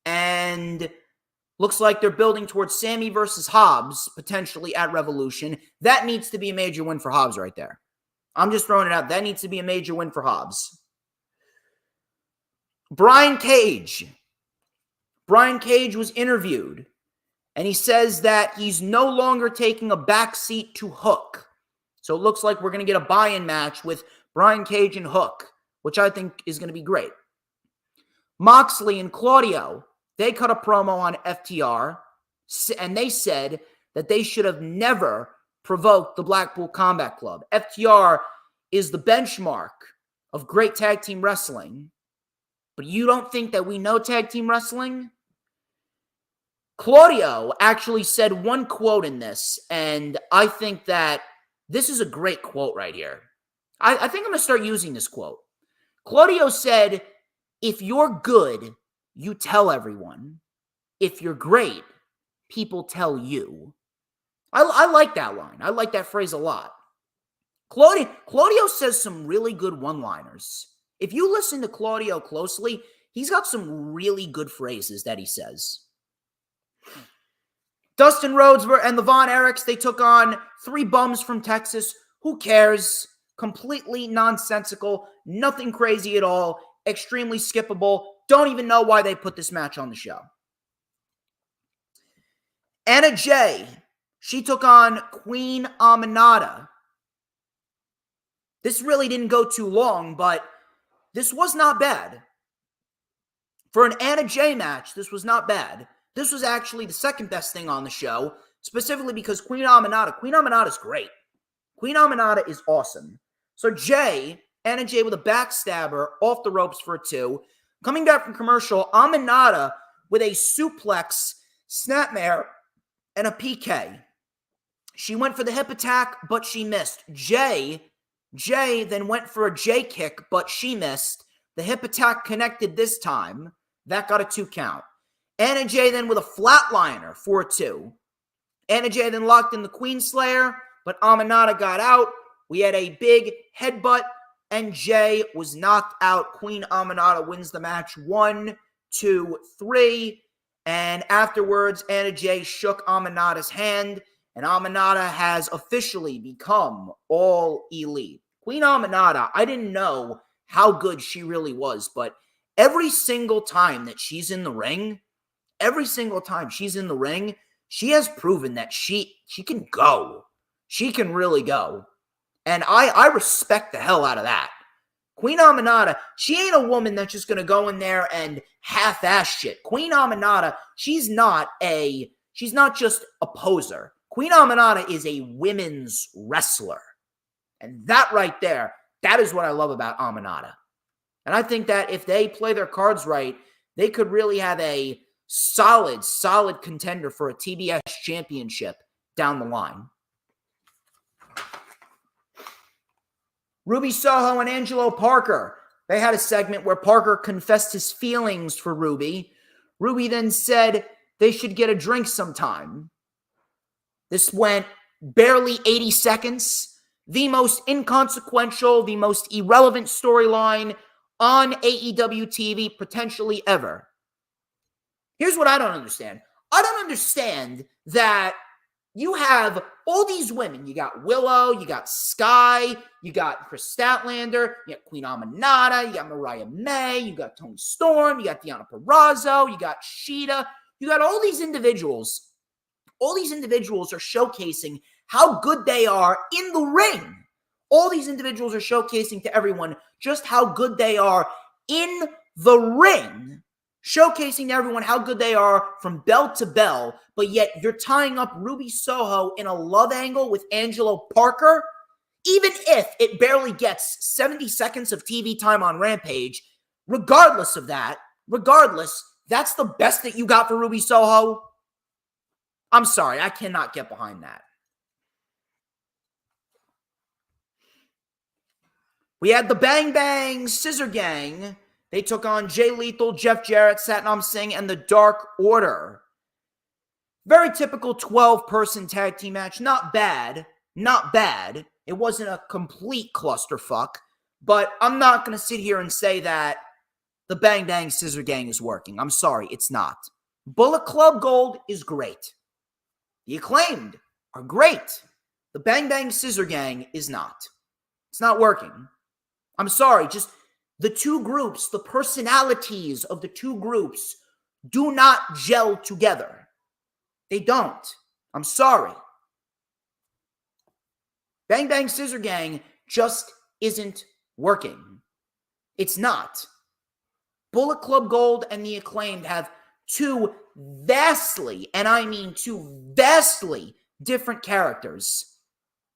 And looks like they're building towards Sammy versus Hobbs, potentially at Revolution. That needs to be a major win for Hobbs right there. I'm just throwing it out. That needs to be a major win for Hobbs. Brian Cage. Brian Cage was interviewed, and he says that he's no longer taking a backseat to Hook. So it looks like we're going to get a buy-in match with Brian Cage and Hook, which I think is going to be great. Moxley and Claudio, they cut a promo on FTR, and they said that they should have never provoked the Blackpool Combat Club. FTR is the benchmark of great tag team wrestling. But you don't think that we know tag team wrestling? Claudio actually said one quote in this, and I think that this is a great quote right here. I think I'm going to start using this quote. Claudio said, "If you're good, you tell everyone. If you're great, people tell you." I like that line. I like that phrase a lot. Claudio says some really good one-liners. If you listen to Claudio closely, he's got some really good phrases that he says. Dustin Rhodes and the Von Erichs, they took on three bums from Texas. Who cares? Completely nonsensical. Nothing crazy at all. Extremely skippable. Don't even know why they put this match on the show. Anna Jay, she took on Queen Aminata. This really didn't go too long, but this was not bad. For an Anna Jay match, this was not bad. This was actually the second best thing on the show, specifically because Queen Aminata is great. Queen Aminata is awesome. So Anna Jay with a backstabber off the ropes for a 2. Coming back from commercial, Aminata with a suplex, snapmare, and a PK. She went for the hip attack, but she missed. Jay then went for a J kick, but she missed. The hip attack connected this time. That got a 2 count. Anna Jay then with a flatliner for a 2. Anna Jay then locked in the Queen Slayer, but Aminata got out. We had a big headbutt, and Jay was knocked out. Queen Aminata wins the match 1, 2, 3. And afterwards, Anna Jay shook Aminata's hand, and Aminata has officially become all elite. Queen Aminata, I didn't know how good she really was, but every single time that she's in the ring, she has proven that she can go. She can really go. And I respect the hell out of that. Queen Aminata, she ain't a woman that's just going to go in there and half-ass shit. Queen Aminata, she's not just a poser. Queen Aminata is a women's wrestler. And that right there, that is what I love about Aminata. And I think that if they play their cards right, they could really have a solid contender for a TBS championship down the line. Ruby Soho and Angelo Parker, they had a segment where Parker confessed his feelings for Ruby. Ruby then said they should get a drink sometime. This went barely 80 seconds. The most inconsequential, the most irrelevant storyline on AEW TV potentially ever. Here's what I don't understand. I don't understand that you have all these women. You got Willow, you got Sky, you got Chris Statlander, you got Queen Aminata, you got Mariah May, you got Toni Storm, you got Deonna Purrazzo, you got Shida. You got all these individuals. All these individuals are showcasing how good they are in the ring. All these individuals are showcasing to everyone just how good they are in the ring. Showcasing to everyone how good they are from bell to bell, but yet you're tying up Ruby Soho in a love angle with Angelo Parker. Even if it barely gets 70 seconds of TV time on Rampage, regardless, that's the best that you got for Ruby Soho. I'm sorry, I cannot get behind that. We had the Bang Bang Scissor Gang. They took on Jay Lethal, Jeff Jarrett, Satnam Singh, and the Dark Order. Very typical 12-person tag team match. Not bad. It wasn't a complete clusterfuck, but I'm not going to sit here and say that the Bang Bang Scissor Gang is working. I'm sorry, it's not. Bullet Club Gold is great. The Acclaimed are great. The Bang Bang Scissor Gang is not. It's not working. I'm sorry, just the two groups, the personalities of the two groups do not gel together. They don't. I'm sorry. Bang Bang Scissor Gang just isn't working. It's not. Bullet Club Gold and the Acclaimed have two vastly, and I mean two vastly different characters.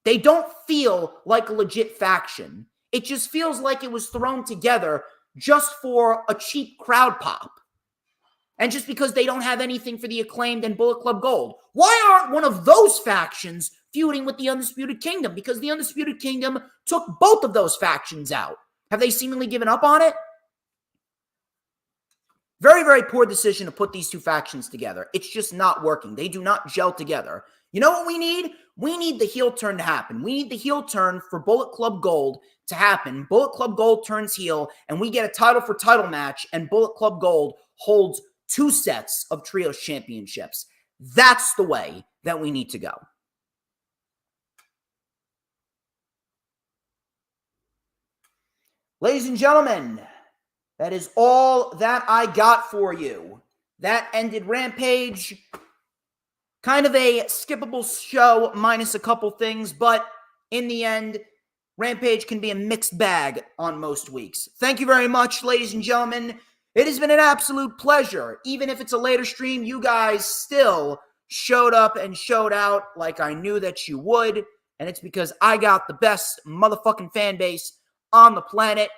They don't feel like a legit faction. It just feels like it was thrown together just for a cheap crowd pop. And just because they don't have anything for the Acclaimed and Bullet Club Gold. Why aren't one of those factions feuding with the Undisputed Kingdom? Because the Undisputed Kingdom took both of those factions out. Have they seemingly given up on it? Very, very poor decision to put these two factions together. It's just not working. They do not gel together. You know what we need? We need the heel turn to happen. We need the heel turn for Bullet Club Gold to happen. Bullet Club Gold turns heel, and we get a title for title match, and Bullet Club Gold holds 2 sets of Trios Championships. That's the way that we need to go. Ladies and gentlemen, that is all that I got for you. That ended Rampage. Kind of a skippable show minus a couple things, but in the end, Rampage can be a mixed bag on most weeks. Thank you very much, ladies and gentlemen. It has been an absolute pleasure. Even if it's a later stream, you guys still showed up and showed out like I knew that you would, and it's because I got the best motherfucking fan base on the planet.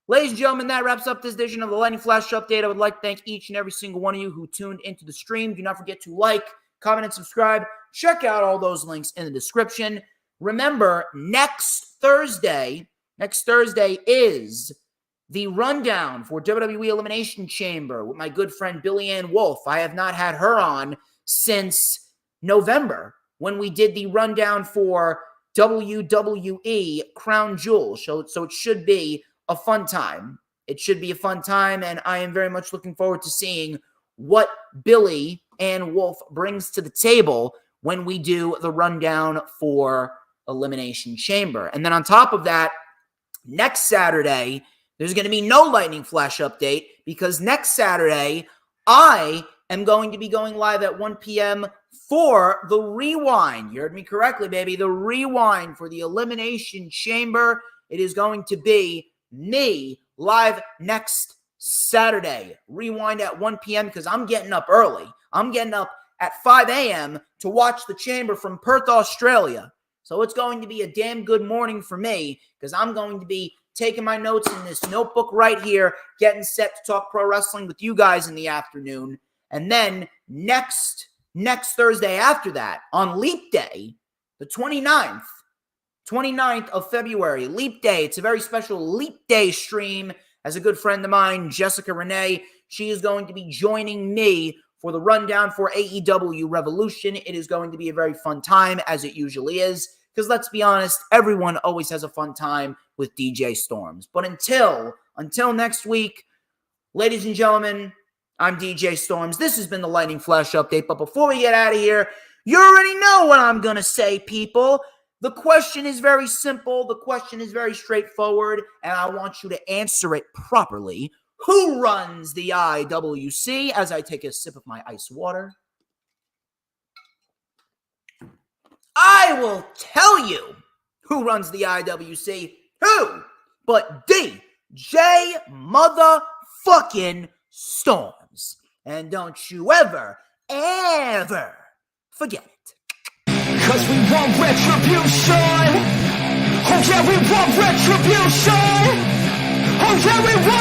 Ladies and gentlemen, that wraps up this edition of the Lightning Flash Update. I would like to thank each and every single one of you who tuned into the stream. Do not forget to like, comment, and subscribe. Check out all those links in the description. Remember, next Thursday is the rundown for WWE Elimination Chamber with my good friend Billy Ann Wolf. I have not had her on since November when we did the rundown for WWE Crown Jewel. So it should be a fun time. It should be a fun time, and I am very much looking forward to seeing what Billy Ann Wolf brings to the table when we do the rundown for Elimination Chamber. And then on top of that, next Saturday, there's going to be no Lightning Flash Update because next Saturday, I am going to be going live at 1 p.m. for the Rewind. You heard me correctly, baby. The Rewind for the Elimination Chamber. It is going to be me live next Saturday. Rewind at 1 p.m. because I'm getting up early. I'm getting up at 5 a.m. to watch the Chamber from Perth, Australia. So it's going to be a damn good morning for me because I'm going to be taking my notes in this notebook right here, getting set to talk pro wrestling with you guys in the afternoon. And then next Thursday after that, on Leap Day, the 29th of February, Leap Day. It's a very special Leap Day stream. As a good friend of mine, Jessica Renee, she is going to be joining me for the rundown for AEW Revolution. It is going to be a very fun time, as it usually is, because let's be honest, everyone always has a fun time with DJ Storms. But until next week, ladies and gentlemen, I'm DJ Storms. This has been the Lightning Flash Update. But before we get out of here, you already know what I'm going to say, people. The question is very simple. The question is very straightforward, and I want you to answer it properly. Who runs the IWC? As I take a sip of my ice water, I will tell you who runs the IWC. Who but DJ motherfucking Storms. And don't you ever forget it. 'Cause we want retribution. Oh yeah, we want retribution. Oh yeah, we want